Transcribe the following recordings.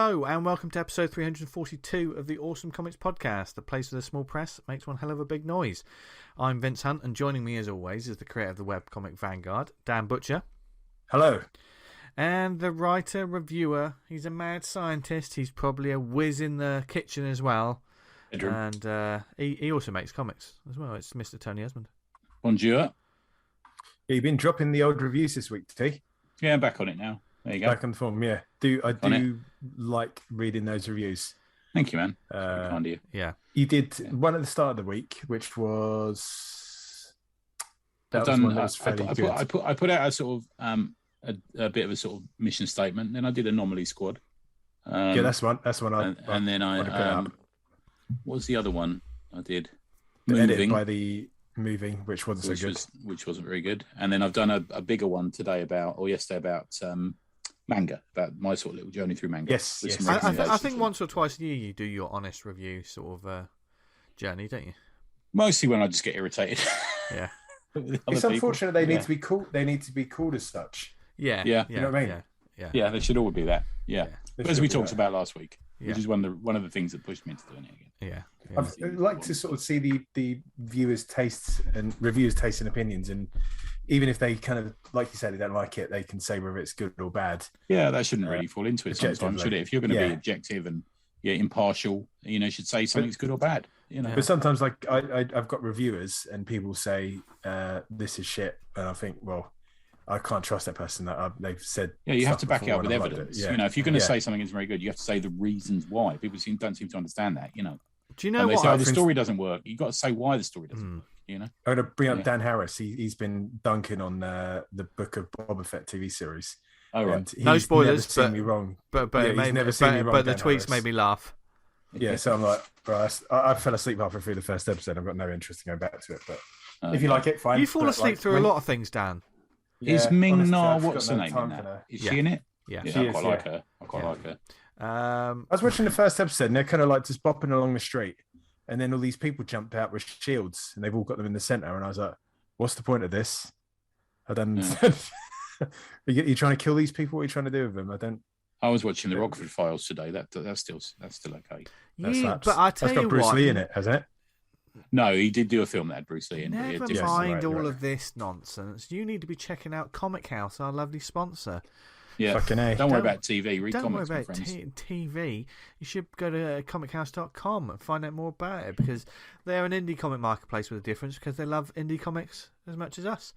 Hello and welcome to episode 342 of the Awesome Comics Podcast, the place with a small press that makes one hell of a big noise. I'm Vince Hunt, and joining me as always is the creator of the webcomic Vanguard, Dan Butcher. Hello. And the writer, reviewer, he's a mad scientist, he's probably a whiz in the kitchen as well. And he also makes comics as well. It's Mr. Tony Esmond. Bonjour. Yeah, you've been dropping the old reviews this week, T. Yeah, I'm back on it now. There you go. Back on the form, yeah. I do like reading those reviews. Thank you, man. Kind of you. Yeah. You did one at the start of the week, which was... I put out a sort of a bit of a sort of mission statement. Then I did Anomaly Squad. Yeah, that's one. And then I what was the other one I did? The edit by the Moving, which wasn't so good. Which wasn't very good. And then I've done a bigger one yesterday about manga, about my sort of little journey through manga. Yes. I think once or twice a year you do your honest review sort of journey, don't you? Mostly when I just get irritated. Yeah. It's unfortunate they need to be called. They need to be called as such. Yeah. You know what I mean? Yeah, they should all be that. Yeah. As we talked about last week, Yeah. which is one of the things that pushed me into doing it again. Yeah. I'd like to sort of see the viewers' tastes and reviewers' tastes and opinions, and even if they kind of, like you said, they don't like it, they can say whether it's good or bad. Yeah, that shouldn't really fall into it sometimes, should it? If you're going to be objective and impartial, you should say something's good or bad. But sometimes, like I've got reviewers and people say this is shit, and I think, well, I can't trust that person that they've said. Yeah, you have to back it up with evidence. Yeah. If you're going to say something is very good, you have to say the reasons why. People don't seem to understand that. Do you know they what? say, the story doesn't work. You've got to say why the story doesn't work. I'm going to bring up Dan Harris. He's been dunking on the Book of Boba Fett TV series. Oh, right. No spoilers, never seen me wrong. But he's never seen me wrong. But the Dan tweets Harris. made me laugh. Yeah, so I'm like, bro, I fell asleep halfway through the first episode. I've got no interest in going back to it. But if you like it, fine. You fall asleep through a lot of things, Dan. Is Ming Na, what's her name in that? Is she in it? Yeah. I quite like her. I quite like her. I was watching the first episode, and they're kind of like just bopping along the street, and then all these people jumped out with shields, and they've all got them in the center, and I was like, "What's the point of this?" I don't understand. You're trying to kill these people? What are you trying to do with them? I don't. I was watching the Rockford Files today. That's still okay. But I tell you got Bruce Lee in it, hasn't it? No, he did do a film that had Bruce Lee in it. Never mind all of this nonsense. You need to be checking out Comic House, our lovely sponsor. Yeah, fucking A. Don't worry about TV. Read don't comics, worry about TV. You should go to comichouse.com and find out more about it, because they're an indie comic marketplace with a difference, because they love indie comics as much as us.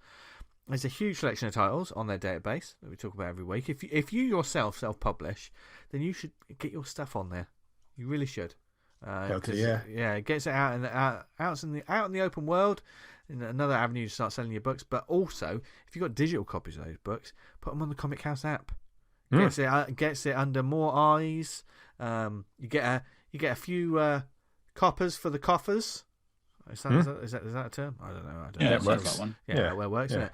There's a huge selection of titles on their database that we talk about every week. If you yourself self-publish, then you should get your stuff on there. You really should. It gets it out in the open world, in another avenue to start selling your books. But also, if you've got digital copies of those books, put them on the Comic House app. Gets it under more eyes. You get a few coppers for the coffers. Is that a term? I don't know. Yeah, that works. That one. Yeah, well, it works, isn't it?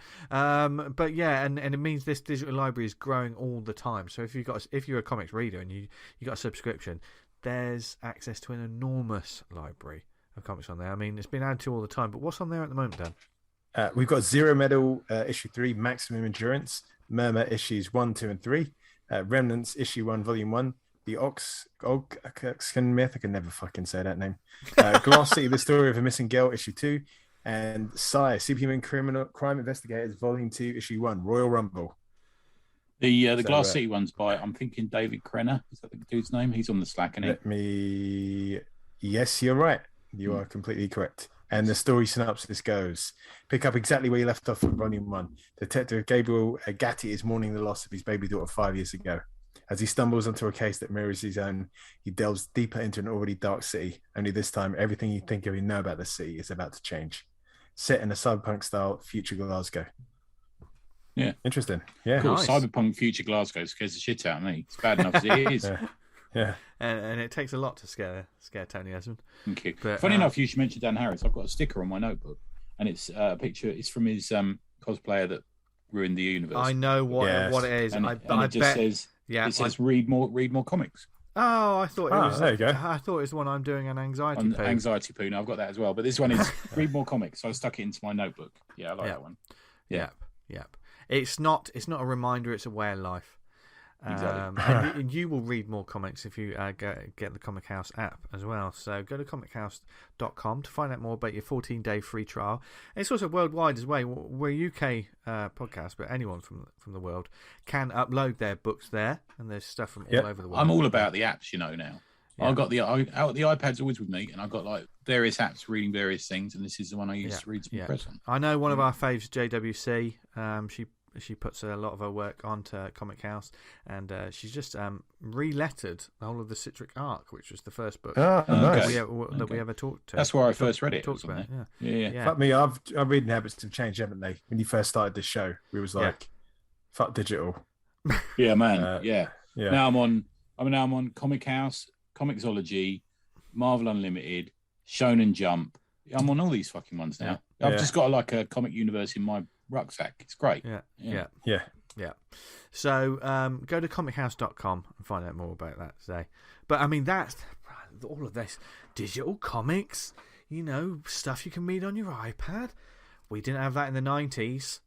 But yeah, and it means this digital library is growing all the time. So if you're a comics reader and you got a subscription, there's access to an enormous library of comics on there. I mean, it's been added to all the time. But what's on there at the moment, Dan? We've got Zero Medal issue 3, Maximum Endurance, Murmur issues 1, 2, and 3, Remnants issue 1, volume 1. The Oxken Myth, I can never fucking say that name. Glass City, The Story of a Missing Girl, issue 2, and Sire, Superhuman Crime Investigators, volume 2, issue 1, Royal Rumble. The Glass City one's by, I'm thinking, David Krenner. Is that the dude's name? He's on the Slack, isn't he? Yes, you're right. You are completely correct. And the story synopsis goes: pick up exactly where you left off from volume 1. Detective Gabriel Gatti is mourning the loss of his baby daughter 5 years ago. As he stumbles onto a case that mirrors his own, he delves deeper into an already dark city. Only this time, everything you think of and know about the city is about to change. Set in a cyberpunk-style future Glasgow. Yeah. Interesting. Yeah. Cool. Nice. Cyberpunk future Glasgow scares the shit out of me. It's bad enough as it is. Yeah. And it takes a lot to scare Tony Esmond. Thank you. But, Funny enough, you should mention Dan Harris. I've got a sticker on my notebook, and it's a picture. It's from his cosplayer that ruined the universe. I know what it is. And it just says, it says read more comics. Oh, I thought it was. There you go. I thought it was the one I'm doing an anxiety poo. Anxiety poo. No, I've got that as well. But this one is read more comics. So I stuck it into my notebook. Yeah, I like that one. Yeah. Yep. It's not a reminder. It's a way of life. Exactly. And you will read more comics if you get the Comic House app as well. So go to comichouse.com to find out more about your 14-day free trial. And it's also worldwide as well. We're a UK podcast, but anyone from the world can upload their books there, and there's stuff from all over the world. I'm all about the apps, now. Yeah. The iPad's always with me, and I've got various apps reading various things, and this is the one I use to read some press on. I know one of our faves, JWC. She puts a lot of her work onto Comic House, and she's just re-lettered the whole of the Citric Arc, which was the first book nice. that we ever talked to. That's where I first read it. Talked about it. Yeah. Fuck me, our reading habits have changed, haven't they? When you first started this show, we was like, fuck digital. Yeah, man. Yeah. Now I'm on Comic House, Comixology, Marvel Unlimited, Shonen Jump. I'm on all these fucking ones now. I've just got a comic universe in my rucksack. It's great. Yeah. So go to comichouse.com and find out more about that today. But I mean, that's all of this digital comics, stuff you can read on your iPad. We didn't have that in the 90s.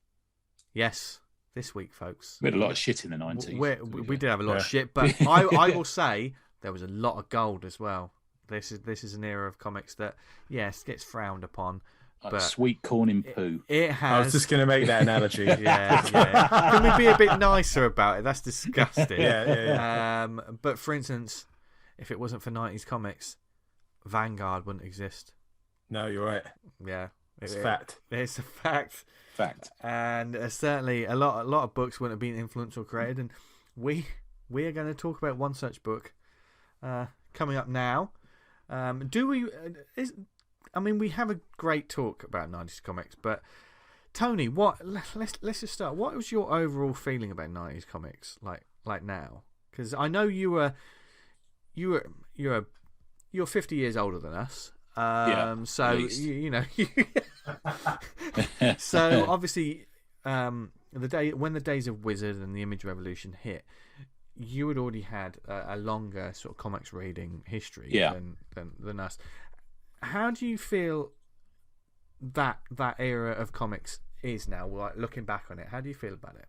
Yes, this week, folks. We had a lot of shit in the 90s. We did have a lot of shit, but I will say there was a lot of gold as well. This is an era of comics that, gets frowned upon. But sweet corn in poo. It has. I was just going to make that analogy. yeah. Can we be a bit nicer about it? That's disgusting. Yeah. But for instance, if it wasn't for 90s comics, Vanguard wouldn't exist. No, you're right. Yeah. It's fact. It's a fact. And certainly a lot of books wouldn't have been influenced or created. And we are going to talk about one such book coming up now. We have a great talk about 90s comics, but Tony, let's just start. What was your overall feeling about 90s comics like now? Because I know you're 50 years older than us. So so obviously when the days of Wizard and the Image Revolution hit, you had already had a longer sort of comics reading history than us. How do you feel that era of comics is now? Like looking back on it, how do you feel about it?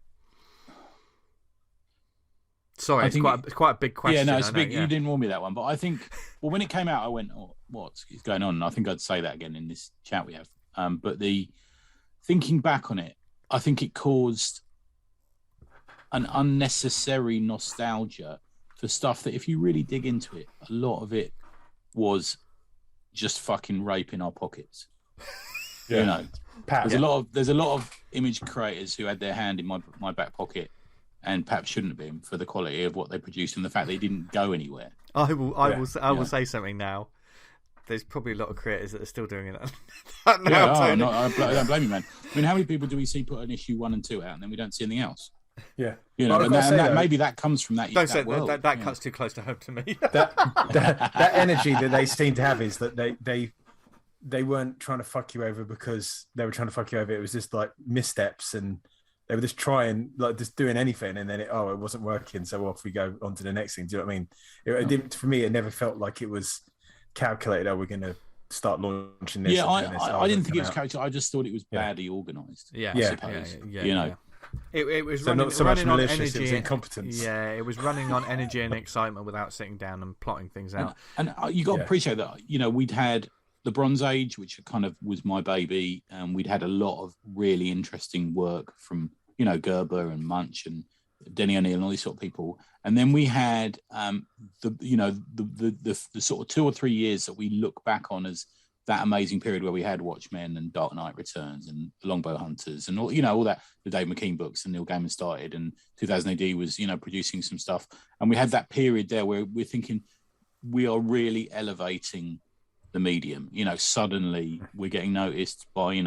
Sorry, it's quite a big question. Yeah, no, it's big. You didn't warn me that one, but I think when it came out, I went, "Oh, what's going on?" And I think I'd say that again in this chat we have. But thinking back on it, I think it caused an unnecessary nostalgia for stuff that, if you really dig into it, a lot of it was just fucking rape in our pockets. There's a lot of image creators who had their hand in my back pocket, and perhaps shouldn't have been, for the quality of what they produced and the fact they didn't go anywhere. I will say something now. There's probably a lot of creators that are still doing it. I don't blame you, man. I mean, how many people do we see put an issue 1 and 2 out, and then we don't see anything else? Yeah, maybe that comes from that. Don't say that cuts too close to home to me. that energy that they seem to have is that they weren't trying to fuck you over because they were trying to fuck you over. It was just like missteps, and they were just trying, just doing anything, and then it wasn't working, so off we go on to the next thing. Do you know what I mean? It didn't, for me, it never felt like it was calculated. We're going to start launching this. Yeah, I didn't think it was calculated. I just thought it was badly organised. I suppose. It was so not so much malicious, energy. It was incompetence. Yeah, it was running on energy and excitement without sitting down and plotting things out. And you got to appreciate that. We'd had the Bronze Age, which kind of was my baby, and we'd had a lot of really interesting work from Gerber and Munch and Denny O'Neil and all these sort of people. And then we had the sort of 2 or 3 years that we look back on as that amazing period where we had Watchmen and Dark Knight Returns and Longbow Hunters and all that, the Dave McKean books, and Neil Gaiman started, and 2000 AD was, producing some stuff. And we had that period there where we're thinking we are really elevating the medium. Suddenly we're getting noticed by,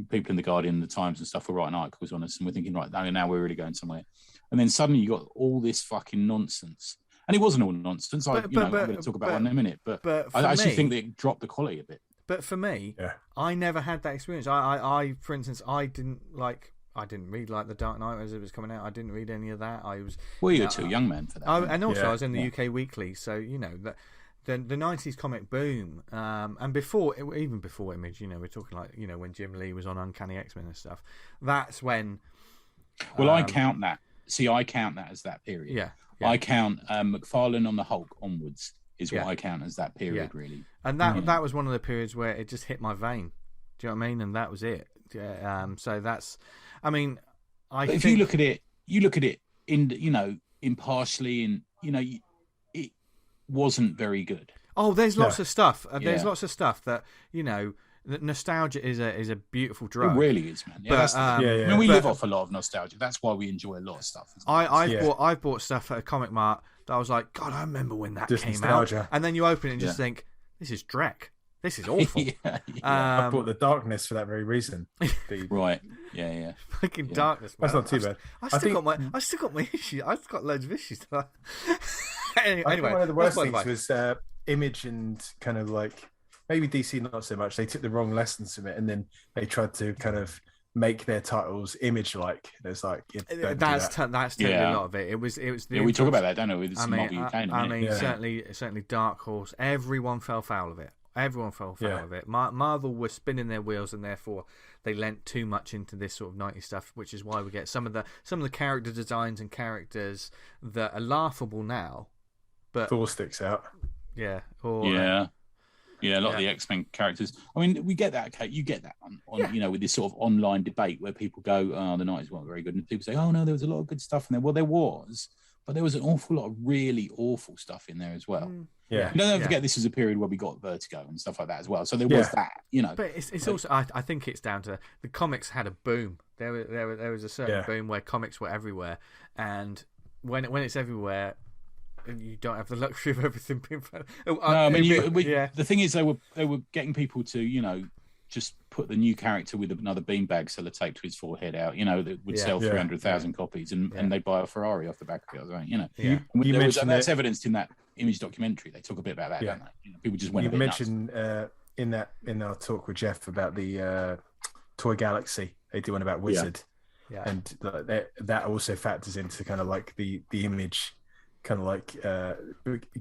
people in the Guardian and the Times and stuff were writing articles on us, and we're thinking, right, now we're really going somewhere. And then suddenly you got all this fucking nonsense. And it wasn't all nonsense. I'm going to talk about one in a minute, but I actually think that it dropped the quality a bit. But for me, I never had that experience. I for instance, I didn't read The Dark Knight as it was coming out. I didn't read any of that. Well, you're too young, man, for that. And also, I was in the UK Weekly, so the 90s comic boom, and even before Image, we're talking when Jim Lee was on Uncanny X-Men and stuff. That's when. Well, I count that see, I count that as that period. Yeah. I count McFarlane on the Hulk onwards is what I count as that period, really. And that was one of the periods where it just hit my vein. Do you know what I mean? And that was it. So that's, I mean, But if you look at it, impartially, and it wasn't very good. Oh, there's lots of stuff. There's lots of stuff that that nostalgia is a beautiful drug. It really is, man. But, I mean, we live off a lot of nostalgia. That's why we enjoy a lot of stuff. I've bought stuff at a comic mart that I was like, God, I remember when that came nostalgia. out. And then you open it and just think, this is dreck. This is awful. I bought The Darkness for that very reason. Right. Yeah. Fucking Darkness, man. That's not too bad. I still got my issues. I've got loads of issues. Anyway, I think one of the worst things was Image and kind of like, maybe DC not so much. They took the wrong lessons from it, and then they tried to kind of make their titles Image-like. It's like that's totally a lot of it. It was. We talk about that, don't we? With Marvel UK. I mean, certainly Dark Horse. Everyone fell foul of it. Of it. Marvel were spinning their wheels, and therefore they lent too much into this sort of 90s stuff, which is why we get some of the character designs and characters that are laughable now. But Thor sticks out. Yeah. A lot of the X-Men characters. I mean, we get that. Okay, you get that on with this sort of online debate where people go, "Oh, the 90s weren't very good," and people say, "Oh no, there was a lot of good stuff in there." Well, there was, but there was an awful lot of really awful stuff in there as well. Don't forget this is a period where we got Vertigo and stuff like that as well. So there was that, But it's also, I think it's down to the comics had a boom. There was a certain boom where comics were everywhere, and when it's everywhere, you don't have the luxury of everything being. The thing is, they were getting people to just put the new character with another beanbag sellotape to his forehead out, that would sell 300,000 copies, and they'd buy a Ferrari off the back of it. That's evidenced in that Image documentary. They talk a bit about that, don't they? People just went. You mentioned in our talk with Jeff about the Toy Galaxy. They do one about Wizard, and that also factors into kind of like the Image, kind of like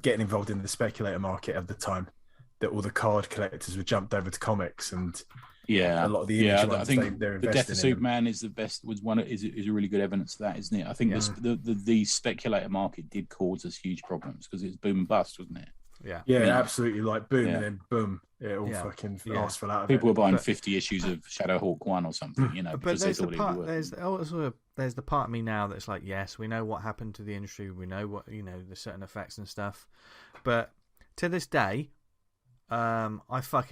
getting involved in the speculator market of the time. That all the card collectors were jumped over to comics, and a lot of the Image ones, I think they're the Death of Superman is the best. Is a really good evidence of that, isn't it? I think the speculator market did cause us huge problems because it was boom and bust, wasn't it? Absolutely, like boom and then boom, it all fucking lost for that. People were buying 50 issues of Shadowhawk 1 or something, But there's the part of me now that's like, yes, we know what happened to the industry, we know what the certain effects and stuff, but to this day, I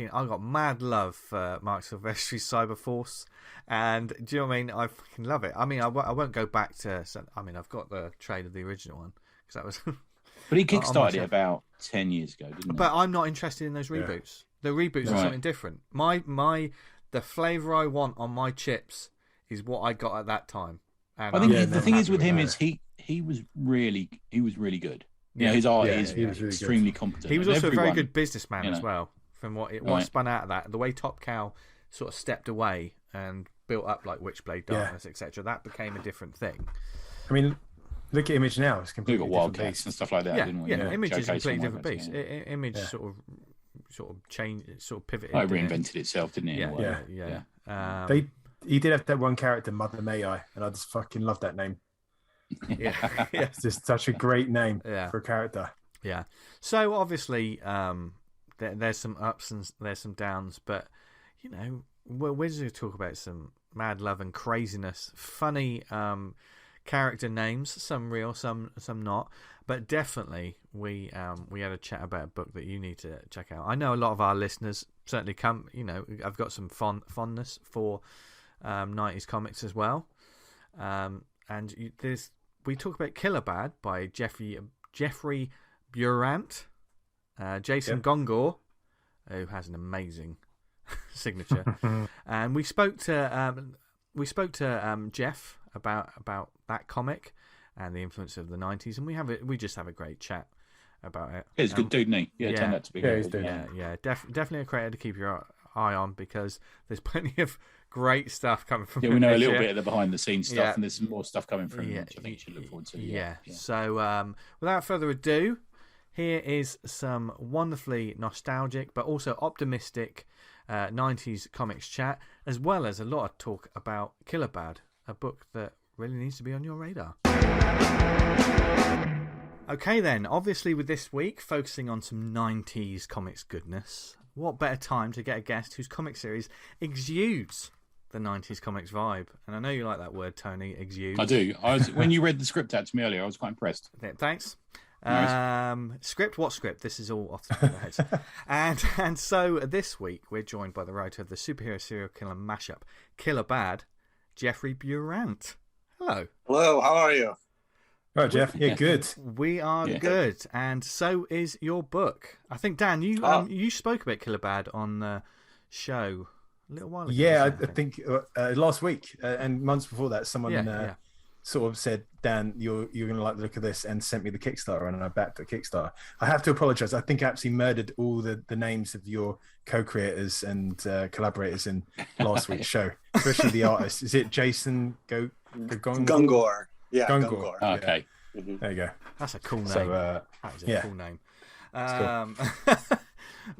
got mad love for Mark Silvestri's Cyberforce, and do you know what I mean? I fucking love it. I mean, I won't go back to. I mean, I've got the trade of the original one because that was. But he kickstarted it about 10 years ago, didn't he? But I'm not interested in those reboots. The reboots are something different. The flavour I want on my chips is what I got at that time. And I think the thing is with him is he was really good. His art is extremely competent. He was also a very good businessman as well. From what spun out of that, the way Top Cow sort of stepped away and built up like Witchblade Darkness, etc. That became a different thing. I mean, look at Image now; it's completely different. Wildcats and stuff like that. Didn't we? Image is a completely different beast. Image sort of changed, sort of pivoted. It reinvented itself, didn't it? He did have that one character, Mother May I, and I just fucking love that name. It's just such a great name for a character. Yeah. So obviously, there's some ups and there's some downs, but we're going to talk about some mad love and craziness, funny character names, some real, some not, but definitely we had a chat about a book that you need to check out. I know a lot of our listeners certainly come. I've got some fondness for 90s comics as well, and we talk about Killer Bad by Jeffrey Burandt, Jason Gongor, who has an amazing signature, and we spoke to Jeff about that comic and the influence of the 90s, and we just have a great chat about it. He's a good dude, isn't he? Turned out to be good. Definitely a creator to keep your eye on because there's plenty of great stuff coming from him. We know a little bit of the behind the scenes stuff, and there's some more stuff coming from him, which I think you should look forward to. So without further ado, here is some wonderfully nostalgic but also optimistic 90s comics chat, as well as a lot of talk about Killer Bad, a book that really needs to be on your radar. Okay then, obviously with this week focusing on some 90s comics goodness, what better time to get a guest whose comic series exudes the 90s comics vibe? And I know you like that word, Tony, exude. I do. When you read the script out to me earlier, I was quite impressed. Thanks. Nice. Script? What script? This is all off the top of our heads. And so this week we're joined by the writer of the superhero serial killer mashup, Killer Bad, Jeffrey Burandt. Hello. Hello, how are you? Right, Jeff. Yeah, good. We are good, and so is your book. I think, Dan, you spoke about Killer Bad on the show a little while ago. Yeah, I think last week and months before that, someone sort of said, Dan, you're going to like the look of this, and sent me the Kickstarter, and I backed the Kickstarter. I have to apologise. I think I absolutely murdered all the names of your co-creators and collaborators in last week's show, especially the artist. Is it Jason Gungor? Yeah, Gungor. Oh, okay. Yeah. Mm-hmm. There you go. That's a cool name. So, that is a cool name.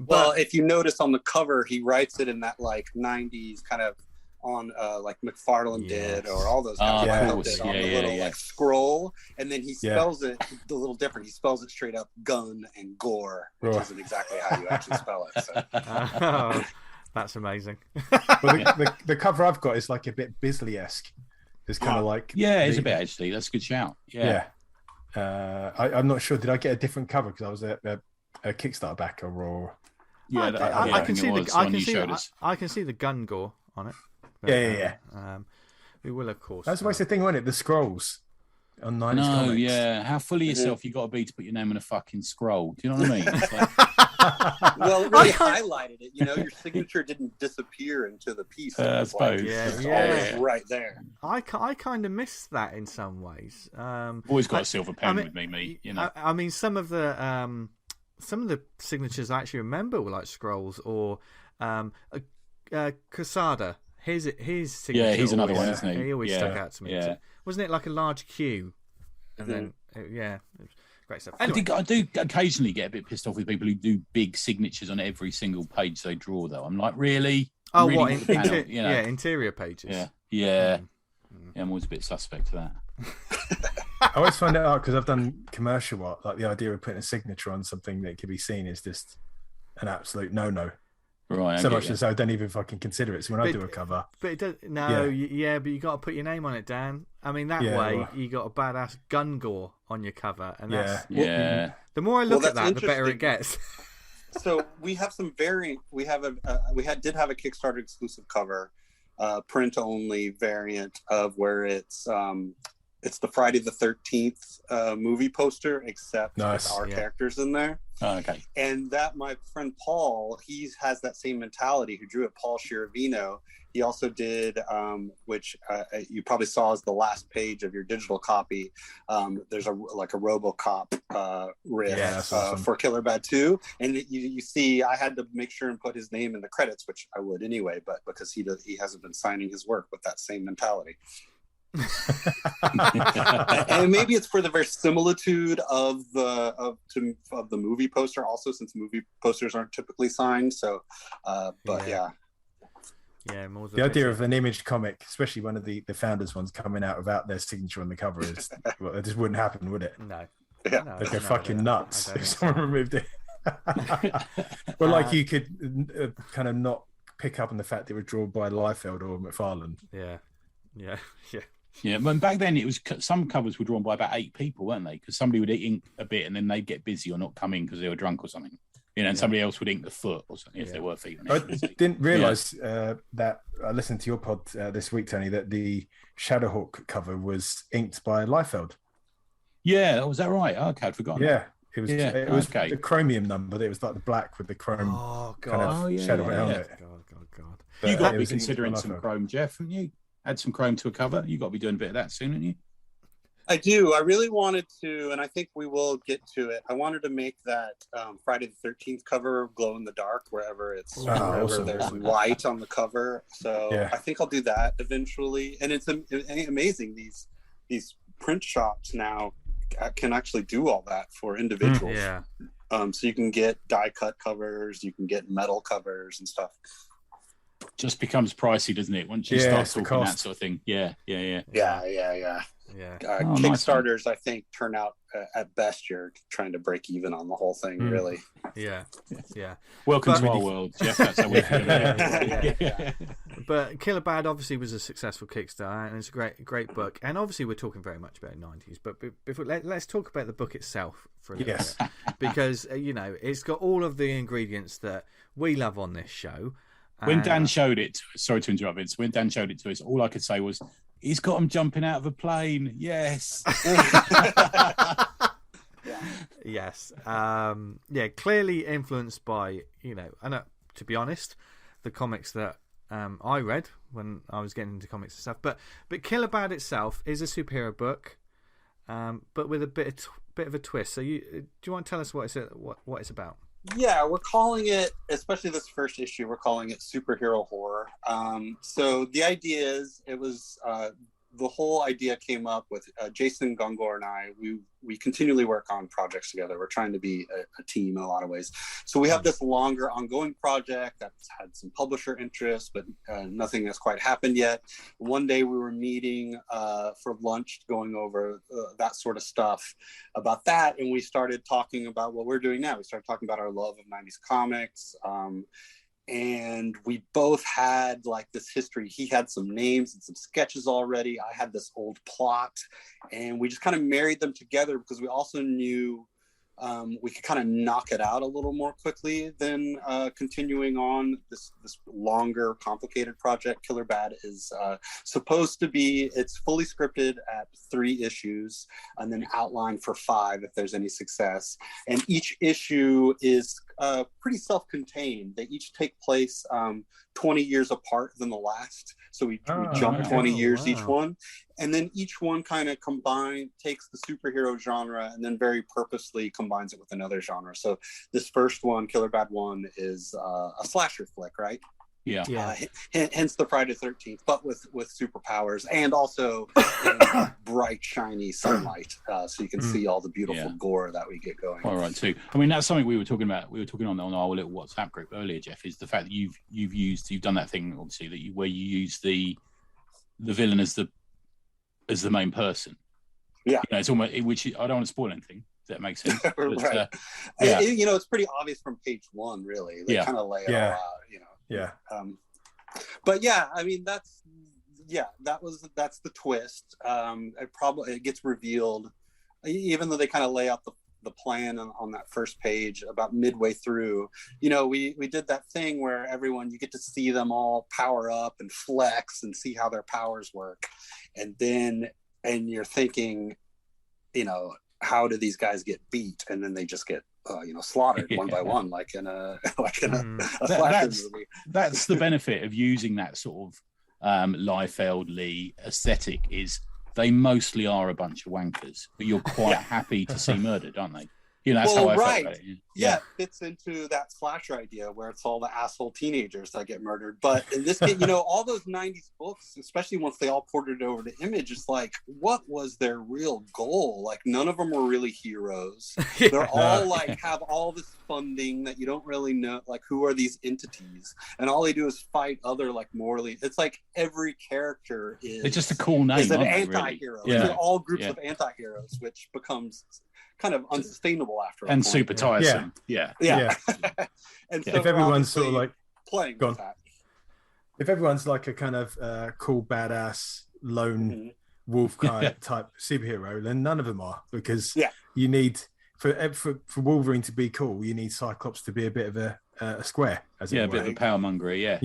Well, if you notice on the cover, he writes it in that like 90s kind of on like McFarlane did, or all those guys on the little like scroll, and then he spells it a little different. He spells it straight up gun and gore, which isn't exactly how you actually spell it. So. That's amazing. Well, the cover I've got is like a bit Bisley-esque. It's kind of like it's a bit actually. That's a good shout. Yeah. I'm not sure. Did I get a different cover because I was a Kickstarter backer, or I can see the gun gore on it. But, we will, of course. That's always the thing, wasn't it? The scrolls on 90s comics. Yeah. How full of yourself you got to be to put your name on a fucking scroll? Do you know what I mean? It's like... Well, it really highlighted it. You know, your signature didn't disappear into the piece. I suppose. It's always right there. I kind of miss that in some ways. Always got a silver pen with me, mate. You know. I mean, some of the signatures I actually remember were like scrolls, or Quesada. His signature. Yeah, he's another one, isn't he? He always stuck out to me. Yeah. Wasn't it like a large Q? And then it was great stuff. Anyway. I do occasionally get a bit pissed off with people who do big signatures on every single page they draw, though. I'm like, really? Oh, really what? Interior pages. Yeah. I'm always a bit suspect to that. I always find it out because I've done commercial art. Like the idea of putting a signature on something that can be seen is just an absolute no-no. Right. So much as I don't even fucking consider it. So when I do a cover, but it does. No, but you got to put your name on it, Dan. I mean, that way you got a badass gun gore on your cover, and that's the more I look at that, the better it gets. So we have some variant. We did have a Kickstarter exclusive cover, print only variant of where it's the Friday the 13th movie poster, except with our characters in there. Oh, okay. And that my friend Paul, he has that same mentality. Who drew it? Paul Chiaravino. He also did, which you probably saw as the last page of your digital copy. There's a RoboCop riff awesome. For Killer Bad 2, and you see, I had to make sure and put his name in the credits, which I would anyway, but because he hasn't been signing his work with that same mentality. And maybe it's for the verisimilitude of the movie poster also, since movie posters aren't typically signed. So more the idea of an imaged comic, especially one of the founders ones, coming out without their signature on the cover is it just wouldn't happen, would it? No. They'd go fucking nuts if someone removed it. Well, like you could kind of not pick up on the fact that it was drawn by Liefeld or McFarlane. Yeah, but back then it was some covers were drawn by about 8 people, weren't they? Because somebody would ink a bit and then they'd get busy or not come in because they were drunk or something. You know, and somebody else would ink the foot or something if they were feeling it. I didn't realise that I listened to your pod this week, Tony, that the Shadowhawk cover was inked by Liefeld. Yeah, was that right? Oh, okay, I'd forgotten. Yeah, it was. It was the chromium number. It was like the black with the chrome kind of shadow around it. God. But you got to be considering some chrome, Jeff, haven't you? Add some chrome to a cover. You got to be doing a bit of that soon, haven't you? I do. I really wanted to, and I think we will get to it. I wanted to make that Friday the 13th cover glow in the dark wherever it's wherever there's light on the cover. So I think I'll do that eventually. And it's amazing. These print shops now can actually do all that for individuals. So you can get die cut covers, you can get metal covers and stuff. just becomes pricey, doesn't it? Once you start talking that sort of thing. Yeah. Kickstarters, I think, turn out at best you're trying to break even on the whole thing, really. Yeah. Welcome to our world, Jeff. That's how we feel. Yeah. But Killer Bad obviously was a successful Kickstarter, and it's a great book. And obviously, we're talking very much about 90s. But let's talk about the book itself for a little bit, because it's got all of the ingredients that we love on this show. When Dan showed it, sorry to interrupt, Vince. When Dan showed it to us, all I could say was, "He's got him jumping out of a plane." Yes. Yes. Clearly influenced by, and to be honest, the comics that I read when I was getting into comics and stuff. But Killer Bad itself is a superhero book, but with a bit of a twist. So do you want to tell us what it's about? Yeah, we're calling it, especially this first issue, we're calling it superhero horror. So the idea is, the whole idea came up with Jason Gungor and I. We continually work on projects together. We're trying to be a team in a lot of ways. So we have this longer ongoing project that's had some publisher interest, but nothing has quite happened yet. One day we were meeting for lunch, going over that sort of stuff about that. And we started talking about what we're doing now. We started talking about our love of 90s comics. And we both had like this history. He had some names and some sketches already. I had this old plot, and we just kind of married them together because we also knew we could kind of knock it out a little more quickly than continuing on this longer, complicated project. Killer Bad is supposed to be, it's fully scripted at 3 issues and then outlined for 5 if there's any success. And each issue is pretty self-contained. They each take place 20 years apart than the last. So we jump 20 years each one. And then each one kind of takes the superhero genre and then very purposely combines it with another genre. So this first one, Killer Bad 1, is a slasher flick, right? Yeah. Hence the Friday the 13th, but with superpowers and also bright, shiny sunlight, so you can see all the beautiful gore that we get going. All right, too. I mean, that's something we were talking about. We were talking on our little WhatsApp group earlier, Jeff. Is the fact that you've done that thing, obviously, where you use the villain as the main person. Yeah, it's almost, which I don't want to spoil anything. Does that make sense? Right. It's pretty obvious from page 1. Really, they kind of lay it all out. Yeah. But yeah, I mean that's the twist. It gets revealed, even though they kind of lay out the plan on that first page about midway through. We did that thing where you get to see them all power up and flex and see how their powers work, and you're thinking, how do these guys get beat? And then they just get slaughtered one by one, like in a slasher movie. That's the benefit of using that sort of Liefeld-Lee aesthetic, is they mostly are a bunch of wankers, but you're quite happy to see murdered, aren't they? That's how I felt about it. Yeah, it fits into that slasher idea where it's all the asshole teenagers that get murdered. But in this case, all those 90s books, especially once they all ported it over to Image, it's like, what was their real goal? Like, none of them were really heroes. They're all like, have all this funding that you don't really know, like, who are these entities? And all they do is fight other, like, morally. It's like every character it's just a cool name. Is an anti-hero. Really? They're all groups of anti-heroes, which becomes kind of unsustainable after a point. Super tiresome. Yeah. And so if everyone's sort of like playing with that, if everyone's like a kind of cool, badass, lone wolf type superhero, then none of them are, because you need for Wolverine to be cool, you need Cyclops to be a bit of a square, as a bit of a power monger. Yeah,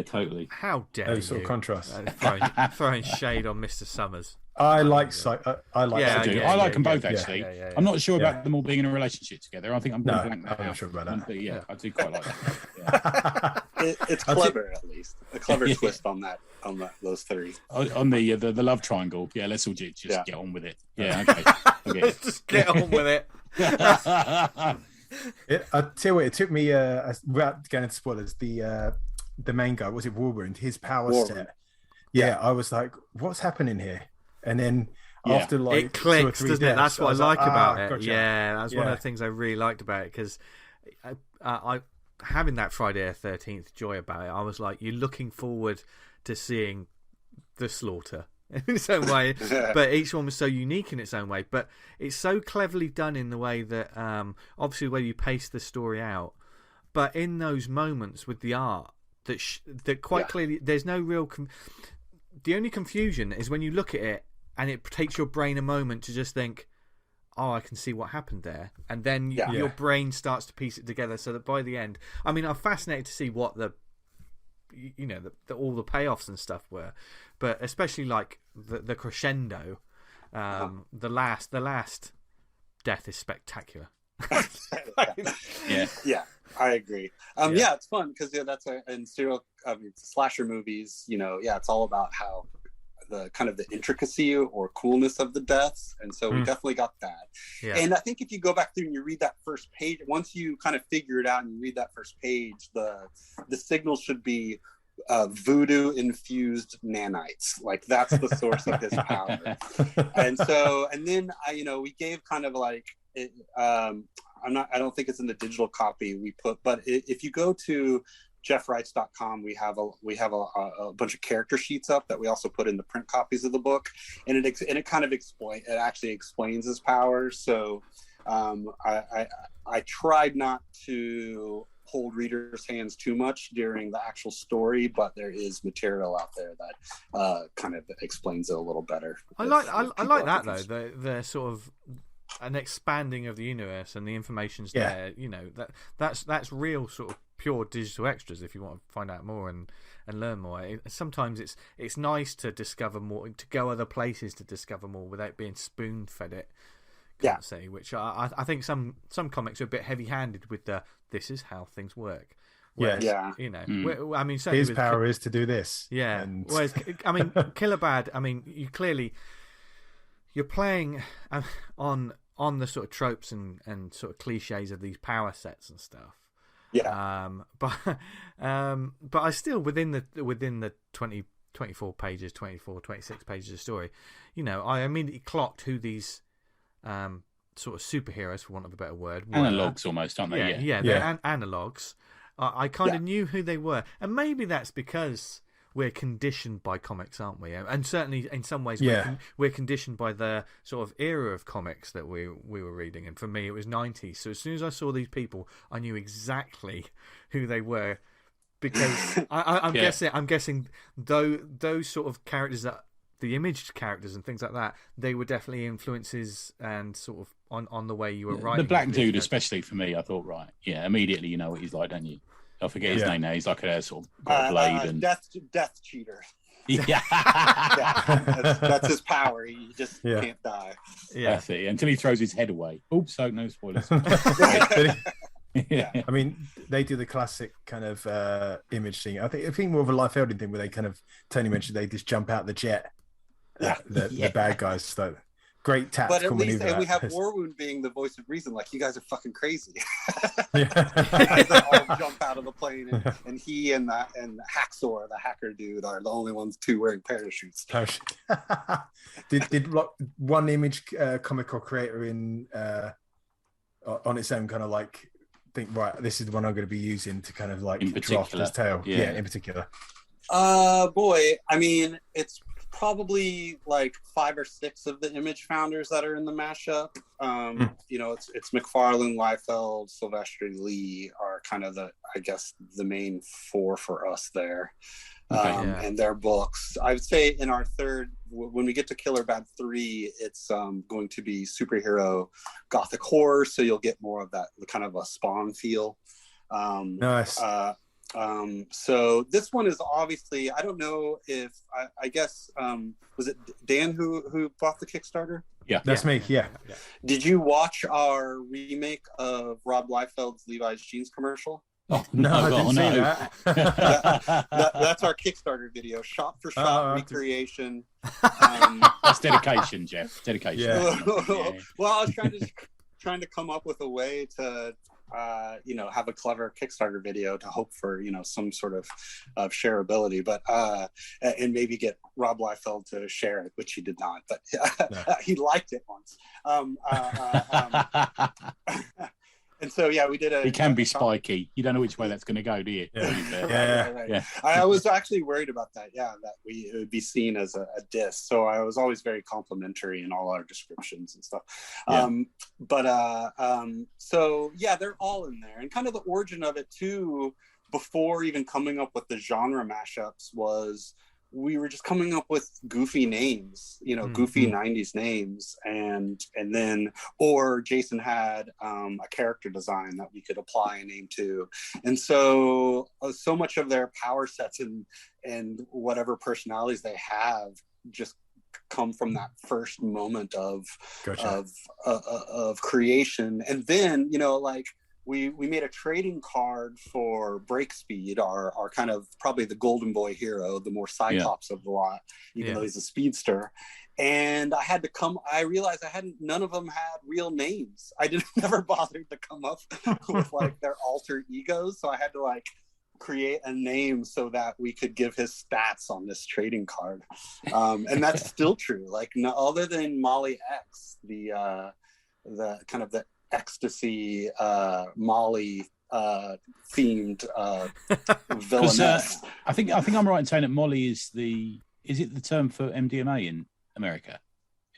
totally. How dare those you? Sort of contrast. Throwing shade on Mr. Summers. I like I like them both, actually. I'm not sure about them all being in a relationship together. I think I'm going to blank that out. I'm not sure about that. But I do quite like that. It's clever, at least. A clever twist on those 3. On the love triangle. Yeah, let's all just get on with it. Yeah, okay. Let's just get on with it. I tell you what, it took me, without going into spoilers, the main guy, was it Warburton? His power set. Yeah, I was like, what's happening here? And then after like it clicks, doesn't it? That's what I like about it. Gotcha. Yeah, that's one of the things I really liked about it, because having that Friday the 13th joy about it. I was like, you're looking forward to seeing the slaughter in its own way, but each one was so unique in its own way. But it's so cleverly done in the way that, obviously, where you pace the story out, but in those moments with the art that quite clearly, there's no real. The only confusion is when you look at it and it takes your brain a moment to just think, oh, I can see what happened there. And then your brain starts to piece it together so that by the end, I mean, I'm fascinated to see what all the payoffs and stuff were, but especially like the crescendo, the last death is spectacular. Yeah, I agree. Yeah, it's fun because in slasher movies, it's all about how the kind of the intricacy or coolness of the deaths, and so we definitely got that. And I think if you go back through and you read that first page, once you kind of figure it out and you read that first page, the signal should be voodoo infused nanites, like that's the source of his power. And then we gave kind of like it, I don't think it's in the digital copy we put, but if you go to jeffwrights.com, we have a bunch of character sheets up that we also put in the print copies of the book, and it kind of actually explains his powers. So I tried not to hold readers' hands too much during the actual story, but there is material out there that kind of explains it a little better. I like that though. The sort of an expanding of the universe and the information's there. That's real sort of pure digital extras if you want to find out more and learn more. Sometimes it's nice to discover more, to go other places to discover more without being spoon fed it. Say, which I think some comics are a bit heavy handed with this is how things work. Whereas, I mean, his power is to do this. Yeah. Whereas, I mean, Killer Bad. I mean, you're playing on the sort of tropes and sort of cliches of these power sets and stuff. Yeah. But I still within the 24 pages, 26 pages of story, I immediately clocked who these sort of superheroes, for want of a better word, were. Analogues almost, aren't they? Yeah. They're analogues. I kind of knew who they were, and maybe that's because we're conditioned by comics, aren't we? And certainly in some ways we're conditioned by the sort of era of comics that we were reading. And for me, it was 90s. So as soon as I saw these people, I knew exactly who they were, because I'm guessing those sort of characters, that the imaged characters and things like that, they were definitely influences and sort of on the way you were writing. The black dude, especially for me, I thought, right, immediately you know what he's like, don't you? I forget his name now. He's like a sort of got a blade and death cheater. Yeah, that's his power. He just can't die. Yeah, that's it. Until he throws his head away. Oops, so no spoilers. I mean, they do the classic kind of image thing. I think more of a Life Elding thing, where they kind of, Tony mentioned, they just jump out the jet. The bad guys. So great tactical maneuver. But at least, and we have Warwound being the voice of reason. Like, you guys are fucking crazy. They all jump out of the plane, and he and Hacksaw, the hacker dude, are the only ones wearing parachutes. Did one image comic or creator on its own kind of like think, right, this is the one I'm going to be using to kind of like draft his tale? Yeah, in particular. Boy, I mean, it's probably like 5 or 6 of the image founders that are in the mashup. It's McFarlane, Liefeld, Sylvester Lee are kind of the main 4 for us there. And their books. I would say in our third, when we get to Killer Bad 3, it's going to be superhero gothic horror, so you'll get more of that kind of a Spawn feel. Nice. So this one is obviously, I don't know if I guess was it Dan who bought the Kickstarter? Yeah, that's me. Yeah. Did you watch our remake of Rob Liefeld's Levi's jeans commercial? Oh, no, I didn't see that. That's our Kickstarter video, shot for shot recreation. That's dedication, Jeff. Dedication. Yeah. Well, I was trying to come up with a way to have a clever Kickstarter video to hope for some sort of shareability, but and maybe get Rob Liefeld to share it, which he did not, but he liked it once. And so, yeah, we did a. It can be spiky. You don't know which way that's going to go, do you? Yeah. Right. I was actually worried about that. Yeah, that it would be seen as a diss. So I was always very complimentary in all our descriptions and stuff. Yeah. So yeah, they're all in there, and kind of the origin of it too. Before even coming up with the genre mashups, was we were just coming up with goofy names, goofy 90s names, and then, or Jason had a character design that we could apply a name to, and so much of their power sets and whatever personalities they have just come from that first moment of creation. And then we made a trading card for Break Speed, our kind of probably the golden boy hero, the more Cyclops of the lot, even though he's a speedster. And I realized none of them had real names. I never bothered to come up with their alter egos. So I had to create a name so that we could give his stats on this trading card. And that's still true. Other than Molly X, the kind of the ecstasy Molly themed villainess. I think I'm right in saying that Molly is it the term for MDMA in America?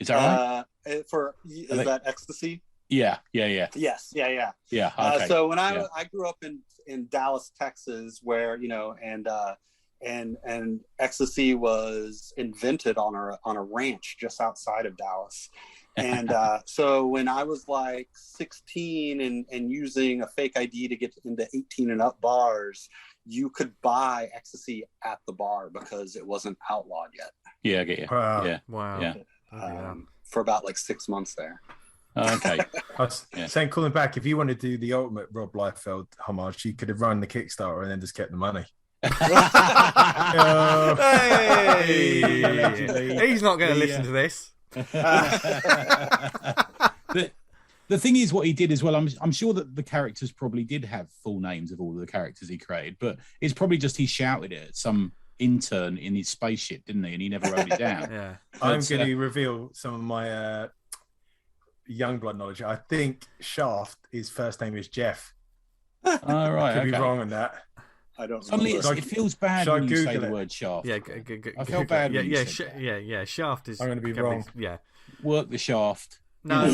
Is that right? Is that ecstasy? Yeah. Yes, yeah. Yeah. Okay. So when I grew up in Dallas, Texas, where and ecstasy was invented on a ranch just outside of Dallas. And so when I was 16 and using a fake ID to get into 18 and up bars, you could buy ecstasy at the bar because it wasn't outlawed yet. Yeah, I get you. Wow. Yeah. For about 6 months there. Okay. I was saying, calling back, if you want to do the ultimate Rob Liefeld homage, you could have run the Kickstarter and then just kept the money. Hey! He's not going to listen to this. The thing is, what he did as well, I'm sure that the characters probably did have full names of all of the characters he created, but it's probably just he shouted it at some intern in his spaceship, didn't he? And he never wrote it down. Yeah. I'm going to reveal some of my Youngblood knowledge. I think Shaft, his first name is Jeff. Oh, right. I could be wrong on that. I don't know. Suddenly it feels bad when you say the word shaft. Yeah, I felt bad when you said that. Yeah. Shaft is. I'm going to be wrong. Work the shaft. No.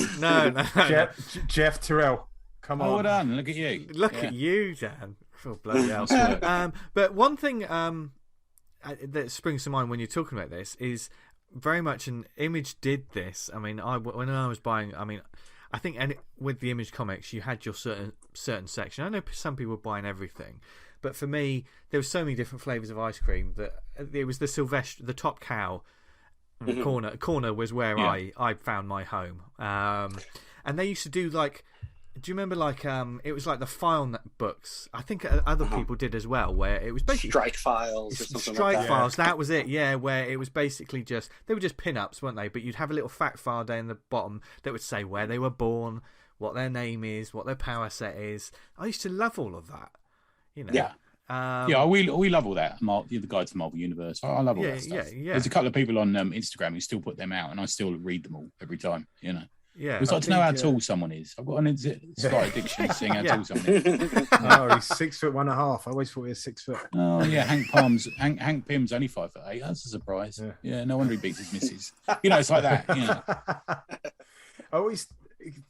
Jeff Terrell. Come on. Oh, well done. Look at you. Look at you, Dan. Oh, bloody hell. But one thing that springs to mind when you're talking about this is very much an Image did this. I mean, when I was buying, I think with the Image comics, you had your certain section. I know some people were buying everything, but for me, there were so many different flavors of ice cream that it was the Sylvester, the Top Cow corner was where I found my home. And they used to do do you remember it was the file books? I think other people did as well, where it was basically Strike Files or something Strike Files. That was it, yeah. Where it was basically they were just pin-ups, weren't they? But you'd have a little fact file down the bottom that would say where they were born, what their name is, what their power set is. I used to love all of that. Yeah. We love all that. The Guide to Marvel Universe. I love all that stuff. Yeah. There's a couple of people on Instagram who still put them out, and I still read them all every time. Yeah, it's like to know how tall someone is. I've got an slight addiction to seeing how tall someone is. Oh, he's 6'1.5". I always thought he was 6 foot. Oh yeah, Hank Pym's only 5'8". That's a surprise. Yeah, no wonder he beats his missus. It's like that. I always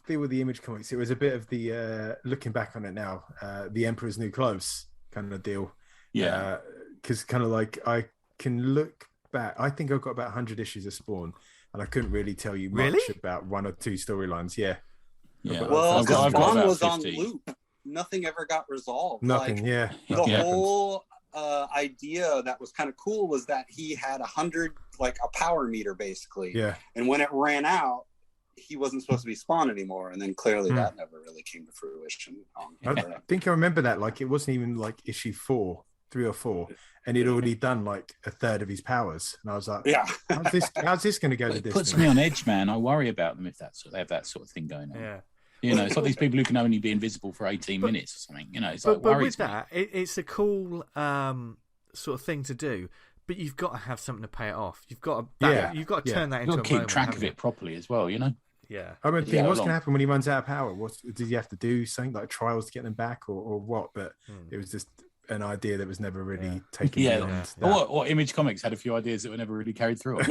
deal with the Image comics. It was a bit of the looking back on it now, the Emperor's New Clothes kind of deal. Yeah, because kind of I can look back. I think I've got about 100 issues of Spawn. And I couldn't really tell you much about one or two storylines. Yeah. Well, Spawn was on loop. Nothing ever got resolved. Nothing. The whole idea that was kind of cool was that he had 100, a power meter, basically. Yeah. And when it ran out, he wasn't supposed to be Spawn anymore. And then clearly that never really came to fruition. I think I remember that. It wasn't even issue 3 or 4. And he'd already done a third of his powers, and I was like, how's this going to go to this? It puts me on edge, man. I worry about them if they have that sort of thing going on. Yeah, it's like these people who can only be invisible for 18 minutes or something. It's but with that, it's a cool sort of thing to do. But you've got to have something to pay it off. You've got to turn that into a moment. Keep track of it properly as well. Yeah. I remember thinking, what's long. going to happen when he runs out of power? Did you have to do something like trials to get them back, or what? But it was just an idea that was never really taken beyond. That. What Image Comics had a few ideas that were never really carried through.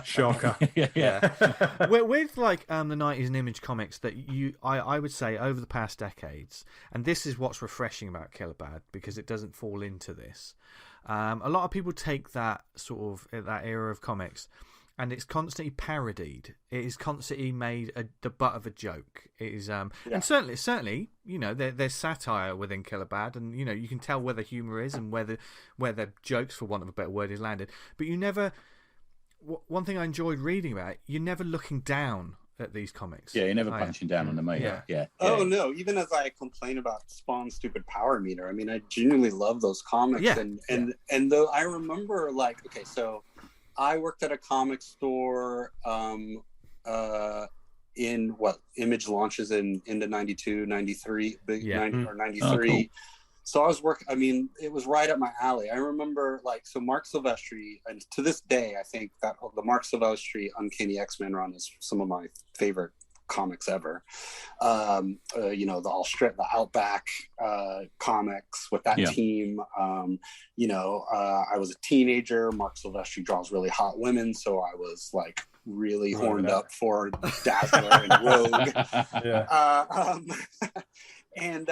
Shocker. Yeah. with like the 90s and Image Comics that I would say over the past decades, and this is what's refreshing about Killer Bad because it doesn't fall into this. A lot of people take that sort of that era of comics, and it's constantly parodied. It is constantly made the butt of a joke. It is, and certainly, you know, there's satire within Killer Bad, and you know you can tell where the humor is and where the jokes, for want of a better word, is landed. But you never. One thing I enjoyed reading about, you're never looking down at these comics. Yeah, you're never punching down on them, mate. Yeah. Oh no! Even as I complain about Spawn's stupid power meter, I mean, I genuinely love those comics. And though I remember, like, okay, so I worked at a comic store in what Image launches into 92, 93, 90 or 93. Oh, cool. So I was working, I mean, it was right up my alley. I remember, like, so Mark Silvestri, and to this day, I think that the Mark Silvestri Uncanny X-Men run is some of my favorite comics ever. You know, the Outback comics with that team. You know, I was a teenager. Mark Silvestri draws really hot women, so I was like really horned up for Dazzler and Rogue. And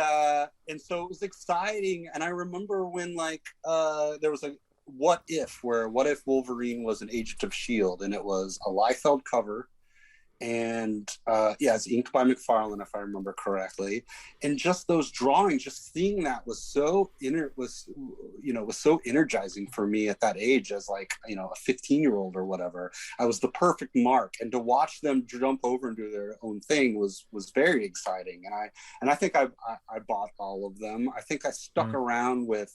so it was exciting. And I remember when like there was a what if Wolverine was an agent of S.H.I.E.L.D. and it was a Liefeld cover. And it's inked by McFarlane, if I remember correctly. And just those drawings, just seeing that was so energizing for me at that age as like, you know, a 15-year-old or whatever. I was the perfect mark, and to watch them jump over and do their own thing was very exciting. And I think I bought all of them. I think I stuck around with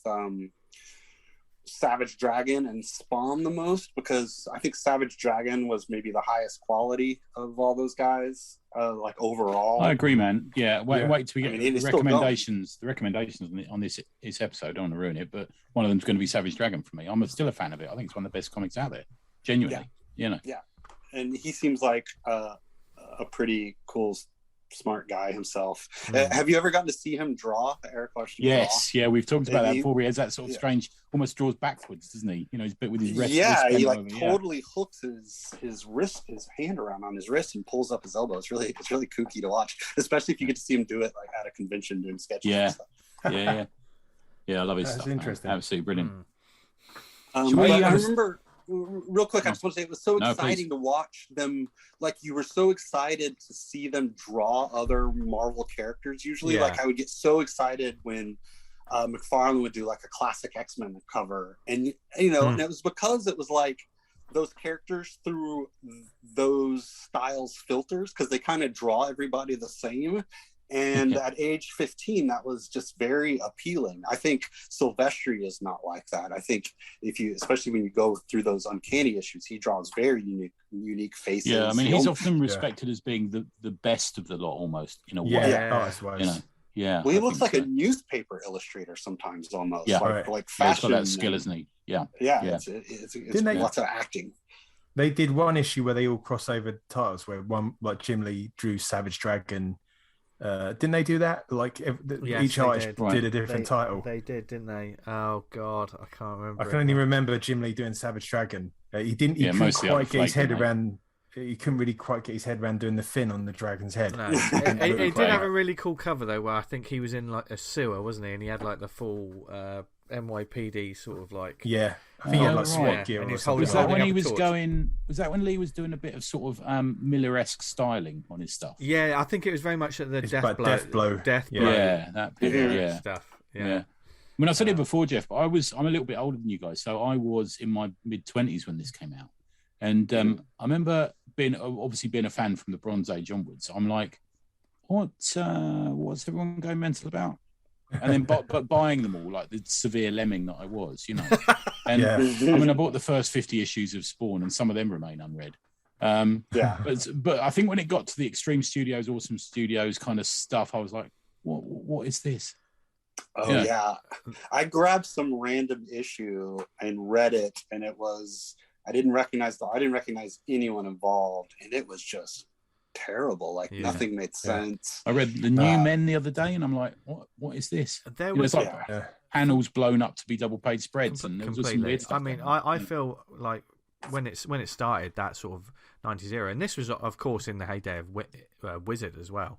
Savage Dragon and Spawn the most, because I think Savage Dragon was maybe the highest quality of all those guys, like overall. I agree, man. Wait till we get the recommendations. The recommendations on this episode. I don't want to ruin it, but one of them's going to be Savage Dragon for me. I'm still a fan of it. I think it's one of the best comics out there. Genuinely, you know. Yeah, and he seems like a pretty cool, smart guy himself. Have you ever gotten to see him draw, Eric Larson? Yes, we've talked about that before. He has that sort of strange, almost draws backwards, doesn't he? You know, he's bit with his wrist. Yeah, he like totally hooks his wrist, his hand around on his wrist and pulls up his elbow. It's really kooky to watch, especially if you get to see him do it like at a convention doing sketches. And stuff. I love his That's stuff. interesting. Man. Absolutely brilliant. I remember. Real quick, I just want to say it was so exciting to watch them. Like, you were so excited to see them draw other Marvel characters. Usually, like, I would get so excited when McFarlane would do like a classic X-Men cover, and you know, and it was because it was like those characters through those styles filters, because they kind of draw everybody the same. And at age 15, that was just very appealing. I think Silvestri is not like that. I think especially when you go through those Uncanny issues, he draws very unique faces. Yeah, I mean, he's often respected as being the best of the lot, almost, in a way. That's wise. You know, yeah. Well, he looks like a newspaper illustrator sometimes, almost. Yeah, like fashion. He's got that skill, isn't he? Yeah. It's lots of acting. They did one issue where they all cross over titles, where one, like Jim Lee drew Savage Dragon. Didn't they do that? Like each artist did a different title. They did, didn't they? Oh God, I can't remember. I can only remember Jim Lee doing Savage Dragon. He couldn't quite get his head around. He couldn't really quite get his head around doing the fin on the dragon's head. No. It did have a really cool cover though, where I think he was in like a sewer, wasn't he? And he had like the full NYPD sort of like. Yeah, I think he had like SWAT gear. Was that when he was going? Was that when Lee was doing a bit of sort of Miller-esque styling on his stuff? Yeah, I think it was very much at the Death Blow. Yeah, that period. Stuff. Yeah. I mean, I said it before, Jeff, but I'm a little bit older than you guys, so I was in my mid-20s when this came out, and I remember being a fan from the Bronze Age onwards. I'm like, what's everyone going mental about? And then but buying them all, like the severe lemming that I was, you know. And I mean, I bought the first 50 issues of Spawn, and some of them remain unread. But I think when it got to the Extreme Studios, Awesome Studios kind of stuff, I was like, what is this? I grabbed some random issue and read it, and it was I didn't recognize anyone involved, and it was just terrible. Like nothing made sense. I read the New Men the other day, and I'm like, what is this? There was it's like panels blown up to be double page spreads, and there was some weird stuff. I mean, I feel like when it started, that sort of 90s era, and this was of course in the heyday of Wizard as well.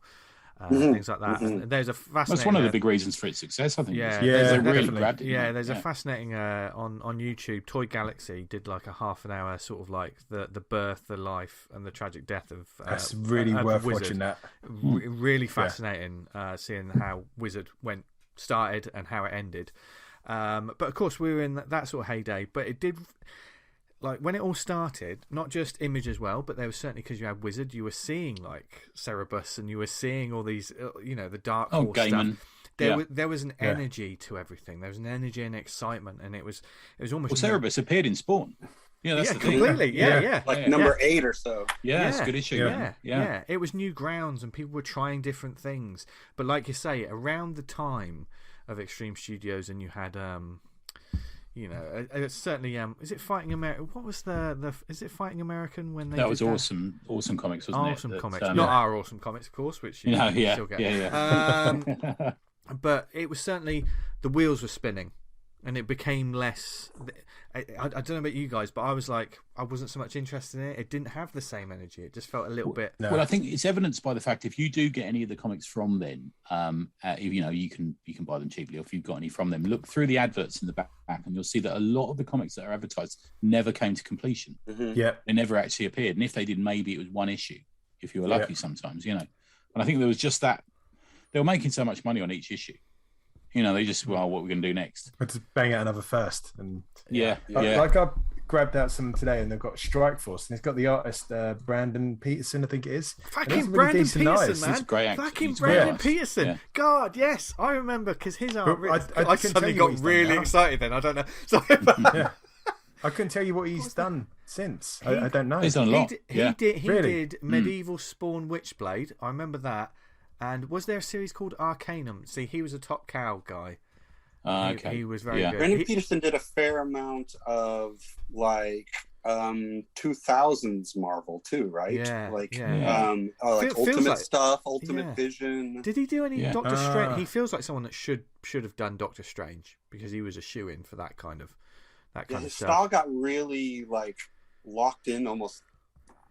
Things like that. And there's a fascinating. That's one of the big reasons for its success, I think. They really grabbed it. Yeah, there's a fascinating on YouTube. Toy Galaxy did like a half an hour, sort of like the birth, the life, and the tragic death of. That's really worth Wizard. watching that. Really fascinating, seeing how Wizard started and how it ended. But of course, we were in that sort of heyday. But it did. Like when it all started, not just Image as well, but there was certainly, because you had Wizard, you were seeing like Cerebus, and you were seeing all these, the Dark Horse stuff. There was an energy to everything. There was an energy and excitement, and it was almost. Well, Cerebus appeared in Spawn. Yeah, that's the completely. thing. Yeah. Like number 8 or so. Yeah, it's a good issue. Yeah. It was new grounds, and people were trying different things. But like you say, around the time of Extreme Studios, and you had. It's certainly. Is it Fighting American? What was is it Fighting American when they? That was awesome. Awesome Comics, wasn't it? Awesome Comics, not our Awesome Comics, of course, which you still get. Yeah. But it was certainly the wheels were spinning, and it became less. I don't know about you guys, but I was like, I wasn't so much interested in it. It didn't have the same energy. It just felt a little bit. Well, I think it's evidenced by the fact if you do get any of the comics from then, you can buy them cheaply. Or if you've got any from them, look through the adverts in the back, and you'll see that a lot of the comics that are advertised never came to completion. Yeah, they never actually appeared, and if they did, maybe it was one issue, if you were lucky. Sometimes, And I think there was just that they were making so much money on each issue. They just, what are we going to do next? Let's bang out another first. And Like I grabbed out some today, and they've got Strikeforce, and it's got the artist Brandon Peterson, I think it is. Fucking Brandon Peterson, man. He's a great Fucking Brandon Peterson. Yeah. God, yes. I remember, because his art... I suddenly got really excited then. I don't know. Sorry. I couldn't tell you what he's done since. I don't know. He's done a lot. He did Medieval Spawn Witchblade. I remember that. And was there a series called Arcanum? See, he was a Top Cow guy. Okay. He was very good. Brandon Peterson did a fair amount of 2000s Marvel too, right? Yeah. Ultimate stuff, Ultimate Vision. Did he do any Doctor Strange? He feels like someone that should have done Doctor Strange, because he was a shoe-in for that kind of stuff. His style got really locked in, almost.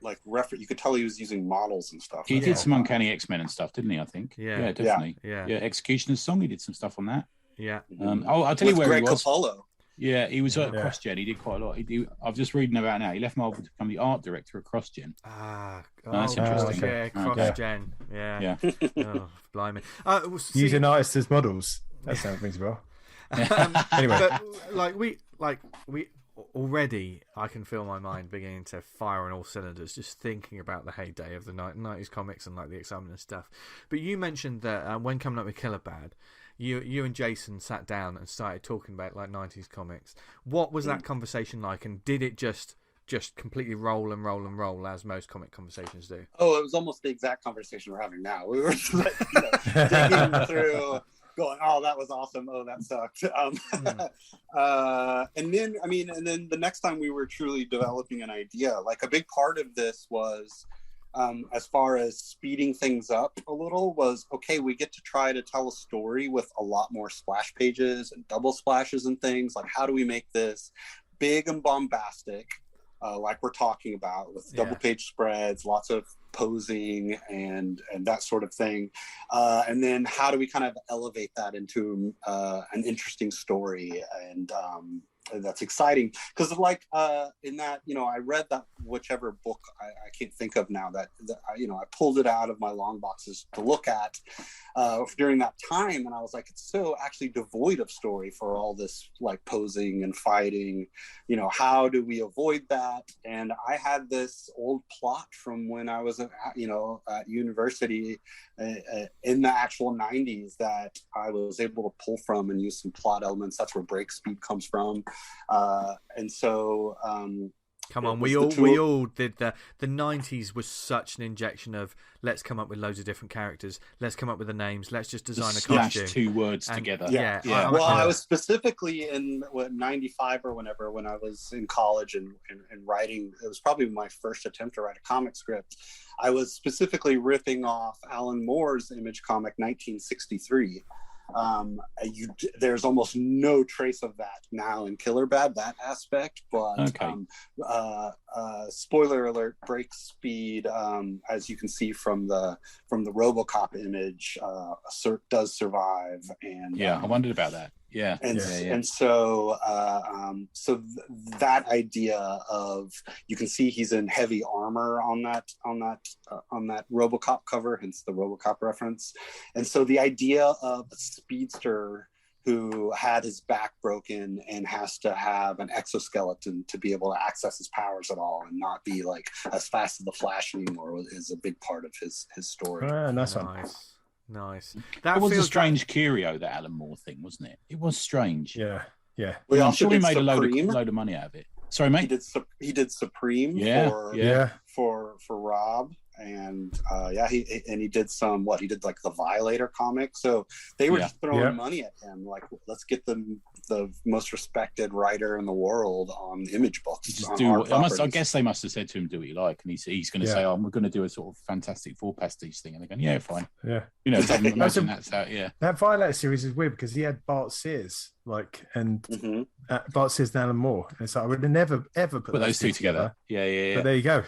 You could tell he was using models and stuff. He did some Uncanny X-Men and stuff, didn't he? I think. Yeah, definitely. Yeah. Executioner's Song. He did some stuff on that. Yeah. I'll tell you where Greg he was. Capullo. Yeah, he was at CrossGen. He did quite a lot. I've just reading about it now. He left Marvel to become the art director at CrossGen. That's interesting. Yeah, CrossGen. Yeah. Oh, blimey. Using artists as models. That sounds rings well. Anyway, but we already, I can feel my mind beginning to fire on all cylinders just thinking about the heyday of the 90s comics and the excitement and stuff. But you mentioned that when coming up with Killer Bad, you and Jason sat down and started talking about 90s comics. What was that conversation like, and did it just completely roll as most comic conversations do? Oh, it was almost the exact conversation we're having now. We were digging through, going, oh, that was awesome. Oh, that sucked. And then the next time we were truly developing an idea, a big part of this was, as far as speeding things up a little, was, okay, we get to try to tell a story with a lot more splash pages and double splashes and things. How do we make this big and bombastic, like we're talking about, with double page spreads, lots of posing and that sort of thing, and then how do we kind of elevate that into an interesting story, and that's exciting, because in that, I read that whichever book I can't think of now that I pulled it out of my long boxes to look at during that time, and I was like, it's so actually devoid of story for all this posing and fighting. How do we avoid that? And I had this old plot from when I was at university in the actual 90s that I was able to pull from and use some plot elements. That's where break speed comes from. And so Come on, It we was all did the 90s was such an injection of let's come up with loads of different characters, let's come up with the names, let's just design a slash costume. two words And- together. Yeah. Well, I was specifically in 95 or whenever, when I was in college and writing. It was probably my first attempt to write a comic script. I was specifically ripping off Alan Moore's Image comic 1963. There's almost no trace of that now in Killer Bad, that aspect, but spoiler alert, break speed, as you can see from the RoboCop image, does survive, and I wondered about that. And so that idea of, you can see he's in heavy armor on that RoboCop cover, hence the RoboCop reference. And so the idea of a speedster who had his back broken and has to have an exoskeleton to be able to access his powers at all and not be like as fast as the Flash anymore is a big part of his story. Nice. Nice. That was a strange curio, that Alan Moore thing, wasn't it? It was strange. Yeah. I'm sure he made a load of money out of it. Sorry, mate. He did Supreme for Rob, and he did some he did like the Violator comic. So they were just throwing money at him, like, let's get the most respected writer in the world on Image books. Just do I guess they must have said to him, do what you like, and he's going to say, we're going to do a sort of Fantastic Four pastiche thing, and they're going, yeah, fine. Imagine that's out. That Violator series is weird because he had Bart Sears, Bart Sears and Alan Moore, and so I would have never ever put those two together. Yeah. But there you go.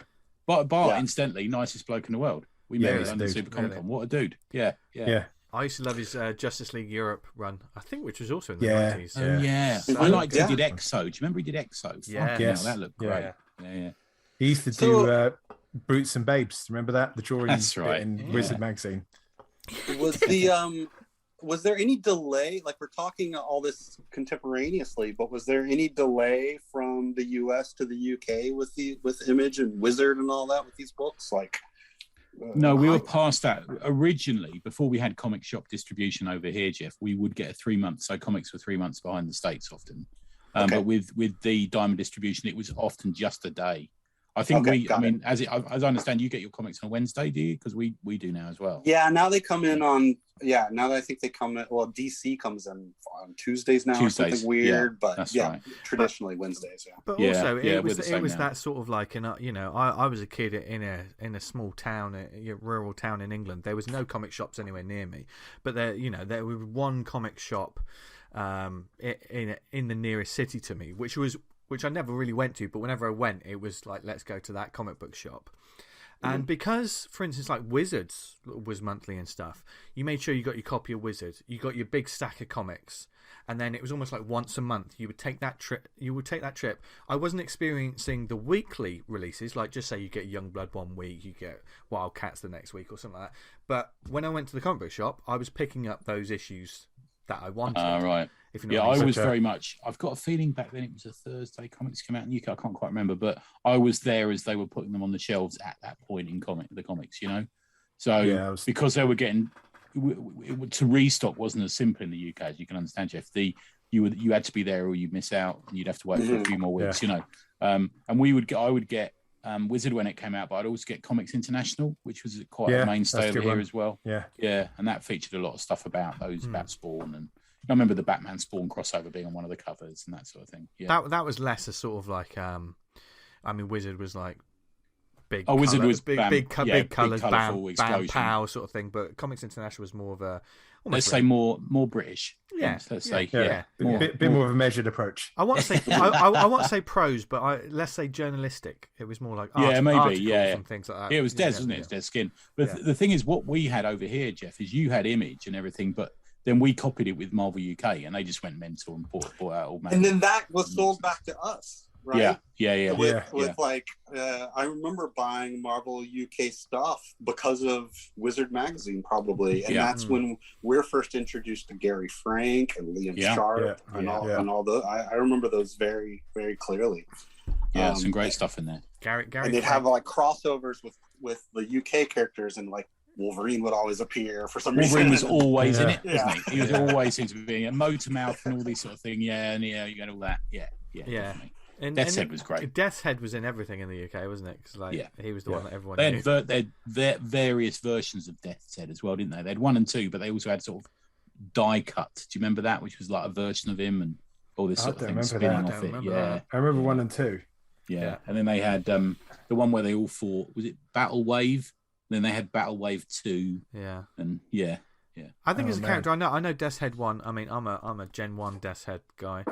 Bart incidentally, nicest bloke in the world. We met him under Super Comic Con. What a dude. Yeah. I used to love his Justice League Europe run, I think, which was also in the 90s. So I liked he did Exo. Do you remember he did Exo? That looked great. Yeah. He used to do Brutes and Babes. Remember that? The drawing in Wizard magazine. Was there any delay? Like, we're talking all this contemporaneously, but was there any delay from the US to the UK with Image and Wizard and all that with these books? No, we were past that. Originally, before we had comic shop distribution over here, Jeff, we would get a 3 month. So comics were 3 months behind the States often. But with the Diamond distribution, it was often just a day. I think as I understand, you get your comics on a Wednesday, do you? Because we do now as well. Yeah, now they come in on. Yeah, now that I think they come in. Well, DC comes in on Tuesdays now, or something weird. But traditionally Wednesdays. Yeah. But also, it was that sort of like, I was a kid in a small town, a rural town in England. There was no comic shops anywhere near me, but there was one comic shop in the nearest city to me, which I never really went to, but whenever I went, it was like, let's go to that comic book shop. And because, for instance, like Wizards was monthly and stuff, you made sure you got your copy of Wizard, you got your big stack of comics, and then it was almost like once a month you would take that trip. I wasn't experiencing the weekly releases, like just say you get Youngblood one week, you get Wildcats the next week or something like that. But when I went to the comic book shop, I was picking up those issues that I wanted. Right. If you know I was very much. I've got a feeling back then it was a Thursday comics came out in the UK. I can't quite remember, but I was there as they were putting them on the shelves at that point in the comics. So because they were getting to restock wasn't as simple in the UK as you can understand, Jeff. You had to be there or you'd miss out, and you'd have to wait for a few more weeks. And I would get Wizard when it came out, but I'd also get Comics International, which was quite a mainstay over here as well. Yeah, and that featured a lot of stuff about about Spawn, and I remember the Batman Spawn crossover being on one of the covers and that sort of thing. Yeah, that was less a sort of like, Wizard was like big. Wizard was big colours, bam, pow sort of thing. But Comics International was more of a, let's say more British. Let's say bit more of a measured approach. I want to say I want to say prose, but let's say journalistic. It was more like articles and things like that. Yeah, it was Des, wasn't it? It was Des Skin. But the thing is, what we had over here, Jeff, is you had Image and everything, but then we copied it with Marvel UK, and they just went mental and bought out all. And then that was sold back to us, right? Yeah. With I remember buying Marvel UK stuff because of Wizard magazine, probably, and that's when we're first introduced to Gary Frank and Liam Sharp and all those. I remember those very, very clearly. Yeah, some great stuff in there. Gary, and they'd have like crossovers with the UK characters, and like Wolverine would always appear for some reason. Wolverine was always in it, wasn't he? He was always seems to be a Motormouth and all these sort of thing. Yeah, you got all that. Yeah. Definitely. Death's Head was great. Death's Head was in everything in the UK, wasn't it? 'Cause, like, he was the one that everyone knew. They had various versions of Death's Head as well, didn't they? They had 1 and 2, but they also had sort of die cut. Do you remember that? Which was like a version of him and all this sort of thing spinning off it. Yeah, I remember 1 and 2. Yeah, and then they had the one where they all fought. Was it Battle Wave? Then they had Battle Wave 2. Yeah, and I think as a character, I know Death's Head 1. I mean, I'm a Gen 1 Death's Head guy.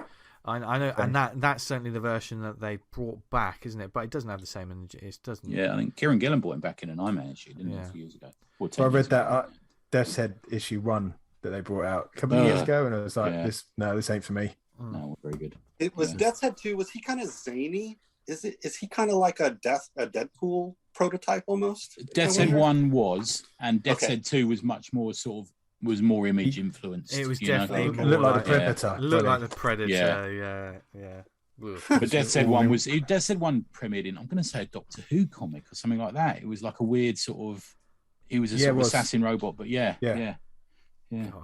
I know, and that's certainly the version that they brought back, isn't it? But it doesn't have the same energy. It doesn't. Yeah, I think Kieran Gillen brought him back in an Iron Man issue, didn't he, a few years ago? Well, I read that Death's Head issue 1 that they brought out a couple of years ago, and I was like, this ain't for me. No, very good. It was Death's Head 2. Was he kind of zany? Is he kind of like a Deadpool prototype almost? Death's Head 1 was, and Death's Head 2 was much more was more image influenced. It was definitely more looked like the Predator. Looked like the Predator. Yeah. But Death's Head 1 was Death's Head 1 premiered in, I'm going to say, a Doctor Who comic or something like that. It was like a weird sort of. He was a sort of assassin robot, but yeah.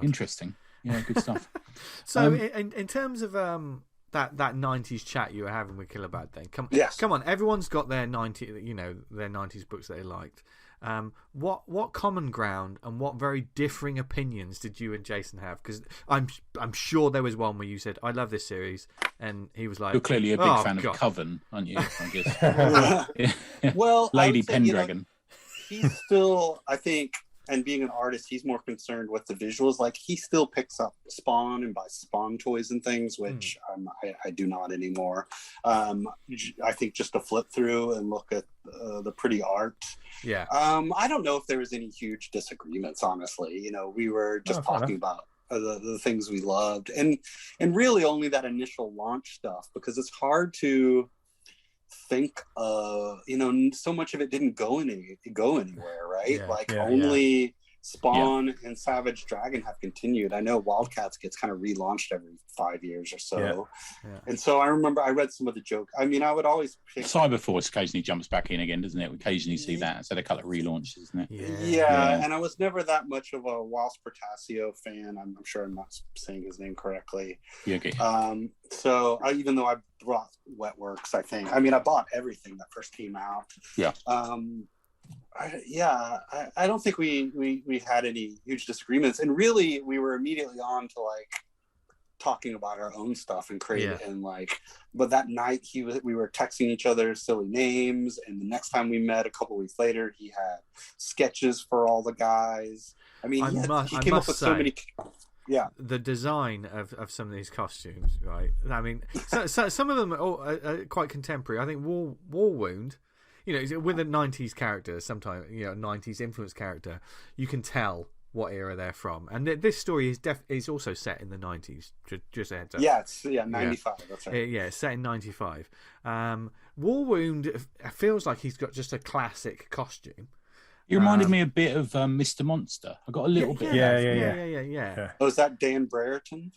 Interesting. Yeah, good stuff. So in terms of that 90s chat you were having with Killerbad, then come on, everyone's got their 90s books that they liked. What common ground and what very differing opinions did you and Jason have? Because I'm sure there was one where you said, I love this series, and he was like, you're clearly a big fan of Coven, aren't you? I guess. Well, Lady Pendragon. He's still, I think, and being an artist, he's more concerned with the visuals. Like, he still picks up Spawn and buys Spawn toys and things, which I do not anymore. I think just to flip through and look at the pretty art. Yeah. I don't know if there was any huge disagreements, honestly. We were just talking about the things we loved, and really only that initial launch stuff, because it's hard to think so much of it didn't go anywhere, right? Only Spawn and Savage Dragon have continued. I know Wildcats gets kind of relaunched every 5 years or so. And so I remember I read some of the joke. I mean, I would always pick Cyberforce occasionally jumps back in again, doesn't it? We occasionally see that. So they cut it relaunches, isn't it? Yeah, and I was never that much of a Whilst Portasio fan. I'm sure I'm not saying his name correctly. Yeah, okay. So even though I brought Wetworks, I bought everything that first came out. Yeah. I don't think we had any huge disagreements, and really we were immediately on to like talking about our own stuff and creating and like. But that night we were texting each other silly names, and the next time we met a couple weeks later, he had sketches for all the guys. I mean, he came up with so many. Yeah, the design of some of these costumes, right? I mean, so some of them are quite contemporary. I think War Wound. With a 90s character, sometimes 90s influence character, you can tell what era they're from. And this story is also set in the 90s. Just a heads up. Yeah, it's 95. That's right. It's set in 95. War Wound feels like he's got just a classic costume. He reminded me a bit of Mr. Monster. I got a little bit. Yeah. Oh, is that Dan Brereton?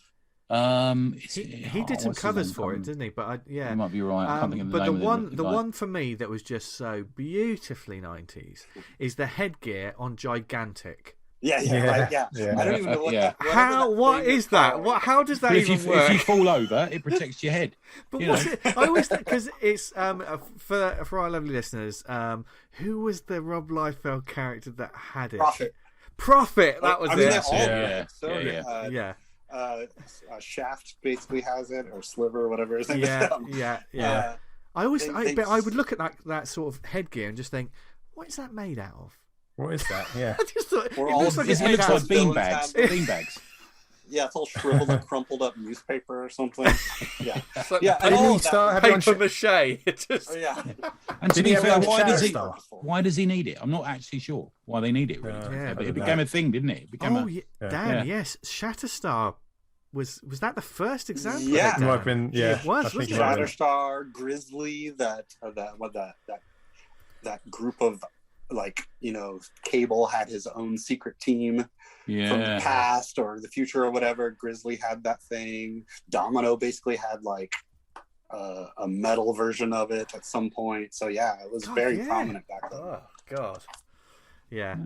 He did some covers for it, didn't he? But you might be right. I can't think of the name But the one for me that was just so beautifully 90s is the headgear on Gigantic. Yeah. I don't even know what. What is that? How does that even work? If you fall over, it protects your head. But what's it? I always think, because it's for our lovely listeners. Who was the Rob Liefeld character that had it? Prophet. That was it. Shaft basically has it, or Sliver, or whatever his name is. I would look at that sort of headgear and just think, what is that made out of? What is that? Yeah. I just thought, it looks like beanbags. Yeah, it's all shriveled and crumpled up newspaper or something. Yeah. And all that paper mache. And to be fair, why does he need it? I'm not actually sure why they need it, really. But it became a thing, didn't it? Yes. Shatterstar. Was that the first example? Yeah. It was. Shatterstar, Grizzly, that group of, Cable had his own secret team from the past or the future or whatever. Grizzly had that thing. Domino basically had a metal version of it at some point. So it was very prominent back then. Oh God. Yeah.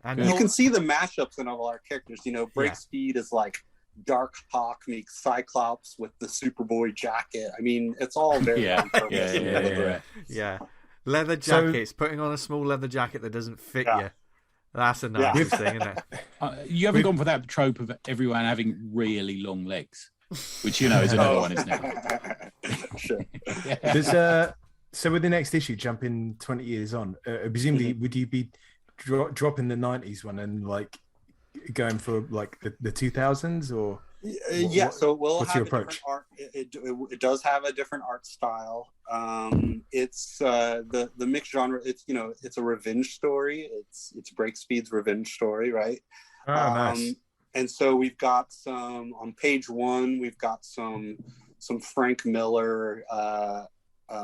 And you can see the mashups in all our characters. Break Speed is like Dark Hawk meets Cyclops with the Superboy jacket. I mean, it's all very on purpose. Yeah. Leather jackets, putting on a small leather jacket that doesn't fit you. That's a nice thing, isn't it? You haven't gone for that trope of everyone having really long legs, which is another one, isn't it? Sure. So with the next issue, jumping 20 years on, presumably would you be dropping the 90s one and like going for like the 2000s or? So we'll what's have your a different approach? art. It does have a different art style. It's the mixed genre. It's a revenge story. It's Breakspeed's revenge story, right? Oh, nice. And so we've got some on page 1. We've got some Frank Miller,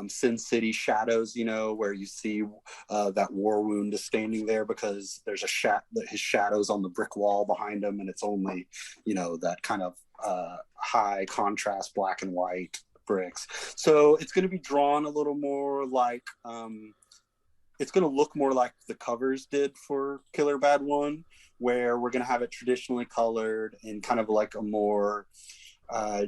Sin City shadows. Where you see that war wound is standing there because there's his shadows on the brick wall behind him, and it's only that kind of high contrast black and white bricks. So it's going to be drawn a little more like it's going to look more like the covers did for Killer Bad 1, where we're going to have it traditionally colored in kind of like a more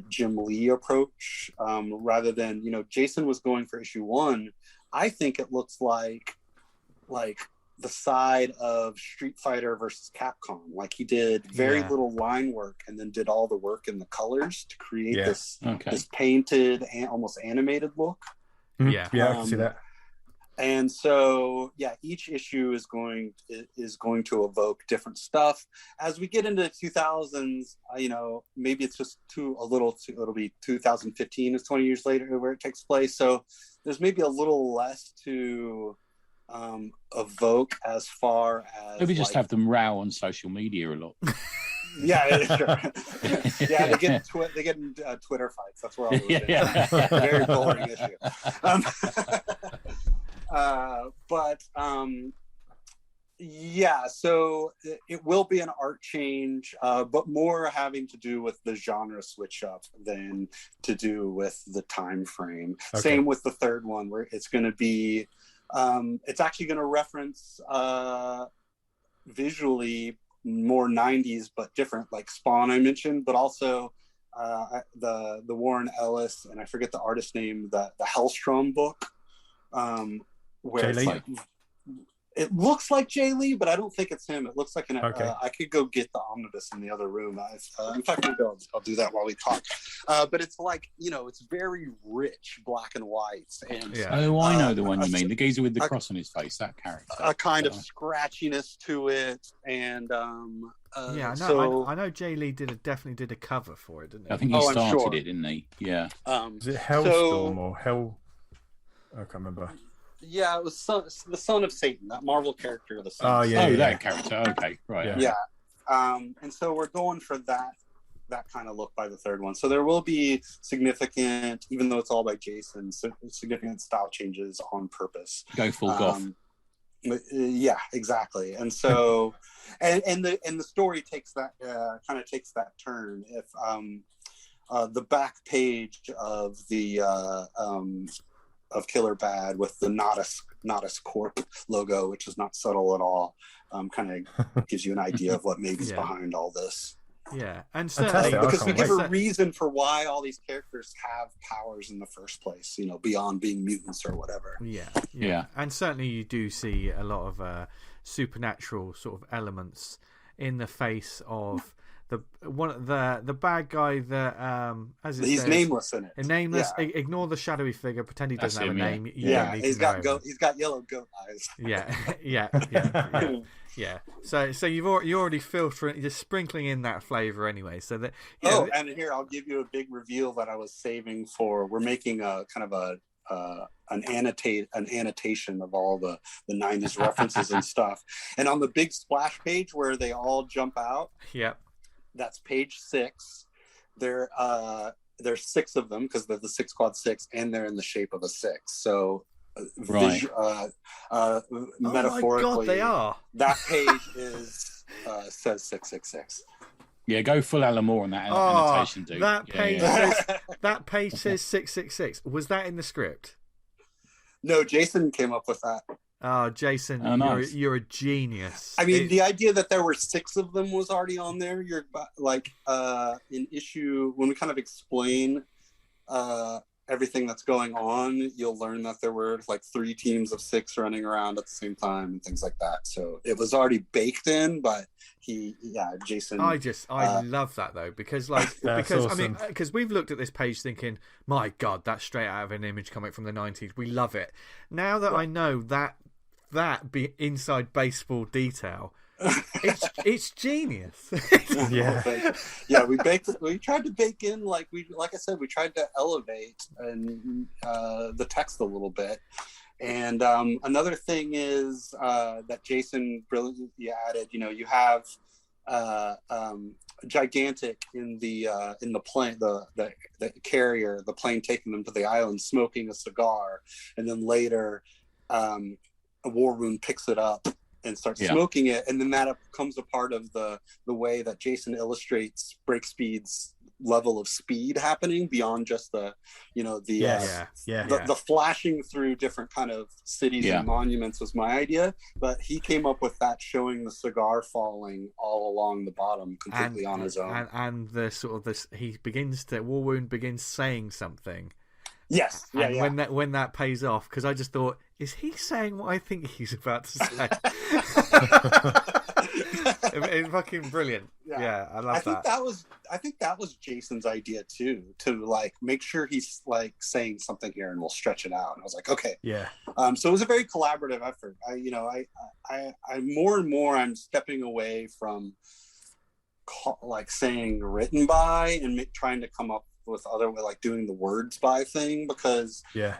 Jim Lee approach, rather than Jason was going for issue 1. I think it looks like the side of Street Fighter versus Capcom. Like he did very little line work and then did all the work in the colors to create this painted and almost animated look. I can see that. And so, each issue is going to evoke different stuff. As we get into the 2000s, maybe it's just it'll be 2015 is 20 years later where it takes place. So there's maybe a little less to evoke as far as maybe just have them row on social media a lot. Sure. They get in Twitter fights. That's where all those very boring issue. So it will be an art change, but more having to do with the genre switch up than to do with the time frame. Okay. Same with the third one, where it's going to be, it's actually going to reference visually more 90s, but different, like Spawn I mentioned, but also the Warren Ellis, and I forget the artist name, the Hellstrom book. Where it's like, it looks like Jay Lee, but I don't think it's him. It looks like I could go get the omnibus in the other room. In fact, maybe I'll do that while we talk. But it's like, it's very rich black and whites. And I know the one you mean. The geezer with the cross on his face, that character. A kind of scratchiness to it. And I know Jay Lee definitely did a cover for it, didn't he? I think he started it, didn't he? Yeah. Was it Hellstorm or Hell? I can't remember. Yeah, it was the son of Satan, that Marvel character. That character. Okay, right. Yeah. And so we're going for that kind of look by the third one. So there will be significant, even though it's all by Jason, significant style changes on purpose. Go full goth. Yeah, exactly. And so, and the story takes that takes that turn. If the back page of the of Killer Bad with the Nodus Corp logo, which is not subtle at all, kind of gives you an idea of what maybe's behind all this. Yeah, and certainly because we give a reason for why all these characters have powers in the first place, beyond being mutants or whatever. Yeah. And certainly you do see a lot of supernatural sort of elements in the face of the bad guy that he's says, nameless in it. Nameless. Ignore the shadowy figure. Pretend he doesn't have a name. He's got yellow goat eyes. Yeah. So you're already filtering, you're sprinkling in that flavor anyway. So that and here I'll give you a big reveal that I was saving for. We're making a kind of an annotation of all the 90s references and stuff. And on the big splash page where they all jump out. Yep. That's page 6. There's 6 of them because they're the 6 quad 6, and they're in the shape of a 6. So, metaphorically, my God, they are. That page says 666. Yeah, go full Alan Moore on that annotation, dude. That page says 666. Was that in the script? No, Jason came up with that. Oh, Jason, nice. you're a genius. I mean, the idea that there were 6 of them was already on there. You're like in issue when we kind of explain everything that's going on, you'll learn that there were like 3 teams of 6 running around at the same time and things like that. So it was already baked in, but Jason. I love that though, because awesome. I mean, because we've looked at this page thinking, my God, that's straight out of an Image comic from the 90s. We love it. Now that I know that be inside baseball detail, it's genius. Yeah, we tried to bake in, like I said, we tried to elevate and the text a little bit. And another thing is that Jason brilliantly added, you have gigantic in the plane, the carrier, the plane taking them to the island, smoking a cigar, and then later a War Wound picks it up and starts smoking it, and then that becomes a part of the way that Jason illustrates break speed's level of speed happening beyond just the flashing through different kind of cities and monuments was my idea, but he came up with that, showing the cigar falling all along the bottom completely on his own, and the sort of this War Wound begins saying something. Yes. When that pays off, because I just thought, is he saying what I think he's about to say? It's fucking brilliant. Yeah, I love that. I think that was Jason's idea too, to like make sure he's like saying something here, and we'll stretch it out. And I was like, okay. Yeah. So it was a very collaborative effort. I more and more I'm stepping away from like saying written by and trying to come up with other way, like doing the words by thing, because I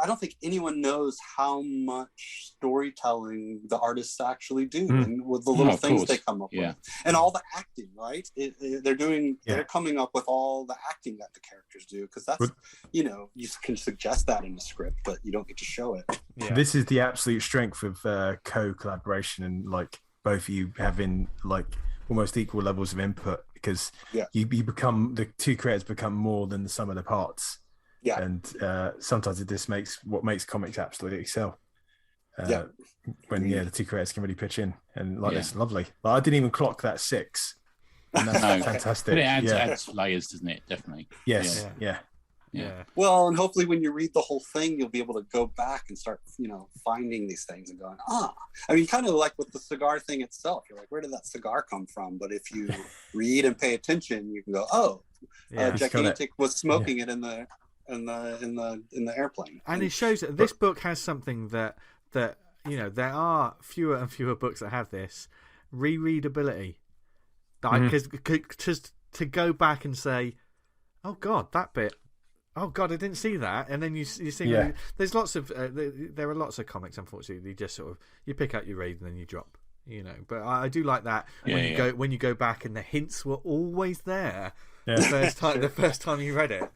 don't think anyone knows how much storytelling the artists actually do, and with the little things they come up with, and all the acting, right? They're coming up with all the acting that the characters do, because that's you can suggest that in the script, but you don't get to show it. This is the absolute strength of co-collaboration, and like both of you having like almost equal levels of input, because you become, the 2 creators become more than the sum of the parts. And sometimes it just makes comics absolutely excel. When the 2 creators can really pitch in, and it's lovely. Like, I didn't even clock that 6, and that's fantastic. But it adds layers, doesn't it? Definitely. Yes. Yeah. Well, and hopefully when you read the whole thing, you'll be able to go back and start, finding these things and going, I mean, kind of like with the cigar thing itself. You're like, where did that cigar come from? But if you read and pay attention, you can go, gigantic was smoking it in the airplane. And it shows that this book has something that there are fewer and fewer books that have this rereadability. Because to go back and say, oh God, that bit. Oh God, I didn't see that. And then you see, there's lots of there are lots of comics. Unfortunately, you just sort of you pick up, you read, and then you drop. But I do like that when you go back and the hints were always there the first time you read it.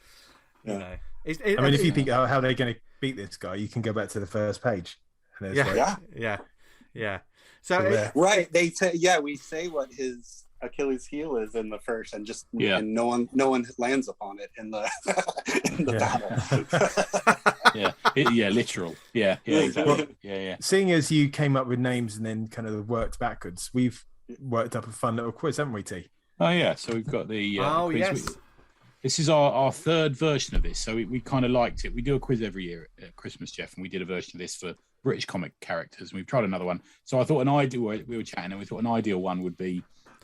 If you think how they're going to beat this guy, you can go back to the first page. And So we say what his Achilles heel is in the first, and just and no one lands upon it in the battle. Literal. Exactly. Seeing as you came up with names and then kind of worked backwards, we've worked up a fun little quiz, haven't we, T? Oh yeah, so we've got the quiz. Yes. This is our 3rd version of this, so we kind of liked it. We do a quiz every year at Christmas, Jeff, and we did a version of this for British comic characters, and we've tried another one. So I thought we were chatting, and we thought an ideal one would be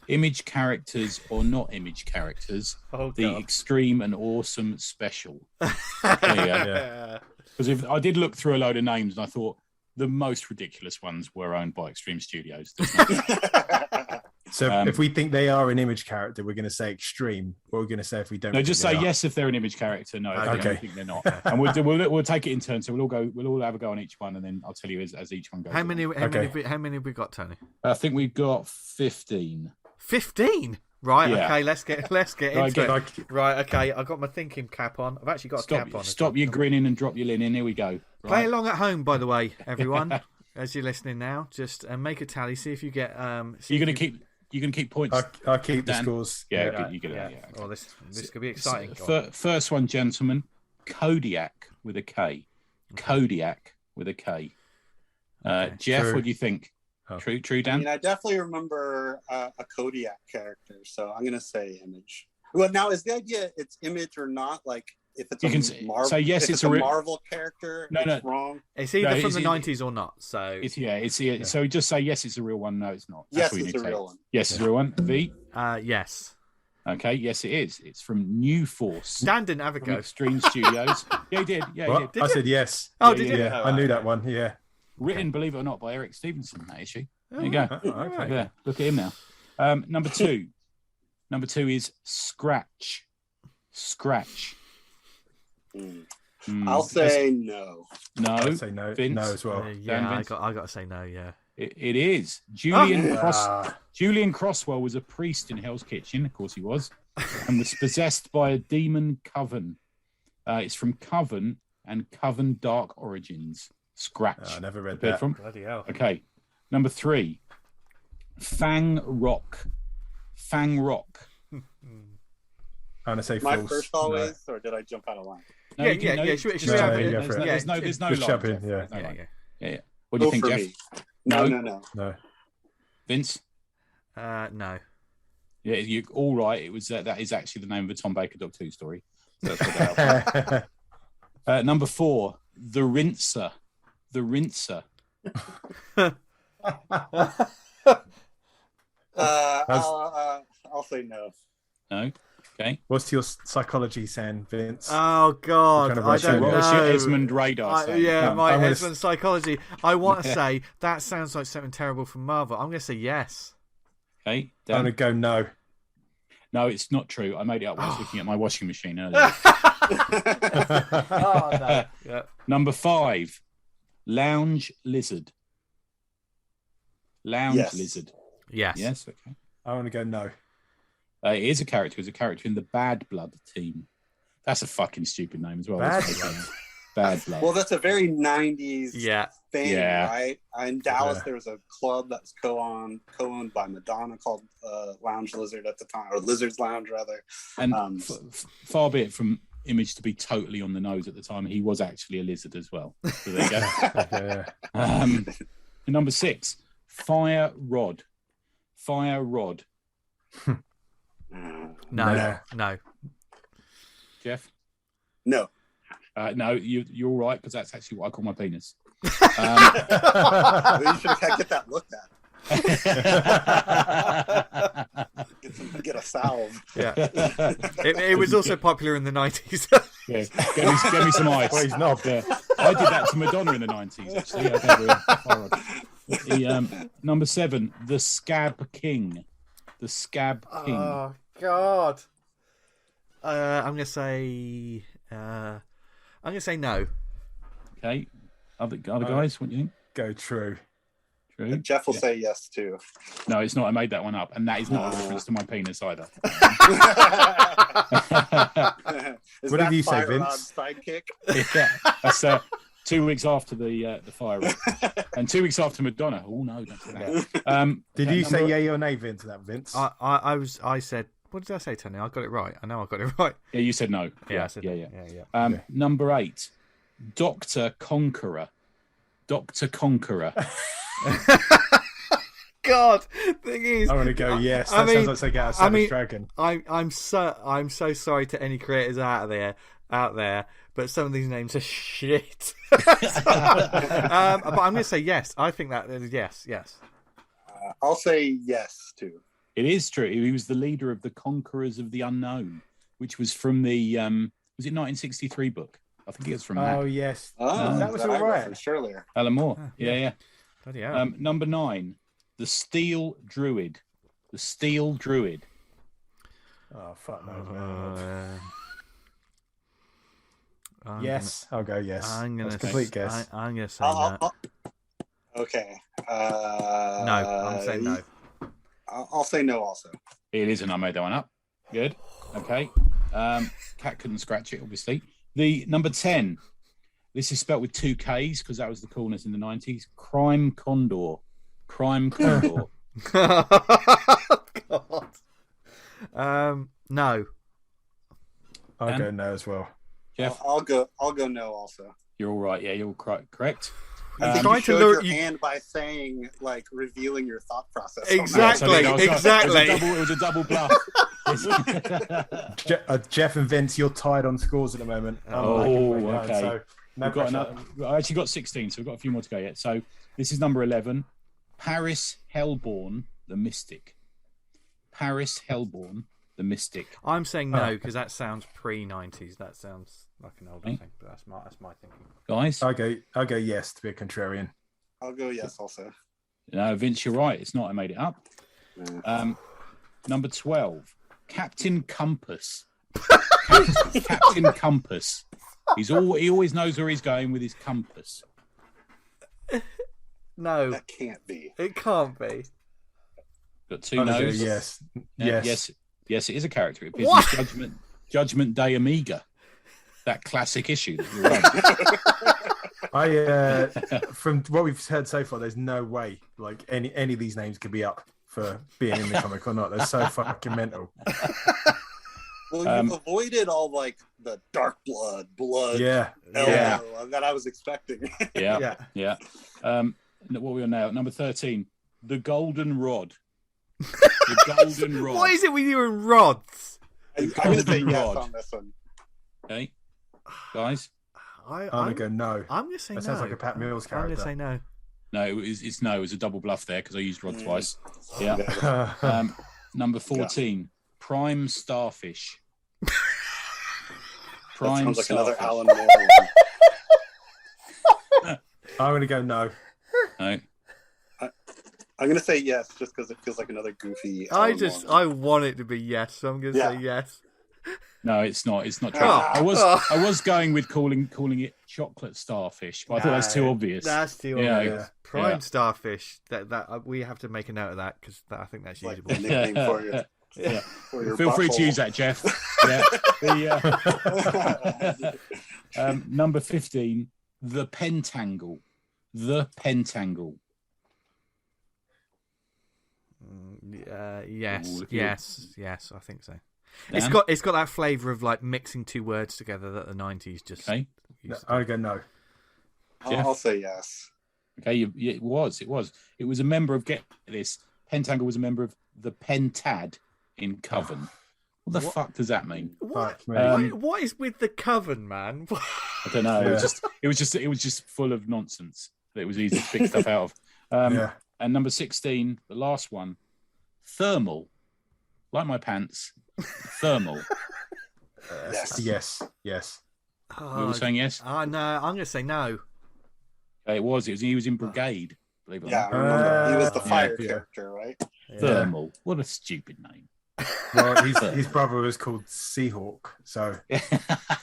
Image characters or not Image characters, the Extreme and Awesome Special. Because I did look through a load of names, and I thought the most ridiculous ones were owned by Extreme Studios. So if we think they are an Image character, we're going to say Extreme. What we're going to say if we don't? No, just say yes if they're an Image character. No, if they don't think they're not. And we'll take it in turn. So we'll all have a go on each one, and then I'll tell you as each one goes. How many have we got, Tony? I think we've got 15. 15. Right. Yeah. Okay. Let's get into it. Right. Okay. I've got my thinking cap on. I've actually got a cap on. Stop your grinning and drop your linen. Here we go. Right. Play along at home, by the way, everyone. As you're listening now, just make a tally. See if you get. You're going to keep points. I'll keep the scores. Yeah. You get it. Yeah. Well, this could be exciting. First one, gentlemen. Kodiak with a K. Kodiak with a K. Jeff, True. what do you think? Oh. True, I Dan? mean, I definitely remember a Kodiak character, so I'm gonna say Image. Well, now is the idea it's Image or not? Like, if it's You a can say- Marvel, so yes, if it's a a re- Marvel character, No, it's no. wrong. It's either No, from it's the either- 90s or not. So It's so just say yes, it's a real one. No, it's not. That's Yes, all you it's need a to say. real one. Yes, it's a real one. V. yes. Okay, yes, it is. It's from New Force. Dan didn't have a From go. Extreme Studios. Yeah, he did. Yeah, he What? did. I said yes. Oh, Yeah, did yeah, you? Yeah, I knew that one. Yeah. Written, believe it or not, by Eric Stevenson. That issue. There you go. Oh, All okay. right. Yeah, look at him now. Number two. Number two is Scratch. Scratch. I'll say no. no. I'd say no. Vince? No as well. Yeah, I Vince? got to say no. Yeah. It is. Julian Ah, Julian Croswell was a priest in Hell's Kitchen, of course he was, and was possessed by a demon coven. It's from Coven and Coven Dark Origins. Scratch. I never read Prepared that. from? Bloody hell. Okay. Number three. Fang Rock. Fang Rock. I'm gonna say My false. first always, or did I jump out of line? No, Yeah, you can- yeah, no, yeah, should we just have jump it? in. Yeah, for it. There's no Just line, jump in, Jeff. yeah. There's no Yeah, line. yeah. Yeah. What do you think, for Jeff? me. No, No. no. No. Vince? No. Yeah, you're all right. It was that is actually the name of a Tom Baker Doctor Who story. So that's what that helps. Number four, the Rinser. The Rinser. I'll say no. No. Okay. What's your psychology saying, Vince? Oh God, Trying to I rush don't you. know. What's your Esmond radar I, saying? yeah, I'm my gonna Esmond psychology. I want to say that sounds like something terrible from Marvel. I'm going to say yes. Okay. I'm Dan? gonna go no. No, it's not true. I made it up when I was looking at my washing machine earlier. Oh no. Yeah. Number five, Lounge Lizard. Lounge Yes. Lizard. Yes. Yes. Okay. I want to go no. It is a character. It's a character in the Bad Blood team. That's a fucking stupid name as well. Bad Let's Blood. face it. Bad Blood. Well, that's a very 90s Yeah. thing, Yeah. right? In Dallas, Yeah. there was a club that was co-owned by Madonna called Lounge Lizard at the time, or Lizard's Lounge, rather. And far be it from Image to be totally on the nose at the time, he was actually a lizard as well. So there you go. Okay, yeah. Number six, Fire Rod. Fire Rod. No. No. Jeff? No. No, you're all right, because that's actually what I call my penis. You should get that looked at. Get a salve. Yeah. It was also popular in the 90s. Yeah, get me some ice. Well, he's not. Yeah. I did that to Madonna in the 90s, actually. Number seven, the Scab King. The Scab King. Oh God. I'm gonna say. I'm gonna say no. Okay. Other guys, what do you think? Go true. True. Jeff will Yeah. say yes too. No, it's not. I made that one up, and that is not a reference to my penis either. Is What did that you say, Fire Vince? Rod's sidekick? Yeah, that's 2 weeks after the fire, and 2 weeks after Madonna. Oh no, don't say that. Did you say number- yay or nay, Vince, to that, Vince? I said. What did I say, Tony? I got it right. I know I got it right. Yeah, you said no. Yeah, I said yeah. yeah. Number 8, Doctor Conqueror. Doctor Conqueror. God, thing is, I want to go yes. I That mean- sounds like something out of Savage Dragon. I'm so sorry to any creators out there, but some of these names are shit. But I'm going to say yes. I think that is yes. I'll say yes too. It is true. He was the leader of the Conquerors of the Unknown, which was from the was it 1963 book? I think it was from that. Oh yes. Oh, that was I all right. referenced earlier. Alan Moore. Ah, Yeah. Bloody hell. Number 9, the Steel Druid. The Steel Druid. Oh fuck no. I'm Yes, I'll go yes. I'm gonna That's a complete say, guess. I'm gonna say I'll- no. I'll- okay. No, I'm saying no. I'll say no also. It isn't. I made that one up. Good. Okay. Cat couldn't scratch it, obviously. The number 10. This is spelt with 2 Ks because that was the coolness in the 90s. Crime Condor. Crime Condor. God. No. I'll Dan? go no as well. Jeff, I'll go no also. you're all right. Yeah, you're correct. I think tried you to showed lure your you. hand by saying, like, revealing your thought process. Exactly. It was a double bluff. Jeff and Vince, you're tied on scores at the moment. Okay. So no We've got pressure. I actually got 16, so we've got a few more to go yet. So this is number 11. Paris Hellborn, the Mystic. Paris Hellborn, the Mystic. I'm saying no because that sounds pre-90s. That sounds like an older Okay. thing, but that's my thinking. Guys? I'll go yes to be a contrarian. I'll go yes also. No, Vince, you're right. It's not. I made it up. Number 12. Captain Compass. Captain Compass. He always knows where he's going with his compass. No, That can't be. it can't be. Got 2 I'll go no's. yes. Yes, it is a character. It appears What? in Judgment Day Amiga. That classic issue that you run. From what we've heard so far, there's no way like any of these names could be up for being in the comic or not. They're so fucking mental. Well, you've avoided all like the dark blood, Yeah. elbow that I was expecting. Yeah. What are we on now? Number 13. The Golden Rod. The Golden Rod. What is it with you and rods? I'm going to say Golden yes rod. on this one. Okay. Guys? I'm gonna go no. I'm gonna say That no. sounds like a Pat Mills I'm character. gonna say no. No, it's no. It was a double bluff there because I used rod twice. Yeah. Number 14. Prime Starfish. That sounds like another Starfish. Alan Moore one. I'm gonna go no. No. I'm going to say yes just because it feels like another goofy I Alan Moore. I want it to be yes, so I'm gonna say yes. No, it's not. It's not true. Oh. I was going with calling it chocolate starfish, but I thought that's too obvious. That's too Yeah, obvious. yeah. Prime Yeah. starfish. That we have to make a note of that because I think that's Like usable. a nickname for you. Yeah. For your Feel free to butthole. use that, Jeff. Yeah. Number 15, the Pentangle. The Pentangle. Yes, Ooh, yes. I think so. Dan? It's got that flavour of like mixing two words together that the 90s just. Okay. No, used to I'll go no. I'll say yes. Okay, it was. It was a member of, get this, Pentangle was a member of the Pentad in Coven. What the fuck does that mean? What? Fuck me. What is with the coven, man? I don't know. It was just full of nonsense that it was easy to pick stuff out of. Yeah. And number 16, the last one, thermal. Like my pants, thermal. Yes. Yes. We were saying yes. Oh no, I'm going to say no. Okay, he was in Brigade. Believe it or Yeah, I not. remember. He was the fire yeah. character, right? Thermal. What a stupid name. Well, his brother was called Seahawk, so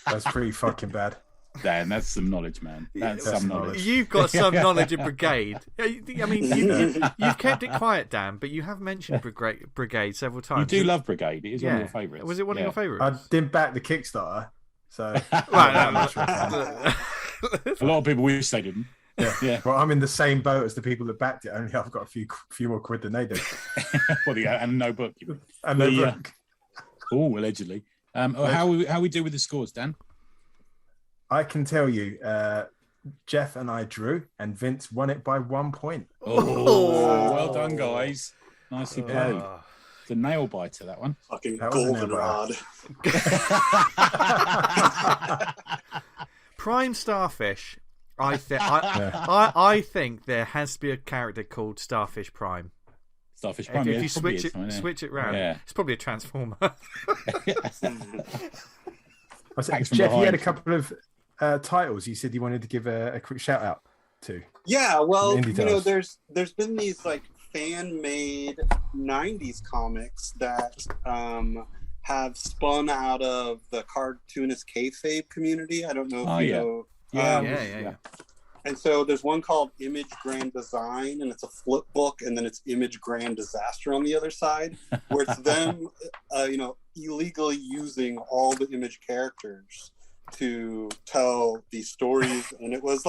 that's pretty fucking bad. Dan, that's some knowledge, man. That's That's some knowledge. knowledge. You've got some knowledge of Brigade. I mean, you've kept it quiet, Dan, but you have mentioned Brigade several You times. do love Brigade. It is one of Yeah. your favourites. Was it one of your I favourites? didn't back the Kickstarter, so Right, no, A lot of people wish they didn't. Yeah. Well, I'm in the same boat as the people that backed it. Only I've got a few more quid than they do. And no book. And The, they Oh, allegedly. How we do with the scores, Dan? I can tell you, Jeff and I drew, and Vince won it by 1 point. Oh, well done, guys. Nicely played. Oh. The nail biter, that one. Fucking That was an goldenrod. Prime Starfish. I think there has to be a character called Starfish Prime. Starfish Prime. If yeah, you probably switch is, yeah. switch it round, Yeah. it's probably a Transformer. I said, Thanks from Jeff, you had a behind. couple of titles you said you wanted to give a quick shout out to. Yeah, well, Indie titles. there's been these like fan made '90s comics that have spun out of the cartoonist kayfabe community. I don't know if you know. Yeah. And so there's one called Image Grand Design, and it's a flip book, and then it's Image Grand Disaster on the other side, where it's them, illegally using all the Image characters to tell these stories, and it was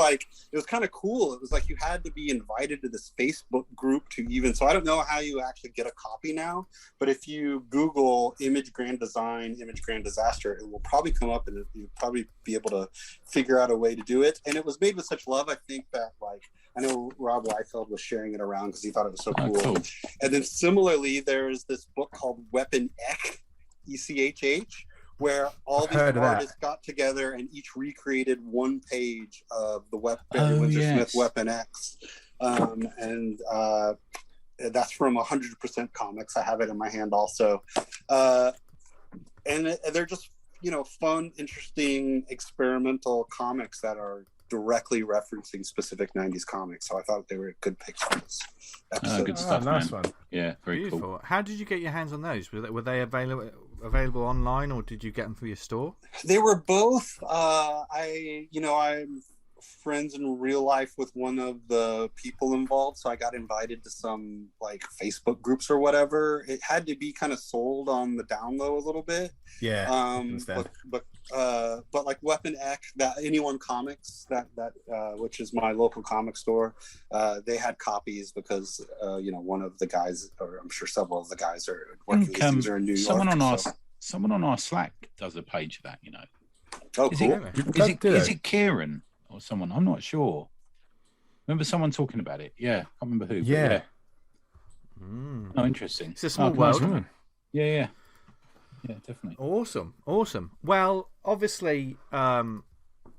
kind of cool. It was like you had to be invited to this Facebook group to even, so I don't know how you actually get a copy now, but if you Google Image Grand Design, Image Grand Disaster, it will probably come up, and you'll probably be able to figure out a way to do it. And it was made with such love, I think, that like, I know Rob Liefeld was sharing it around because he thought it was so cool. Cool. And then similarly, there's this book called Weapon Ech, ECHH, where all these artists got together and each recreated one page of the Barry Windsor Smith Weapon X. And that's from 100% Comics. I have it in my hand also. And they're just, fun, interesting, experimental comics that are directly referencing specific 90s comics. So I thought they were good picks for this episode. Good stuff, nice man. one. Yeah, very Beautiful. cool. How did you get your hands on those? Were they available online, or did you get them through your store? They were both. I'm friends in real life with one of the people involved, so I got invited to some like Facebook groups or whatever. It had to be kind of sold on the down low a little bit. Yeah. But like Weapon X, that Anyone Comics, that which is my local comic store, they had copies because one of the guys, or I'm sure several of the guys are working these things are in New York. Someone on our Slack does a page of that. Oh, cool. Is it Kieran or someone? I'm not sure. Remember someone talking about it? Yeah, I can't remember who. Yeah. Oh, interesting. It's a small world. Nice. Yeah, definitely. Awesome. Well, obviously,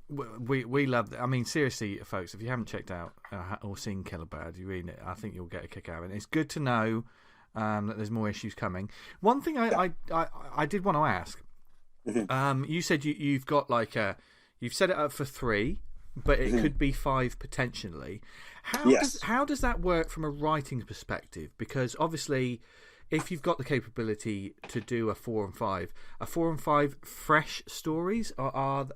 we love. I mean, seriously, folks, if you haven't checked out or seen Killer Bad, you read it. I think you'll get a kick out of it. It's good to know that there's more issues coming. One thing I did want to ask. You said you've got you've set it up for 3, but it could be 5 potentially. How does that work from a writing perspective? Because obviously, if you've got the capability to do a 4 and 5, are 4 and 5 fresh stories, or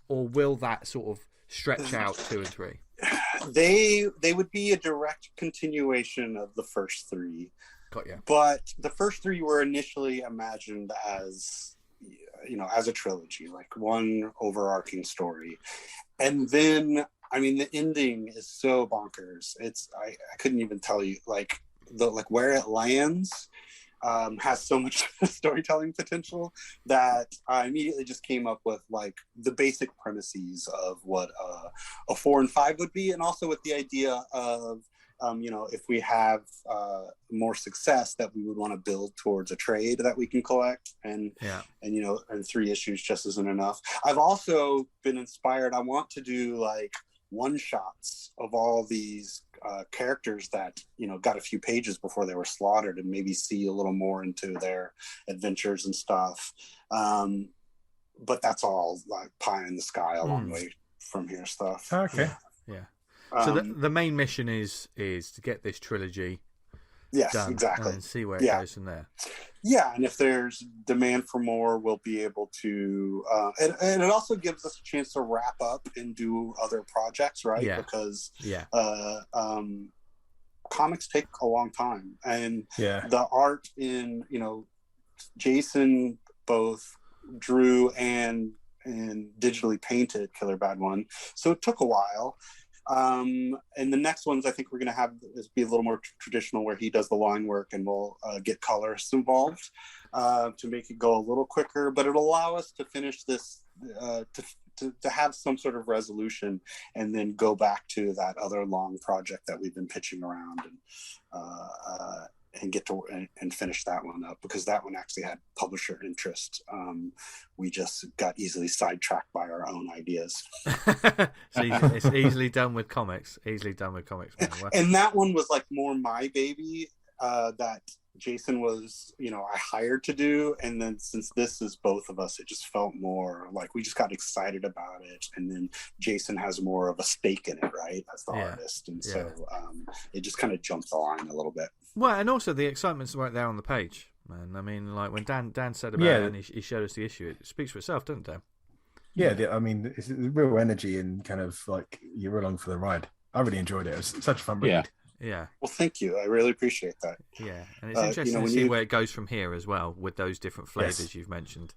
will that sort of stretch out 2 and 3? They would be a direct continuation of the first 3. Got you. But the first 3 were initially imagined as as a trilogy, like one overarching story. And then, I mean, the ending is so bonkers. I couldn't even tell you, where it lands has so much storytelling potential that I immediately just came up with the basic premises of what a 4 and 5 would be, and also with the idea of if we have more success, that we would want to build towards a trade that we can collect, and 3 issues just isn't enough. I've also been inspired. I want to do one shots of all these characters that got a few pages before they were slaughtered, and maybe see a little more into their adventures and stuff. But that's all pie in the sky a long way from here stuff. Okay. Yeah. So the main mission is to get this trilogy done, exactly, and see where it goes from there. Yeah, and if there's demand for more, we'll be able to. And it also gives us a chance to wrap up and do other projects, right? Yeah. Because comics take a long time, and the art in Jason both drew and digitally painted Killer Bad 1, so it took a while. And the next ones, I think we're going to have this be a little more traditional, where he does the line work and we'll get colorists involved to make it go a little quicker. But it'll allow us to finish this, to have some sort of resolution, and then go back to that other long project that we've been pitching around, and get to and finish that one up, because that one actually had publisher interest. We just got easily sidetracked by our own ideas. It's easily done with comics. Man. And that one was more my baby, that Jason was, I hired to do. And then since this is both of us, it just felt more like we just got excited about it. And then Jason has more of a stake in it, right? As the artist. And so it just kind of jumped the line a little bit. Well, and also the excitement's right there on the page, man. I mean, when Dan said about it, and he showed us the issue, it speaks for itself, doesn't it, Dan? Yeah, I mean, it's real energy, and kind of you're along for the ride. I really enjoyed it. It was such a fun read. Yeah. Well, thank you. I really appreciate that. Yeah, and it's interesting to see where it goes from here as well, with those different flavors you've mentioned.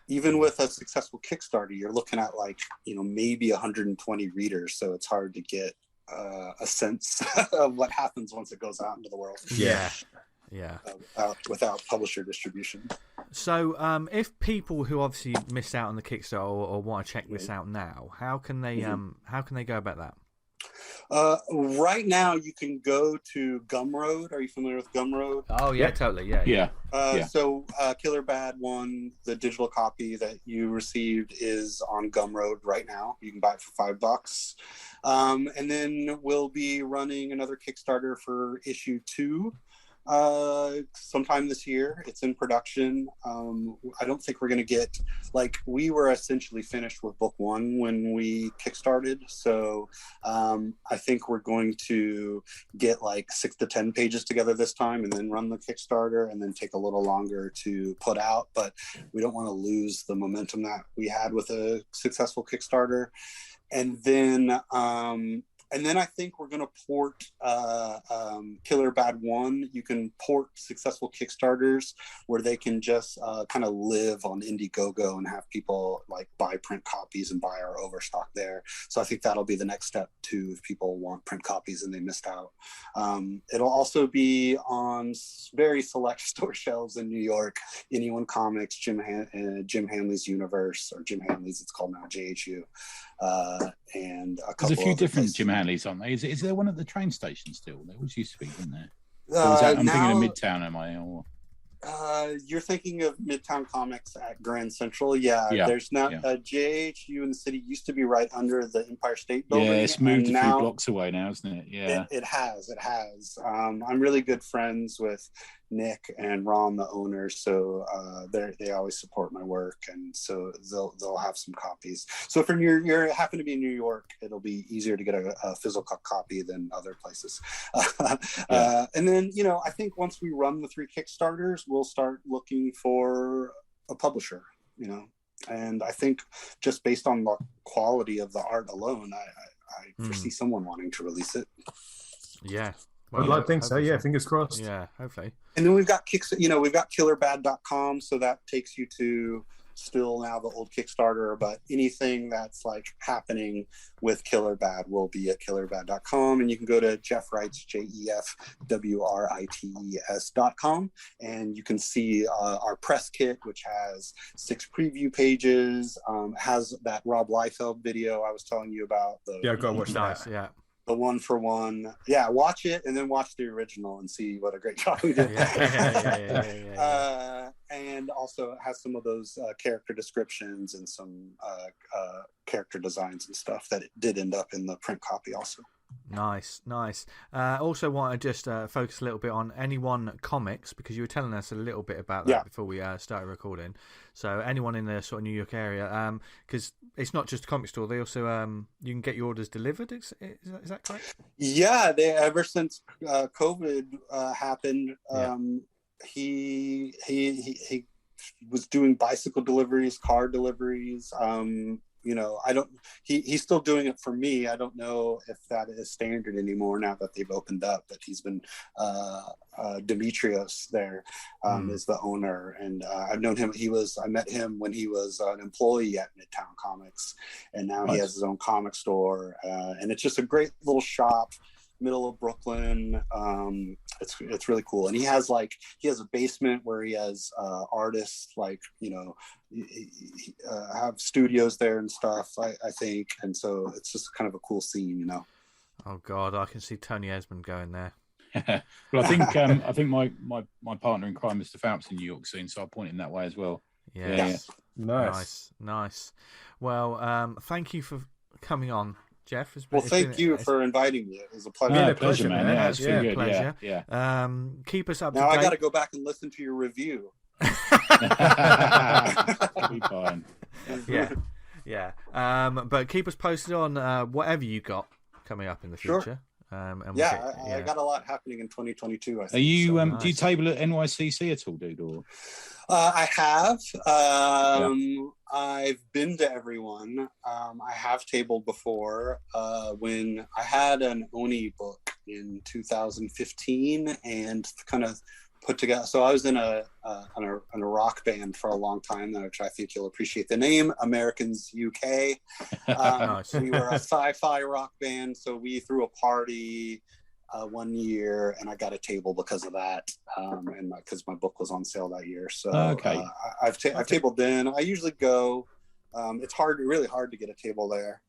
even with a successful Kickstarter, you're looking at like, maybe 120 readers. So it's hard to get a sense of what happens once it goes out into the world. Yeah. Without publisher distribution. So if people who obviously missed out on the Kickstarter or want to check this out now, how can they go about that? Right now, you can go to Gumroad. Are you familiar with Gumroad? Oh yeah, totally. Yeah. So Killer Bad 1, the digital copy that you received, is on Gumroad right now. You can buy it for $5. And then we'll be running another Kickstarter for issue 2. Sometime this year. It's in production. I don't think we're going to get, we were essentially finished with book 1 when we kickstarted. So I think we're going to get 6 to 10 pages together this time and then run the Kickstarter and then take a little longer to put out. But we don't want to lose the momentum that we had with a successful Kickstarter. And then I think we're going to port Killer Bad 1. You can port successful Kickstarters where they can just kind of live on Indiegogo and have people buy print copies and buy our overstock there. So I think that'll be the next step too, if people want print copies and they missed out. It'll also be on very select store shelves in New York. Anyone Comics, Jim Hanley's Universe, or Jim Hanley's, it's called now, JHU. And a couple. There's a few different places. Jim Hanleys on there. Is there one at the train station still? There was used to be, wasn't there? I'm thinking of Midtown, am I? Or... You're thinking of Midtown Comics at Grand Central. Yeah. There's not JHU in the city used to be right under the Empire State Building. Yeah, it's moved a few blocks away now, isn't it? Yeah, it has. I'm really good friends with Nick and Ron, the owners, so they always support my work, and so they'll have some copies. So if you happen to be in New York, it'll be easier to get a physical copy than other places. And then I think once we run the 3 Kickstarters, we'll start looking for a publisher. And I think just based on the quality of the art alone, I foresee someone wanting to release it. Yeah. I'd like to think so. Yeah, fingers crossed. Yeah, hopefully. And then we've got we've got killerbad.com, so that takes you to still now the old Kickstarter, but anything that's happening with Killer Bad will be at killerbad.com, and you can go to Jeff Wrights, JEFWRITES.com, and you can see our press kit, which has 6 preview pages, has that Rob Liefeld video I was telling you about. Yeah, go watch that. Yeah. The 1-for-1, watch it and then watch the original and see what a great job we did. And also it has some of those character descriptions and some character designs and stuff that it did end up in the print copy also. Nice. Also want to just focus a little bit on Anyone Comics, because you were telling us a little bit about that before we started recording. So anyone in the sort of New York area, because it's not just a comic store, they also you can get your orders delivered. Is that correct? Yeah, ever since COVID happened, he was doing bicycle deliveries, car deliveries. He's still doing it for me. I don't know if that is standard anymore now that they've opened up, but he's been Demetrios there is the owner, and I've known him. I met him when he was an employee at Midtown Comics, and now he has his own comic store, and it's just a great little shop, middle of Brooklyn. It's really cool, and he has a basement where he has artists have studios there and stuff. I think, and so it's just kind of a cool scene, Oh God, I can see Tony Esmond going there. Well, I think my partner in crime, Mr. Phelps, in New York soon, so I'll point him that way as well. Yeah. Nice. Well, thank you for coming on, Jeff. Thank you for inviting me. It was a pleasure. Yeah, pleasure, man. Yeah, it's been good. Pleasure. Yeah. Keep us up now to date. I got to go back and listen to your review. It'll be fine. Yeah. But keep us posted on whatever you got coming up in the future. Sure. I got a lot happening in 2022. I think. Are you? nice. Do you table at NYCC at all, dude? Or I have. I've been to everyone. I have tabled before when I had an Oni book in 2015, and kind of put together. So I was in a rock band for a long time, which I think you'll appreciate the name, Americans UK. Nice. We were a sci-fi rock band, so we threw a party one year, and I got a table because of that, and because my book was on sale that year. So okay. I've tabled in. I usually go. It's really hard to get a table there.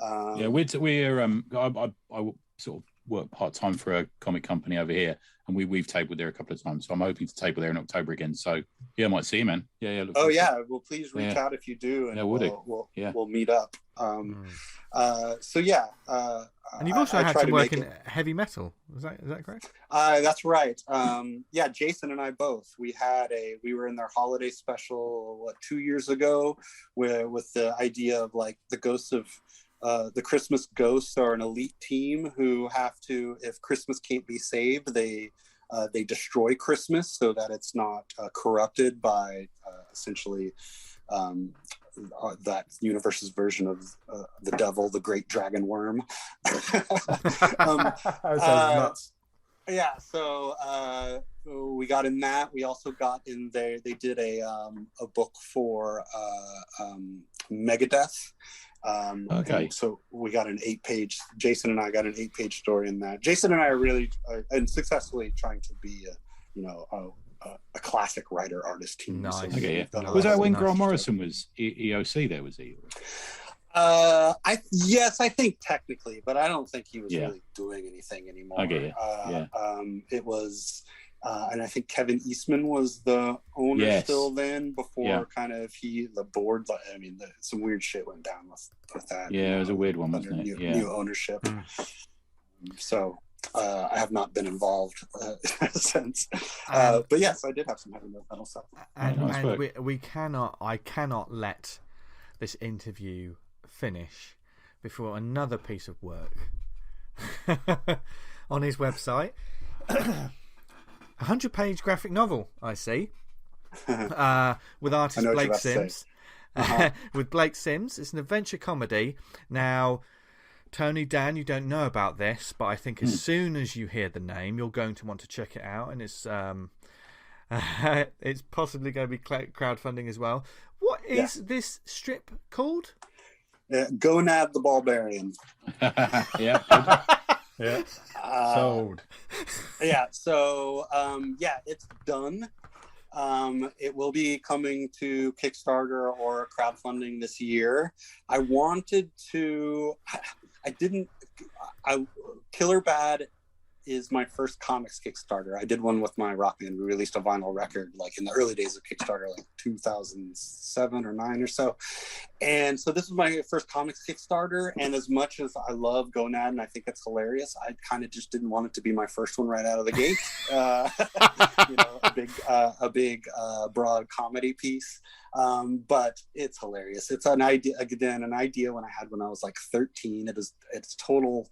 Yeah, we're I sort of work part-time for a comic company over here, and we've tabled there a couple of times, so I'm hoping to table there in October again. So yeah, I might see you, man. Yeah. Well, please reach out if you do, and we'll meet up. So yeah. And you've also had some work in heavy metal. Is that correct? That's right. Yeah, Jason and I both. We were in their holiday special 2 years ago, with the idea of like the ghosts of the Christmas ghosts are an elite team who have to, if Christmas can't be saved, they destroy Christmas so that it's not corrupted by essentially that universe's version of the devil, the great dragon worm. That sounds nuts. Yeah, so we got in that. We also got in there. They did a book for Megadeth. Okay. So we got an 8-page. Jason and I got an 8-page story in that. Jason and I are really and successfully trying to be, a classic writer artist team. Nice. So Okay. Yeah. Was that when Grant Morrison was EOC? There was he. Yes, I think technically, but I don't think he was really doing anything anymore. Okay. It was. And I think Kevin Eastman was the owner still then, before kind of the board. I mean, some weird shit went down with that. Yeah, it was a weird one, wasn't it? New ownership. So I have not been involved since. But yes, I did have some heavy metal stuff. And I cannot let this interview finish before another piece of work on his website. 100-page graphic novel, I see, with artist Blake Sims. With Blake Sims. It's an adventure comedy. Now, Tony, Dan, you don't know about this, but I think as soon as you hear the name, you're going to want to check it out, and it's possibly going to be crowdfunding as well. What is this strip called? Gonad the Barbarian. Yeah. Yeah. Sold. Yeah. So it's done. It will be coming to Kickstarter or crowdfunding this year. Killer Bad is my first comics Kickstarter. I did one with my rock band. We released a vinyl record like in the early days of Kickstarter, like 2007 or 9 or so. And so this was my first comics Kickstarter. And as much as I love Gonad and I think it's hilarious, I kind of just didn't want it to be my first one right out of the gate. A big broad comedy piece. But it's hilarious. It's an idea when I had when I was like 13. It's total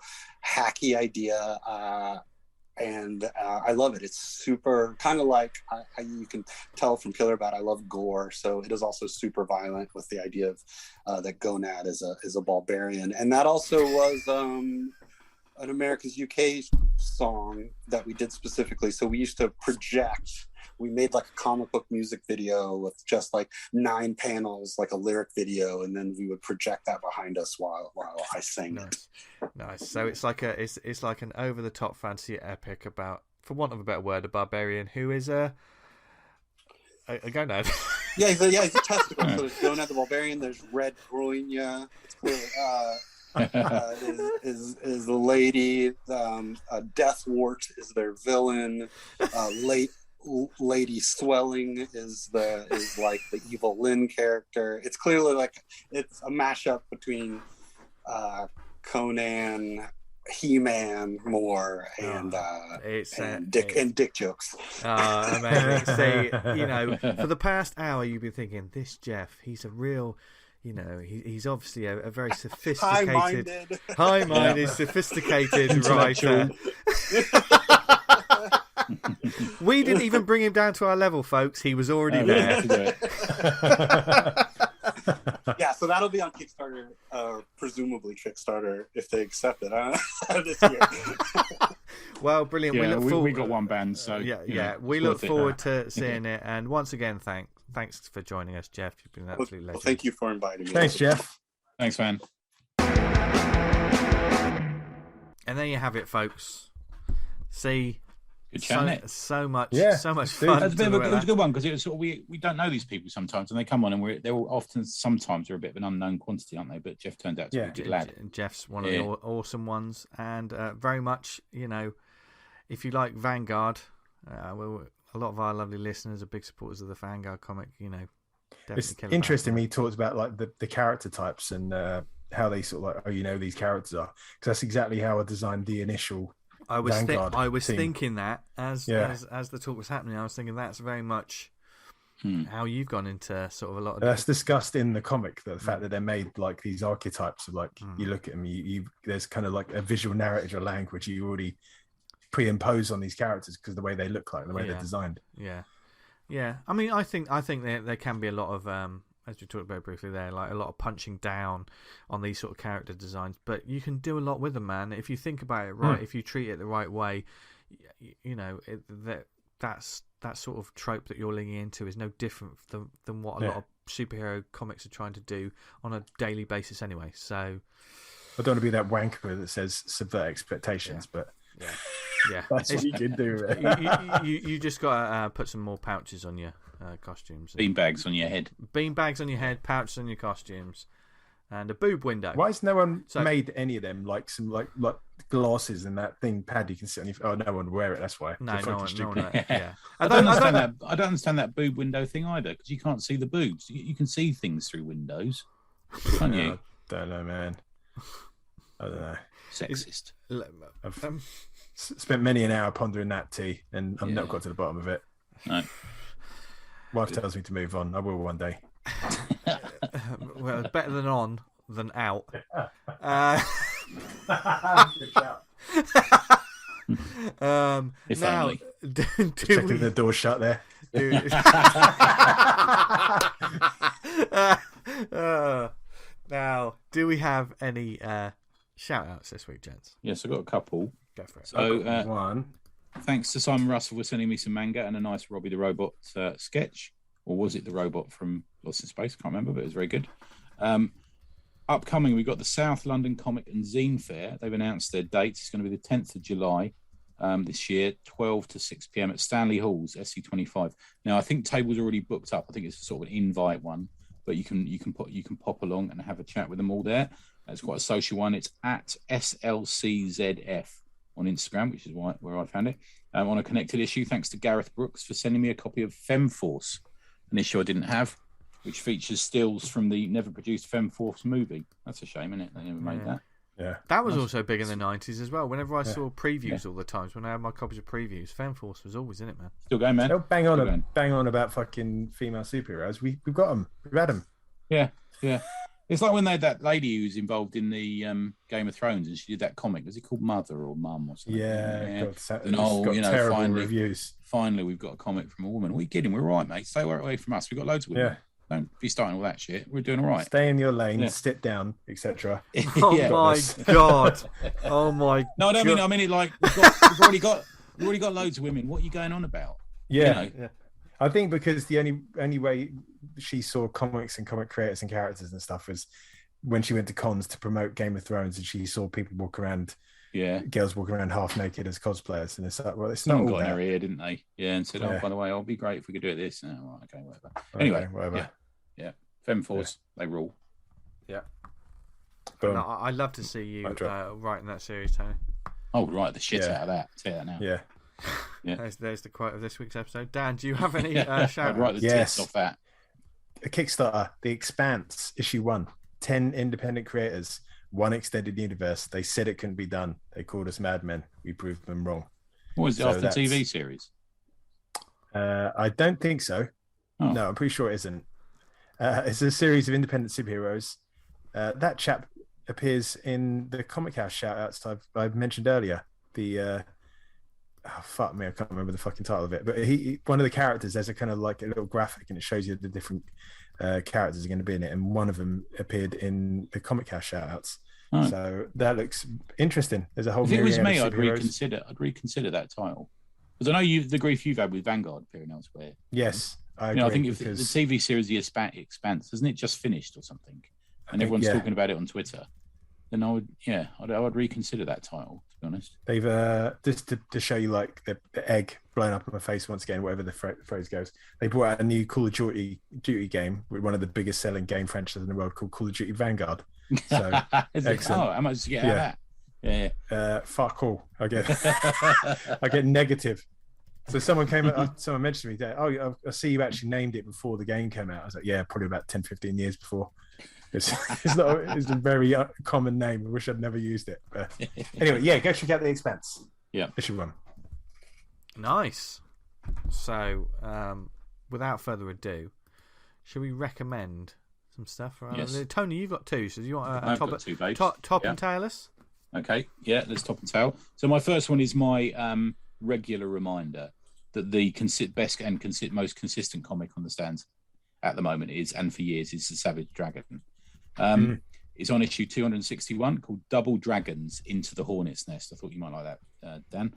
hacky idea. And I love it. It's super kind of like you can tell from Killer Bad. I love gore, so it is also super violent with the idea of that Gonad is a barbarian, and that also was an America's UK song that we did specifically. So we used to project. We made like a comic book music video with just like 9 panels, like a lyric video, and then we would project that behind us while I sang it. Nice. So it's like an over the top fantasy epic about, for want of a better word, a barbarian who is a gonad. He's a testicle. So there's Gonad the Barbarian. There's Red Groinia. Is the lady. Deathwort is their villain. Lady Swelling is like the evil Lynn character. It's clearly like it's a mashup between Conan, He-Man more and dick jokes. Amazing. See, for the past hour you've been thinking, this Jeff, he's a real, he's obviously a very sophisticated, high-minded, sophisticated writer. We didn't even bring him down to our level, folks. He was already there. Yeah, so that'll be on Kickstarter, presumably Kickstarter, if they accept it this year. Well, brilliant. Yeah, we look forward. we got one band, so yeah. We look forward to seeing it. And once again, thanks for joining us, Jeff. You've been an absolute legend. Well, thank you for inviting me. Thanks, Jeff. Thanks, man. And there you have it, folks. See, Good chat, so much dude. fun. It was a good one because it was sort of, we don't know these people sometimes, and they come on and they're often sometimes they're a bit of an unknown quantity, aren't they? But Jeff turned out to be a good lad. Jeff's one of the awesome ones, and very much, if you like Vanguard, a lot of our lovely listeners are big supporters of the Vanguard comic. It's interesting. He talks about like the character types and how they sort of like, these characters are, because that's exactly how I designed the initial. I was team. thinking that as the talk was happening, I was thinking that's very much how you've gone into sort of a lot of. That's discussed in the comic, the fact that they're made like these archetypes of like you look at them, you there's kind of like a visual narrative or language you already pre-impose on these characters because the way they look like, the way they're designed. Yeah. I mean, I think there can be a lot of as we talked about briefly there, like a lot of punching down on these sort of character designs, but you can do a lot with them, man. If you think about it right, if you treat it the right way, that's that sort of trope that you're leaning into is no different than what a lot of superhero comics are trying to do on a daily basis anyway. So I don't want to be that wanker that says subvert expectations, but that's what you can do. You just got to put some more pouches on your costumes. Beanbags on your head. Beanbags on your head, pouches on your costumes, and a boob window. Why has no one made any of them like some like glasses and that thing pad you can sit on your? Oh, no one would wear it. That's why. No one. Yeah. I don't understand that boob window thing either, because you can't see the boobs. You can see things through windows, can't you? I don't know, man. I don't know. Sexist. I've spent many an hour pondering that, T, and I've not got to the bottom of it. No. Wife tells me to move on. I will one day. Well, it's better than out. If now, only. Checking the door shut there. Now, do we have any shout outs this week, gents? Yes, I've got a couple. Go for it. So, one. Thanks to Simon Russell for sending me some manga and a nice Robbie the Robot sketch. Or was it the robot from Lost in Space? Can't remember, but it was very good. Upcoming, we've got the South London Comic and Zine Fair. They've announced their dates. It's going to be the 10th of July this year, 12 to 6 p.m. at Stanley Hall's, SC25. Now, I think tables are already booked up. I think it's sort of an invite one, but you can pop along and have a chat with them all there. It's quite a social one. It's at SLCZF on Instagram, which is where I found it. On a connected issue, thanks to Gareth Brooks for sending me a copy of Femme Force, an issue I didn't have, which features stills from the never-produced Femme Force movie. That's a shame, isn't it? They never made that. Yeah, that was also big in the 90s as well. Whenever I saw previews all the times, when I had my copies of previews, Femme Force was always in it, man. Still going, man. They'll bang on about fucking female superheroes. We've got them. We've had them. Yeah. It's like when they had that lady who was involved in the Game of Thrones, and she did that comic. Was it called Mother or Mum or something? Yeah. Got terrible reviews. Finally, we've got a comic from a woman. What are you kidding? We're all right, mate. Stay away from us. We've got loads of women. Yeah. Don't be starting all that shit. We're doing all right. Stay in your lane, sit down, etc. Oh my god! Oh my! No, I don't mean. I mean it like we've already got loads of women. What are you going on about? Yeah. I think because the only way she saw comics and comic creators and characters and stuff was when she went to cons to promote Game of Thrones, and she saw people walk around. Yeah, girls walking around half naked as cosplayers, and it's like, well, it's not all got that. in her ear, didn't they? Yeah, and said, "Oh, by the way, it'll be great if we could do it this." Oh, right, okay, whatever. Anyway, whatever. Yeah. Femme Force, they rule. Yeah. No, I'd love to see you writing that series, Tony. Oh, right, the shit out of that. Say that now. Yeah. There's the quote of this week's episode. Dan, do you have any shout-outs? I'd write the tits off that. A Kickstarter, The Expanse, issue 1. 10 independent creators, 1 extended universe. They said it couldn't be done. They called us madmen. We proved them wrong. What was it, after the TV series? I don't think so. Oh. No, I'm pretty sure it isn't. It's a series of independent superheroes. That chap appears in the Comic House shout-outs I've mentioned earlier. The fuck me, I can't remember the fucking title of it. But he one of the characters, there's a kind of like a little graphic, and it shows you the different characters are going to be in it. And one of them appeared in the Comic House shout-outs. Oh. So that looks interesting. There's a whole. If it was myriad me, of I'd superheroes. reconsider that title because I know the grief you've had with Vanguard appearing elsewhere. Yes, I You agree. know, I think if because the TV series The Expanse, hasn't it just finished or something, and everyone's yeah. talking about it on Twitter, then I would reconsider that title. To be honest, they've just to show you like the egg blowing up in my face once again, whatever the phrase goes. They brought out a new Call of Duty game with one of the biggest selling game franchises in the world called Call of Duty Vanguard. So excellent. Oh, how much did you get out of that? Yeah. Fuck all. I get negative. So someone mentioned to me that, oh, I see you actually named it before the game came out. I was like, yeah, probably about 10, 15 years before. It's a very common name. I wish I'd never used it. But anyway, yeah, go check out The Expanse. Yeah. Issue 1. Nice. So, without further ado, should we recommend some stuff? Yes. Tony, you've got 2, so do you want a I've got 2, babes. top and tail us? Okay, yeah, let's top and tail. So my first one is my regular reminder that the best and most consistent comic on the stands at the moment is, and for years, is The Savage Dragon. It's on issue 261 called Double Dragons Into the Hornets Nest. I thought you might like that, Dan.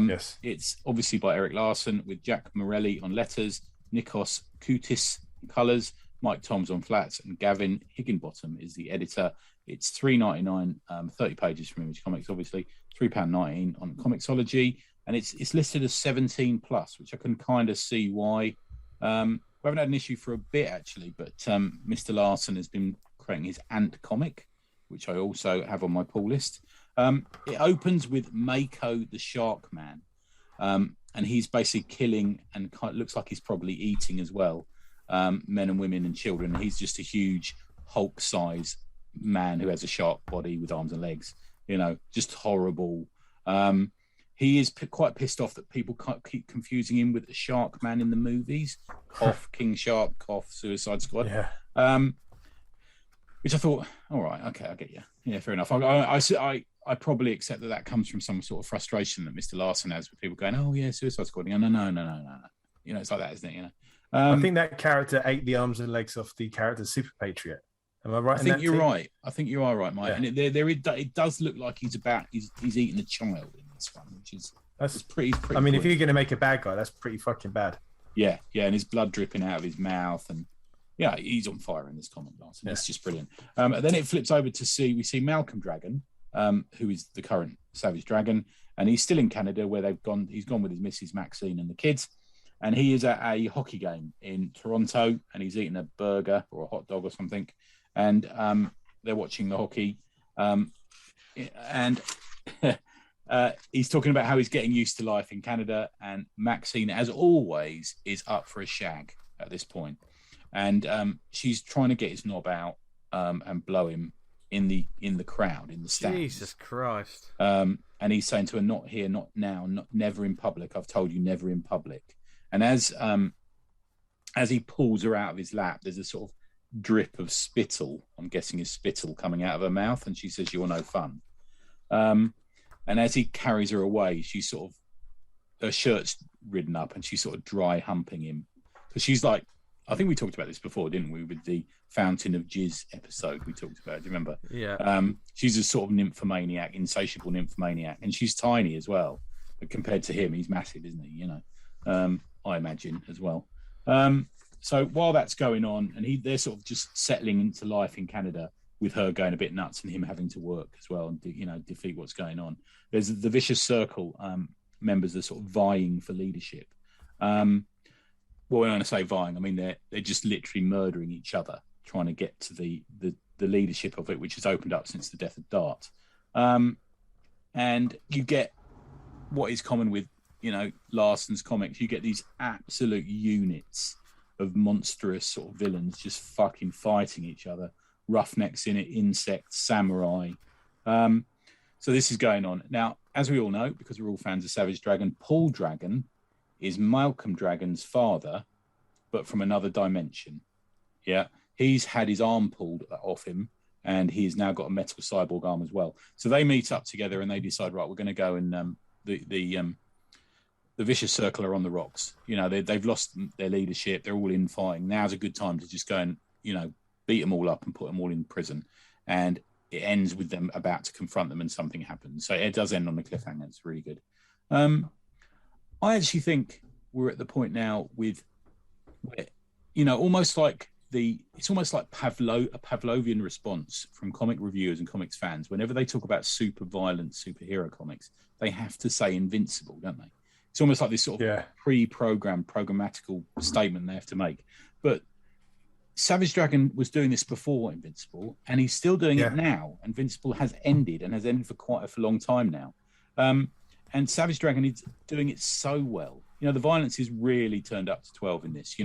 Yes. It's obviously by Eric Larson with Jack Morelli on letters, Nikos Koutis on colours, Mike Toms on flats, and Gavin Higginbottom is the editor. It's $3.99, 30 pages from Image Comics, obviously, £3.19 on Comixology, and it's listed as 17 plus, which I can kind of see why. We haven't had an issue for a bit actually, but Mr. Larson has been creating his Ant comic, which I also have on my pull list. It opens with Mako the Shark Man, and he's basically killing and looks like he's probably eating as well, men and women and children. He's just a huge Hulk-size man who has a shark body with arms and legs, just horrible. He is quite pissed off that people keep confusing him with the Shark Man in the movies. Cough, King Shark, cough, Suicide Squad. Yeah. Which I thought, all right, okay, I get you. Yeah, fair enough. I probably accept that comes from some sort of frustration that Mr. Larson has with people going, oh yeah, Suicide Squad. No. It's like that, isn't it? I think that character ate the arms and legs off the character Super Patriot. Am I right? I think you're right. I think you are right, Mike. Yeah. And it does look like he's eating a child in this one, which is that's pretty. I mean, cool. if you're going to make a bad guy, that's pretty fucking bad. Yeah, and his blood dripping out of his mouth, and yeah, he's on fire in this comic, Lars. Yeah. It's just brilliant. And then it flips over to we see Malcolm Dragon, who is the current Savage Dragon, and he's still in Canada where he's gone with his missus Maxine and the kids. And he is at a hockey game in Toronto, and he's eating a burger or a hot dog or something. And they're watching the hockey. And he's talking about how he's getting used to life in Canada. And Maxine, as always, is up for a shag at this point. And she's trying to get his knob out and blow him in the crowd, in the stands. Jesus Christ. And he's saying to her, not here, not now, never in public. I've told you, never in public. And as he pulls her out of his lap, there's a sort of drip of spittle. I'm guessing is spittle coming out of her mouth, and she says, "You're no fun." And as he carries her away, she's sort of, her shirt's ridden up, and she's sort of dry humping him because she's like, I think we talked about this before, didn't we? With the Fountain of Jizz episode we talked about. Do you remember? Yeah. She's a sort of nymphomaniac, insatiable nymphomaniac, and she's tiny as well. But compared to him, he's massive, isn't he? I imagine as well. So while that's going on, and they're sort of just settling into life in Canada with her going a bit nuts and him having to work as well and defeat what's going on. There's the Vicious Circle members are sort of vying for leadership. Well, when I say vying, I mean they're just literally murdering each other, trying to get to the leadership of it, which has opened up since the death of Dart. And you get what is common with Larson's comics. You get these absolute units of monstrous sort of villains just fucking fighting each other. Roughnecks in it, insects, samurai. So this is going on. Now, as we all know, because we're all fans of Savage Dragon, Paul Dragon is Malcolm Dragon's father, but from another dimension. Yeah. He's had his arm pulled off him, and he's now got a metal cyborg arm as well. So they meet up together and they decide, right, we're going to go and the Vicious Circle are on the rocks. They've lost their leadership. They're all infighting. Now's a good time to just go and, beat them all up and put them all in prison. And it ends with them about to confront them and something happens. So it does end on a cliffhanger. It's really good. I actually think we're at the point now with where, almost like it's almost like a Pavlovian response from comic reviewers and comics fans. Whenever they talk about super violent superhero comics, they have to say Invincible, don't they? It's almost like this sort of pre-programmed, programmatical statement they have to make. But Savage Dragon was doing this before Invincible, and he's still doing it now. Invincible has ended for quite a long time now. And Savage Dragon is doing it so well. The violence is really turned up to 12 in this,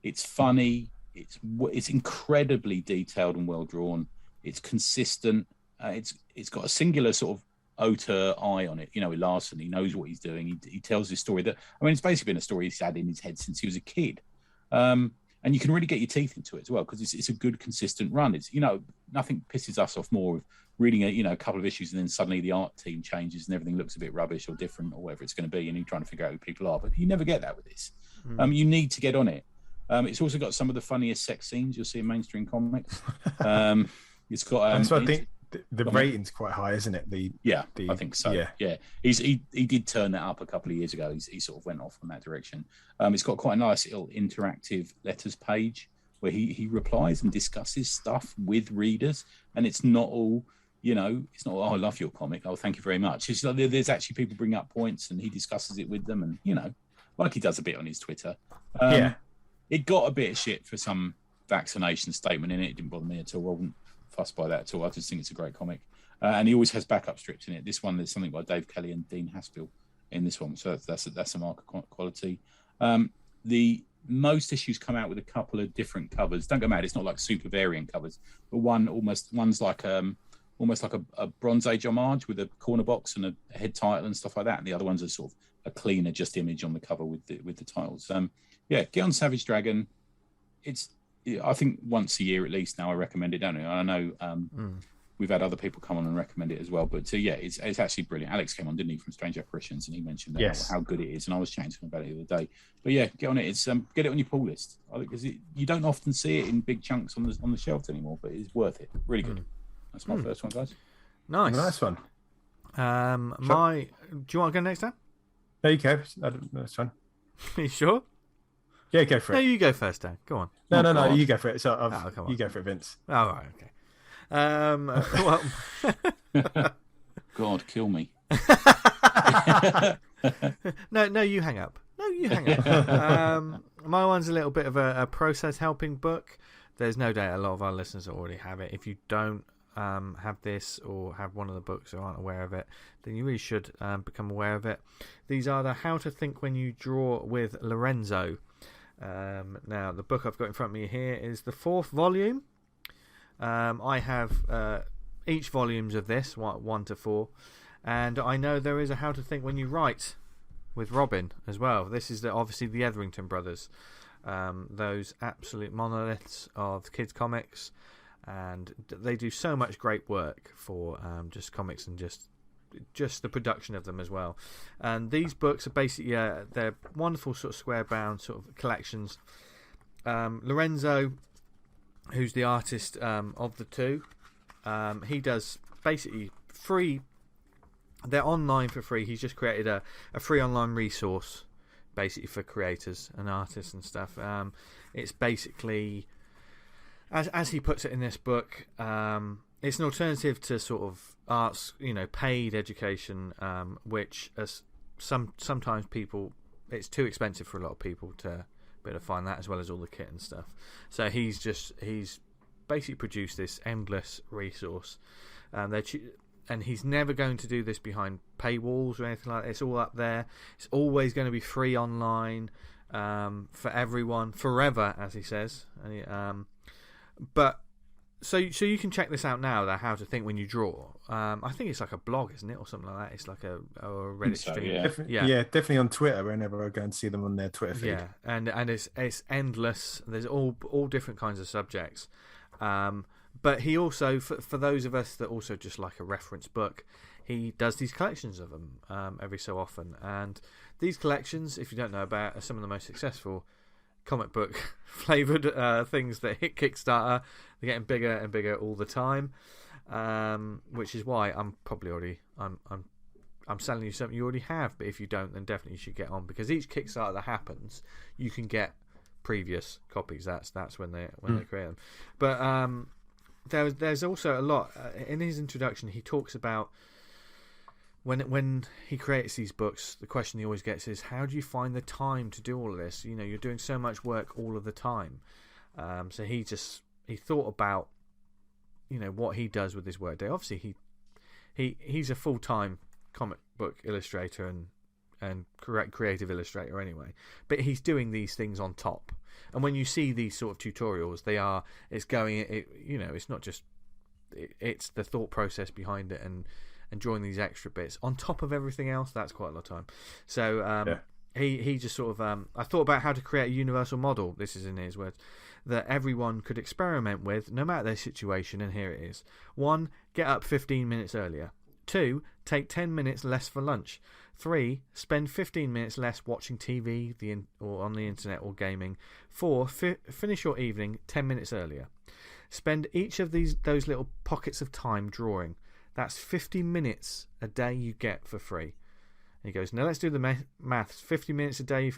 It's funny. It's incredibly detailed and well drawn. It's consistent. It's got a singular sort of auteur eye on it. With Larson, he knows what he's doing. He tells this story it's basically been a story he's had in his head since he was a kid. And you can really get your teeth into it as well, because it's a good, consistent run. It's nothing pisses us off more of reading a couple of issues and then suddenly the art team changes and everything looks a bit rubbish or different or whatever it's going to be, and you're trying to figure out who people are. But you never get that with this. You need to get on it. It's also got some of the funniest sex scenes you'll see in mainstream comics. It's got. So I think the rating's quite high, isn't it? I think so. Yeah. He did turn that up a couple of years ago. He sort of went off in that direction. It's got quite a nice little interactive letters page where he replies and discusses stuff with readers, and it's not all. It's not, I love your comic. Oh, thank you very much. It's like there's actually people bring up points and he discusses it with them, and like he does a bit on his Twitter. It got a bit of shit for some vaccination statement in it. It didn't bother me at all. I wasn't fussed by that at all. I just think it's a great comic. And he always has backup strips in it. This one, there's something by Dave Kelly and Dean Haspiel in this one. So that's a mark of quality. The most issues come out with a couple of different covers. Don't go mad. It's not like super variant covers, but one's like almost like a Bronze Age homage with a corner box and a head title and stuff like that. And the other ones are sort of a cleaner just image on the cover with the titles. Get on Savage Dragon. I think once a year at least now I recommend it, don't I? I know we've had other people come on and recommend it as well. But it's actually brilliant. Alex came on, didn't he, from Strange Apparitions, and he mentioned how good it is. And I was chatting to him about it the other day. But get on it. It's get it on your pull list. I think because you don't often see it in big chunks on the shelves anymore, but it's worth it. Really good. That's my first one, guys. Nice one. Do you want to go next, Dan? There you go. That's fine. Are you sure? Yeah, go for it. No, you go first, Dan. Go on. No, you go for it. So you go for it, Vince. Oh, right, okay. Well, God, kill me. No, you hang up. My one's a little bit of a process helping book. There's no doubt a lot of our listeners already have it. If you don't have this or have one of the books or aren't aware of it, then you really should become aware of it. These are the How to Think When You Draw with Lorenzo. Now, the book I've got in front of me here is the 4th volume. I have each volumes of this, 1 to 4, and I know there is a How to Think When You Write with Robin as well. This is obviously the Everington Brothers, those absolute monoliths of kids comics, and they do so much great work for just comics and just the production of them as well. And these books are basically they're wonderful sort of square bound sort of collections. Lorenzo, who's the artist of the two, he does basically free. They're online for free. He's just created a free online resource basically for creators and artists and stuff. It's basically, as he puts it in this book, it's an alternative to sort of arts, paid education, which sometimes people, it's too expensive for a lot of people to be able to find that, as well as all the kit and stuff. So he's basically produced this endless resource. And he's never going to do this behind paywalls or anything like that. It's all up there. It's always going to be free online for everyone, forever, as he says. But so you can check this out now, the How to Think When You Draw. I think it's like a blog, isn't it, or something like that? It's like a Reddit stream. Yeah, definitely on Twitter. Whenever I go and see them on their Twitter feed. Yeah, and it's endless. There's all different kinds of subjects. But he also, for those of us that also just like a reference book, he does these collections of them every so often. And these collections, if you don't know about, are some of the most successful comic book flavored things that hit Kickstarter. They're getting bigger and bigger all the time, which is why I'm probably already I'm selling you something you already have. But if you don't, then definitely you should get on, because each Kickstarter that happens, you can get previous copies. That's when they create them. But there's also a lot in his introduction. He talks about when he creates these books, the question he always gets is, how do you find the time to do all of this? You know, you're doing so much work all of the time. So he thought about, you know, what he does with his workday. Obviously he's a full-time comic book illustrator and creative illustrator anyway, but he's doing these things on top. And when you see these sort of tutorials, it's not just it's the thought process behind it and drawing these extra bits on top of everything else. That's quite a lot of time. So he just sort of I thought about how to create a universal model, this is in his words, that everyone could experiment with no matter their situation, and here it is. 1, get up 15 minutes earlier. 2, take 10 minutes less for lunch. 3, spend 15 minutes less watching TV or on the internet or gaming. 4, finish your evening 10 minutes earlier. Spend each of those little pockets of time drawing. That's 50 minutes a day you get for free. And he goes, now let's do the maths. 50 minutes a day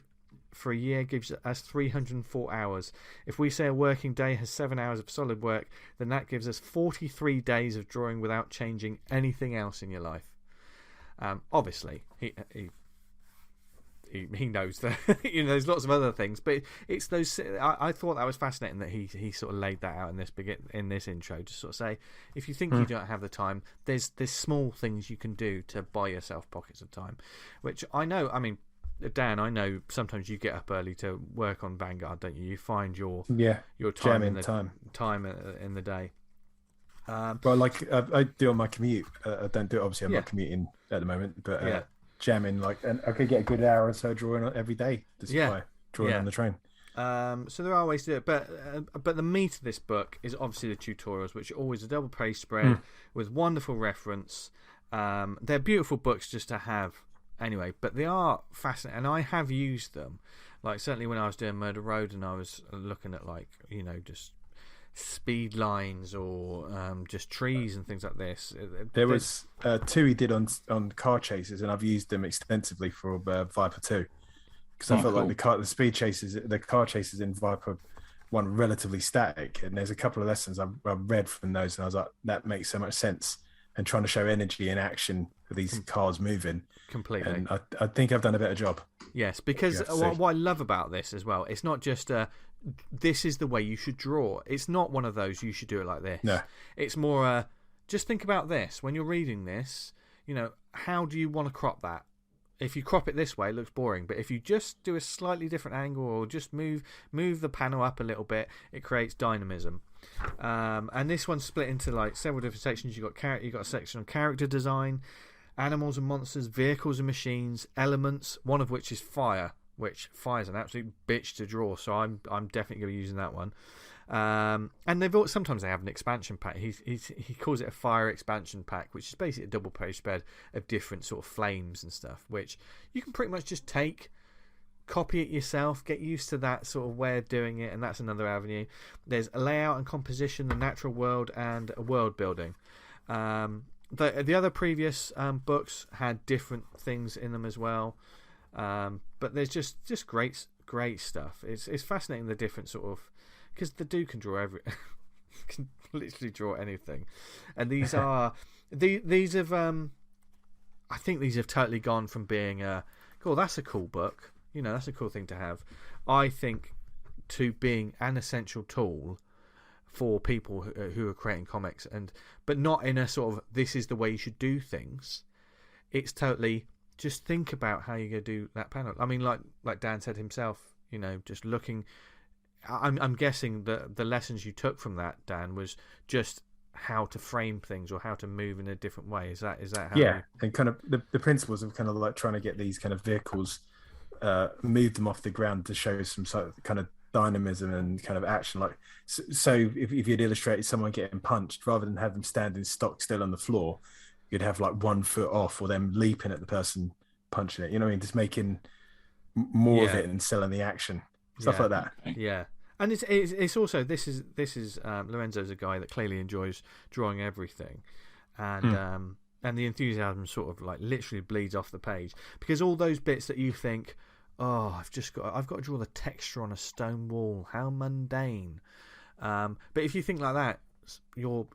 for a year gives us 304 hours. If we say a working day has 7 hours of solid work, then that gives us 43 days of drawing without changing anything else in your life. Obviously, he knows that there's lots of other things, but it's those. I thought that was fascinating that he sort of laid that out in this intro, to sort of say, if you think you don't have the time, there's small things you can do to buy yourself pockets of time, which I know. I mean, Dan, I know sometimes you get up early to work on Vanguard, don't you? You find your time in the day. Well, like I do on my commute. I don't do it, obviously. I'm not commuting at the moment, but jamming, and I could get a good hour or so drawing every day just by drawing on the train. So there are ways to do it, but the meat of this book is obviously the tutorials, which are always a double page spread with wonderful reference. They're beautiful books just to have anyway, but they are fascinating, and I have used them. Like certainly when I was doing Murder Road, and I was looking at just speed lines or just trees and things like this. There was 2 he did on car chases, and I've used them extensively for Viper 2, because I felt like the car chases in Viper 1 were relatively static, and there's a couple of lessons I read from those, and I was like, that makes so much sense, and trying to show energy and action for these cars moving completely. And I think I've done a better job. Yes, because what I love about this as well, it's not just this is the way you should draw. It's not one of those you should do it like this. No. It's more just think about this when you're reading this. How do you want to crop that? If you crop it this way, it looks boring. But if you just do a slightly different angle, or just move the panel up a little bit, it creates dynamism. And this one's split into several different sections. You've got a section on character design, animals and monsters, vehicles and machines, elements. One of which is fire, which fire's an absolute bitch to draw. So I'm definitely going to be using that one. And sometimes they have an expansion pack. He calls it a fire expansion pack, which is basically a double page spread of different sort of flames and stuff, which you can pretty much just copy it yourself, get used to that sort of way of doing it, and that's another avenue. There's a layout and composition, the natural world, and a world building. The other previous books had different things in them as well, but there's just great stuff. It's fascinating, the different sort of, because the dude can draw can literally draw anything, and these are these have I think these have totally gone from being that's a cool book, that's a cool thing to have, I think, to being an essential tool for people who are creating comics, but not in a sort of this is the way you should do things. It's totally just think about how you're going to do that panel. I mean, like Dan said himself, just looking. I'm guessing that the lessons you took from that, Dan, was just how to frame things or how to move in a different way. Is that how? And kind of the principles of kind of like trying to get these kind of vehicles, move them off the ground to show some sort of kind of dynamism and kind of action. Like so, if you'd illustrated someone getting punched, rather than have them standing stock still on the floor, you'd have 1 foot off, or them leaping at the person punching it. You know what I mean? Just making more of it and selling the action. stuff like that. Okay. Yeah, and it's also this is Lorenzo's a guy that clearly enjoys drawing everything, and the enthusiasm sort of like literally bleeds off the page, because all those bits that you think, oh, I've got to draw the texture on a stone wall, how mundane. But if you think like that, your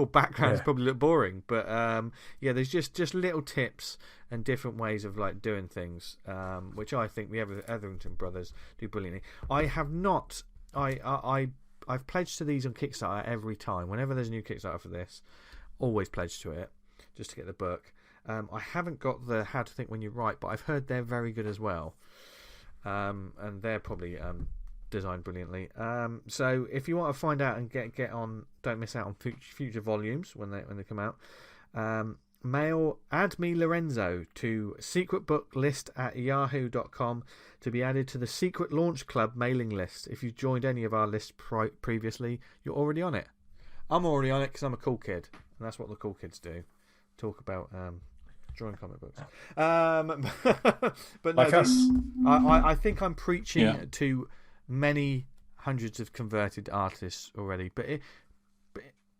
background's probably look boring. But there's just little tips and different ways of like doing things, which I think the Everington Brothers do brilliantly. I've pledged to these on Kickstarter every time. Whenever there's a new Kickstarter for this, always pledge to it just to get the book. I haven't got the How to Think When You Write, but I've heard they're very good as well, and they're probably designed brilliantly. So if you want to find out and get on, don't miss out on future volumes when they come out. Add me Lorenzo to secretbooklist@yahoo.com to be added to the Secret Launch Club mailing list. If you've joined any of our lists previously, you're already on it. I'm already on it because I'm a cool kid, and that's what the cool kids do. Talk about drawing comic books. But like no, us. I think I'm preaching to many hundreds of converted artists already. But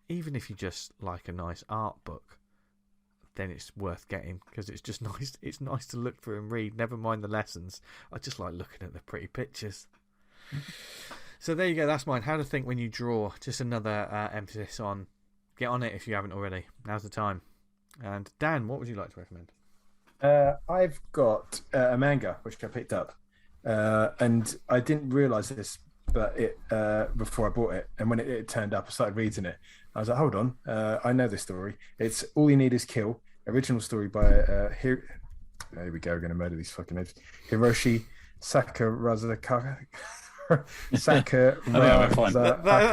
even if you just like a nice art book, then it's worth getting, because it's just nice. It's nice to look through and read. Never mind the lessons. I just like looking at the pretty pictures. So there you go. That's mine. How to Think When You Draw. Just another emphasis on get on it if you haven't already. Now's the time. And Dan, what would you like to recommend? I've got a manga which I picked up, and I didn't realise this, but before I bought it, and when it turned up, I started reading it. I was like, hold on, I know this story. It's All You Need Is Kill, original story by there we go, we're going to murder these fucking names. Hiroshi Sakurazaka. That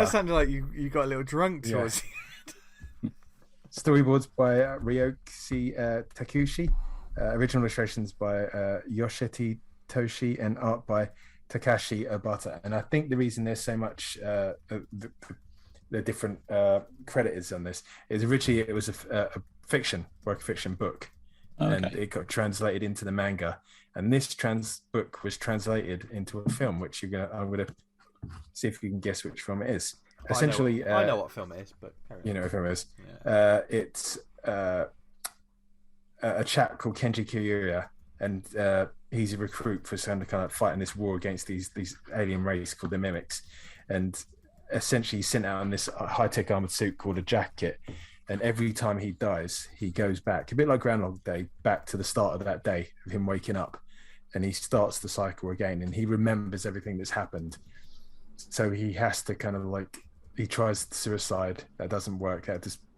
sounded like you got a little drunk towards Storyboards by Ryoki Takushi. Original illustrations by Yoshiti Toshi, and art by Takashi Obata. And I think the reason there's so much the different creditors on this is originally it was a work of fiction book, and it got translated into the manga. And this book was translated into a film, which I'm gonna see if you can guess which film it is. Essentially, I know what film it is, but you know what film it is. Yeah. It's a chap called Kenji Kiyoya, and he's a recruit for some kind of fighting this war against these alien race called the Mimics, and essentially he's sent out in this high-tech armored suit called a jacket. And every time he dies, he goes back, a bit like Groundhog Day, back to the start of that day of him waking up, and he starts the cycle again, and he remembers everything that's happened. So he has to kind of like, he tries suicide, that doesn't work.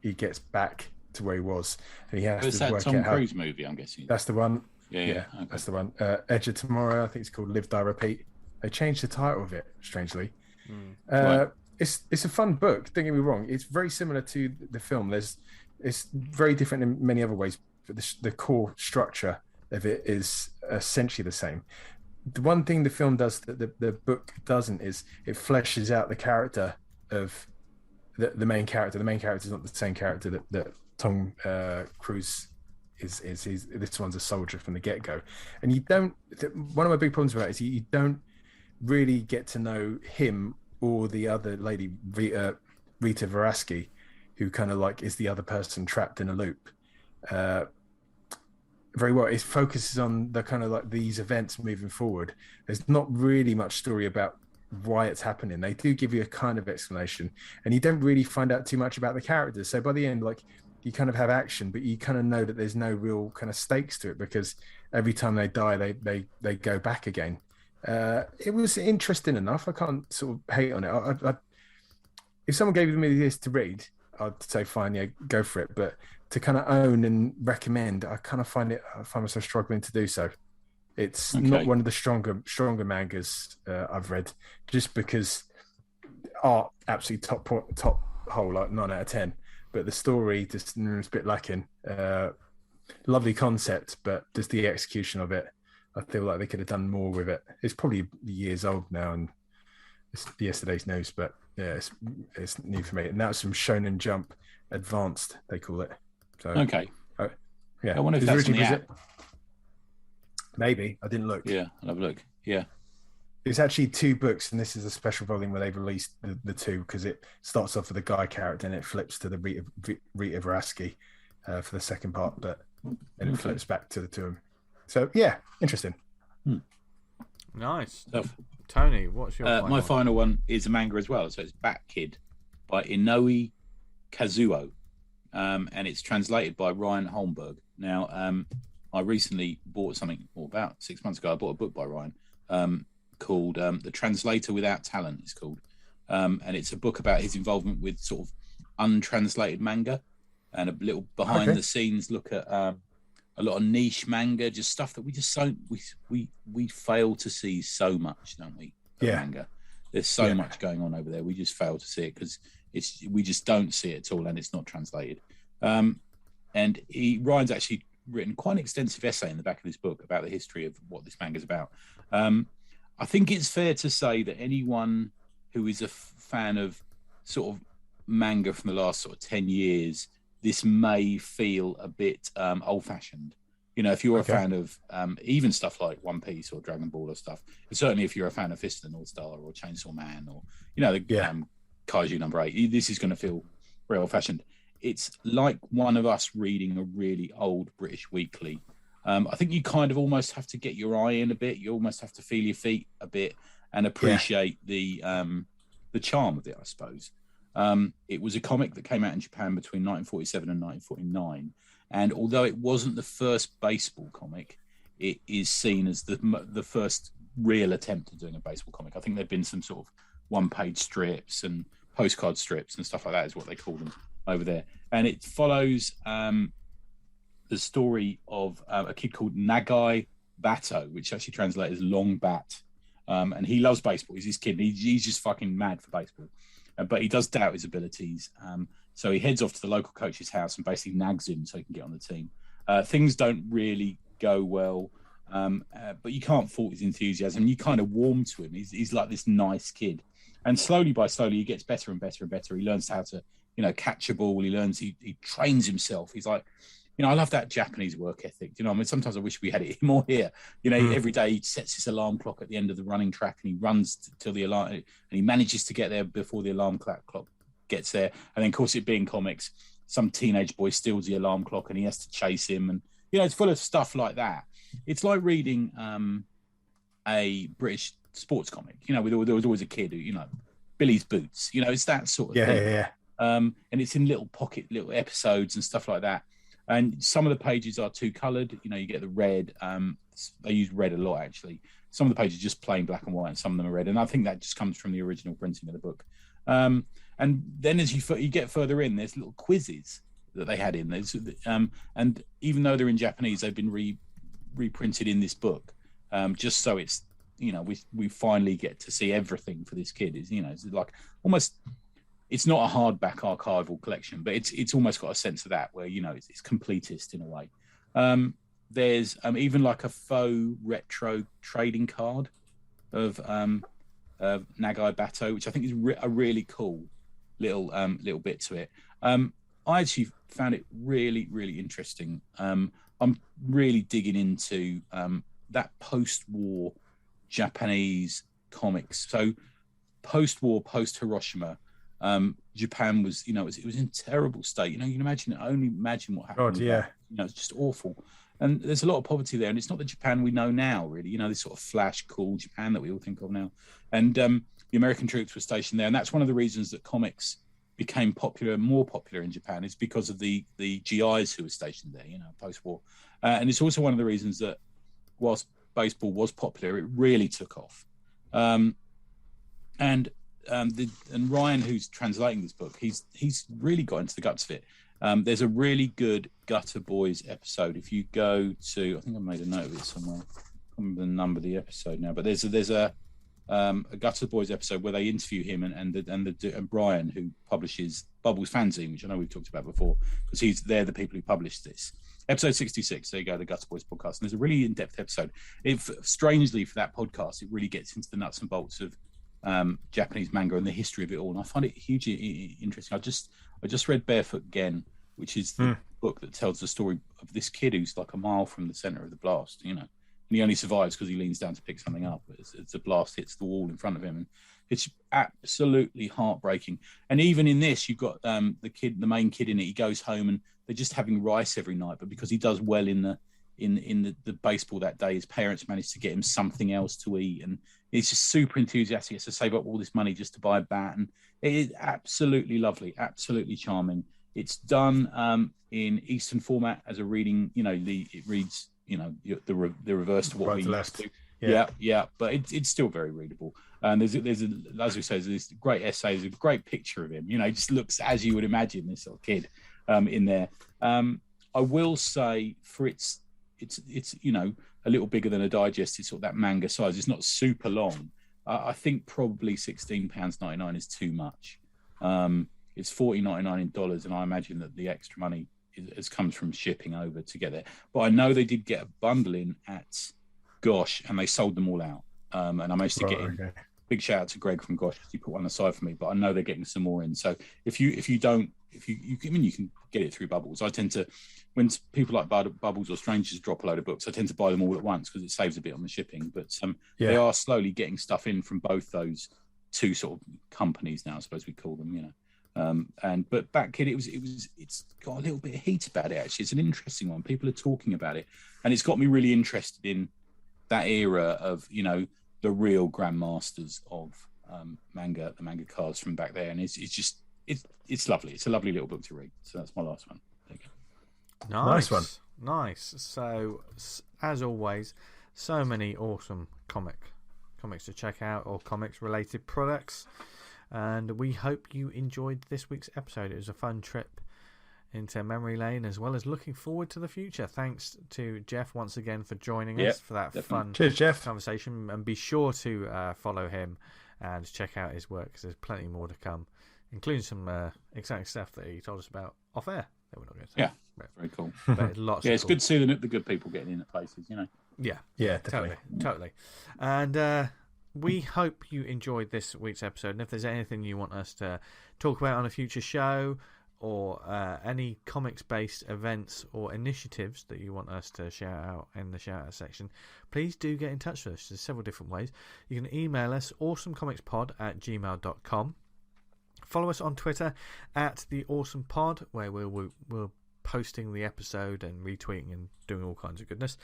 He gets back to where he was, and he has to work out. Tom Cruise movie, I'm guessing. That's the one. Yeah, okay. That's the one. Edge of Tomorrow, I think it's called Live, Die, Repeat. They changed the title of it, strangely. Right. It's a fun book. Don't get me wrong. It's very similar to the film. It's very different in many other ways, but the core structure of it is essentially the same. The one thing the film does that the book doesn't is it fleshes out the character of the main character. The main character is not the same character that Tom Cruise is. This one's a soldier from the get-go. And you don't. One of my big problems with that is you don't really get to know him or the other lady, Rita Verasky, who kind of like is the other person trapped in a loop. Very well. It focuses on the kind of like these events moving forward. There's not really much story about why it's happening. They do give you a kind of explanation, and you don't really find out too much about the characters. So by the end, like, you kind of have action, but you kind of know that there's no real kind of stakes to it, because every time they die, they go back again. It was interesting enough. I can't sort of hate on it. I if someone gave me this to read, I'd say fine, yeah, go for it. But to kind of own and recommend, I find myself struggling to do so. It's not one of the stronger mangas I've read, just because art absolutely top hole, like 9 out of 10. But the story just is a bit lacking. Lovely concept, but just the execution of it, I feel like they could have done more with it. It's probably years old now, and it's yesterday's news, but yeah, it's new for me. And that's from Shonen Jump Advanced, they call it. So yeah, I wonder if that's on the app. Maybe I didn't look. Yeah, I'll have a look. Yeah. It's actually 2 books, and this is a special volume where they've released the 2 because it starts off with a Guy character and it flips to the Rita Vraski for the second part, but then it flips back to the 2 of them. So yeah, interesting. Nice Stuff. Tony, what's your final my one? final one is a manga as well. So it's Bat Kid by Inoue Kazuo, and it's translated by Ryan Holmberg. Now, I recently bought something, or about 6 months ago, I bought a book by Ryan called The Translator Without Talent, it's called. And it's a book about his involvement with sort of untranslated manga and a little behind the scenes look at a lot of niche manga, just stuff that we just don't, we fail to see so much, don't we? Manga. There's so much going on over there. We just fail to see it because we just don't see it at all, and it's not translated. And Ryan's actually written quite an extensive essay in the back of this book about the history of what this manga is about. I think it's fair to say that anyone who is a fan of sort of manga from the last sort of 10 years, this may feel a bit old-fashioned. You know, if you're a fan of even stuff like One Piece or Dragon Ball or stuff, and certainly if you're a fan of Fist of the North Star or Chainsaw Man or, you know, the Kaiju number 8, this is going to feel very old-fashioned. It's like one of us reading a really old British weekly. I think you kind of almost have to get your eye in a bit. You almost have to feel your feet a bit and appreciate the charm of it, I suppose. It was a comic that came out in Japan between 1947 and 1949. And although it wasn't the first baseball comic, it is seen as the first real attempt at doing a baseball comic. I think there've been some sort of one-page strips and postcard strips and stuff like that is what they call them over there. And it follows the story of a kid called Nagai Bato, which actually translates as Long Bat. And he loves baseball. He's this kid. He's just fucking mad for baseball. But he does doubt his abilities. So he heads off to the local coach's house and basically nags him so he can get on the team. Things don't really go well, but you can't fault his enthusiasm. You kind of warm to him. He's like this nice kid. And slowly, he gets better and better and better. He learns how to, catch a ball. He trains himself. He's like, I love that Japanese work ethic. I mean, sometimes I wish we had it more here. Every day he sets his alarm clock at the end of the running track and he runs till the alarm, and he manages to get there before the alarm clock gets there. And then, of course, it being comics, some teenage boy steals the alarm clock and he has to chase him. And, it's full of stuff like that. It's like reading a British sports comic, there was always a kid who, Billy's Boots, it's that sort of thing. Yeah. And it's in little episodes and stuff like that. And some of the pages are two coloured. You get the red. They use red a lot, actually. Some of the pages are just plain black and white, and some of them are red. And I think that just comes from the original printing of the book. And then as you get further in, there's little quizzes that they had in there. And even though they're in Japanese, they've been reprinted in this book, just so it's, we finally get to see everything for this kid. It's like almost... It's not a hardback archival collection, but it's almost got a sense of that where, it's completist in a way. There's even like a faux retro trading card of Nagai Bato, which I think is a really cool little bit to it. I actually found it really, really interesting. I'm really digging into that post-war Japanese comics. So post-war, post-Hiroshima, Japan was, it was in terrible state. You can only imagine what happened. It's just awful. And there's a lot of poverty there. And it's not the Japan we know now, really. This sort of flash, cool Japan that we all think of now. And the American troops were stationed there. And that's one of the reasons that comics became more popular in Japan, is because of the GIs who were stationed there, post-war. And it's also one of the reasons that whilst baseball was popular, it really took off. And Ryan, who's translating this book, he's really got into the guts of it. There's a really good Gutter Boys episode. If you go to, I think I made a note of it somewhere. I can't remember the number of the episode now, but there's a Gutter Boys episode where they interview him and Brian, who publishes Bubbles fanzine, which I know we've talked about before, because they're the people who published this. Episode 66, there you go, the Gutter Boys podcast. And there's a really in-depth episode. Strangely, for that podcast, it really gets into the nuts and bolts of Japanese manga and the history of it all, and I find it hugely interesting. I just read Barefoot Gen, which is the book that tells the story of this kid who's like a mile from the center of the blast. and he only survives because he leans down to pick something up. It's a blast hits the wall in front of him, and it's absolutely heartbreaking. And even in this, you've got the main kid in it. He goes home and they're just having rice every night, but because he does well in the baseball that day, his parents managed to get him something else to eat, and he's just super enthusiastic. He has to save up all this money just to buy a bat, and it is absolutely lovely, absolutely charming. It's done in Eastern format as a reading. It reads the reverse to what Right we to used left. to. Yeah. Yeah, but it's still very readable. And there's as we say, there's this great essay, there's a great picture of him. He just looks as you would imagine this little kid in there. I will say for it's a little bigger than a digest. It's sort of that manga size. It's not super long. I think probably £16.99 is too much. It's $40.99 in dollars, and I imagine that the extra money comes from shipping over to get there. But I know they did get a bundle in at Gosh, and they sold them all out. And I managed to get in. Okay. Big shout out to Greg from Gosh because he put one aside for me. But I know they're getting some more in. So if you can get it through Bubbles. I tend to, when people like Bubbles or strangers drop a load of books, I tend to buy them all at once because it saves a bit on the shipping. But they are slowly getting stuff in from both those two sort of companies now, I suppose we call them. But Bat Kid, it's got a little bit of heat about it. Actually, it's an interesting one. People are talking about it, and it's got me really interested in that era of the real grandmasters of manga, the manga cards from back there, and it's lovely. It's a lovely little book to read. So that's my last one. There you go. Nice one. Nice. So as always, so many awesome comics to check out, or comics related products. And we hope you enjoyed this week's episode. It was a fun trip into memory lane, as well as looking forward to the future. Thanks to Jeff once again for joining us for that fun conversation. And be sure to follow him and check out his work, because there's plenty more to come, including some exciting stuff that he told us about off air that we're not going to say. Yeah, very cool. But lots it's good to see the good people getting in at places, Yeah, definitely. Totally. And we hope you enjoyed this week's episode. And if there's anything you want us to talk about on a future show, or any comics-based events or initiatives that you want us to shout out in the shout-out section, please do get in touch with us. There's several different ways. You can email us, awesomecomicspod@gmail.com. Follow us on Twitter @TheAwesomePod, where we'll posting the episode and retweeting and doing all kinds of goodness.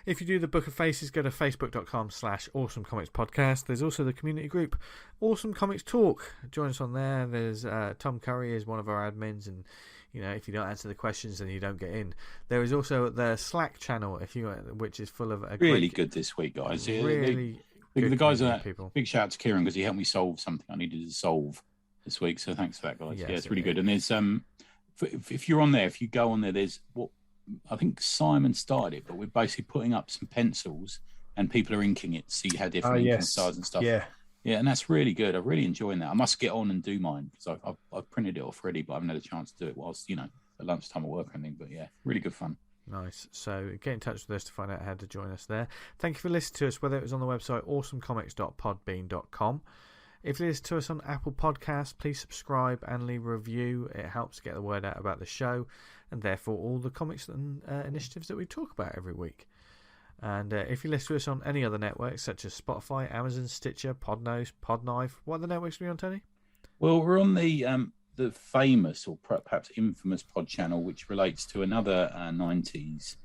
If you do the Book of Faces, go to facebook.com/awesomecomicspodcast. There's also the community group Awesome Comics Talk. Join us on there. There's Tom Curry is one of our admins, and if you don't answer the questions, then you don't get in. There is also the Slack channel, which is full of really good this week, guys. Really the guys are people. Big shout out to Kieran, because he helped me solve something I needed to solve this week. So thanks for that, guys. It's really good. And there's if you're on there, if you go on there, there's what I think Simon started it, but we're basically putting up some pencils and people are inking it to see how different inking styles and stuff. Yeah, and that's really good. I'm really enjoying that. I must get on and do mine, because I've printed it off already, but I haven't had a chance to do it whilst at lunchtime at work or anything. But really good fun. Nice. So get in touch with us to find out how to join us there. Thank you for listening to us, whether it was on the website awesomecomics.podbean.com. If you listen to us on Apple Podcasts, please subscribe and leave a review. It helps get the word out about the show, and therefore all the comics and initiatives that we talk about every week. And if you listen to us on any other networks, such as Spotify, Amazon, Stitcher, Podnose, Podknife, what are the networks are we on, Tony? Well, we're on the famous, or perhaps infamous, Pod channel, which relates to another 90s,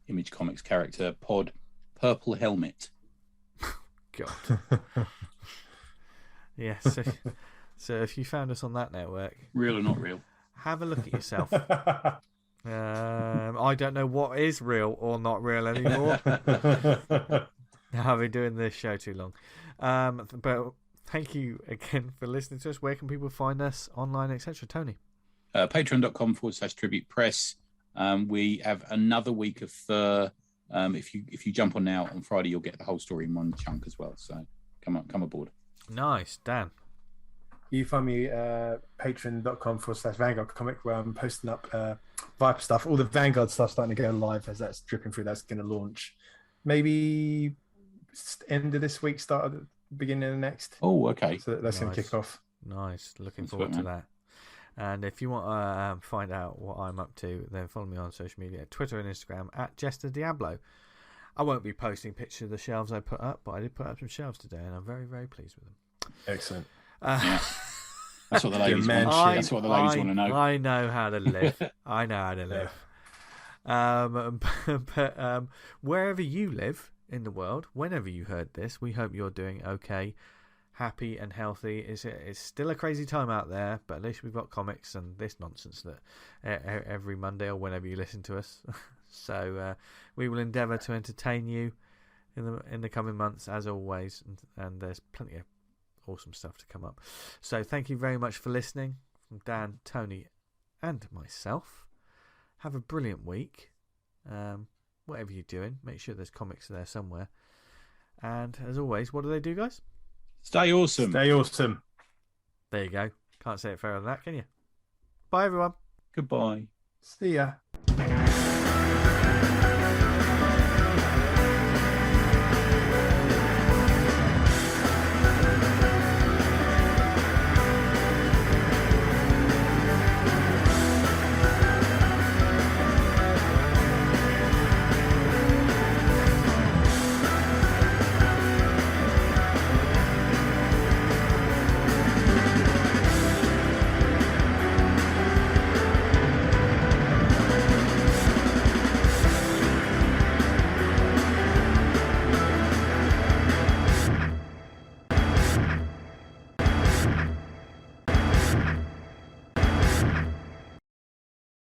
Image Comics character, Pod Purple Helmet. God. Yes. So if you found us on that network, real or not real, have a look at yourself. I don't know what is real or not real anymore. I've been doing this show too long. But thank you again for listening to us. Where can people find us online, etc.? Tony? Patreon.com/Tribute Press. We have another week of Fur. If you jump on now on Friday, you'll get the whole story in one chunk as well. So come aboard. Nice. Dan? You find me patreon.com/Vanguard Comic, where I'm posting up Viper stuff. All the Vanguard stuff starting to go live as that's dripping through. That's going to launch maybe end of this week, start of the beginning of the next. Oh, okay. So that's going to kick off. Nice. Looking forward to that. And if you want to find out what I'm up to, then follow me on social media, Twitter and Instagram at Jester Diablo. I won't be posting pictures of the shelves I put up, but I did put up some shelves today, and I'm very, very pleased with them. Excellent. Yeah. That's what the ladies want. That's what the ladies want to know. I know how to live. I know how to live. But wherever you live in the world, whenever you heard this, we hope you're doing okay, happy and healthy. It's still a crazy time out there, but at least we've got comics and this nonsense that every Monday or whenever you listen to us. So we will endeavour to entertain you in the coming months, as always, and there's plenty of awesome stuff to come up. So thank you very much for listening from Dan, Tony, and myself. Have a brilliant week. Whatever you're doing, make sure there's comics there somewhere. And as always, what do they do, guys? Stay awesome. Stay awesome. There you go. Can't say it fairer than that, can you? Bye, everyone. Goodbye. See ya.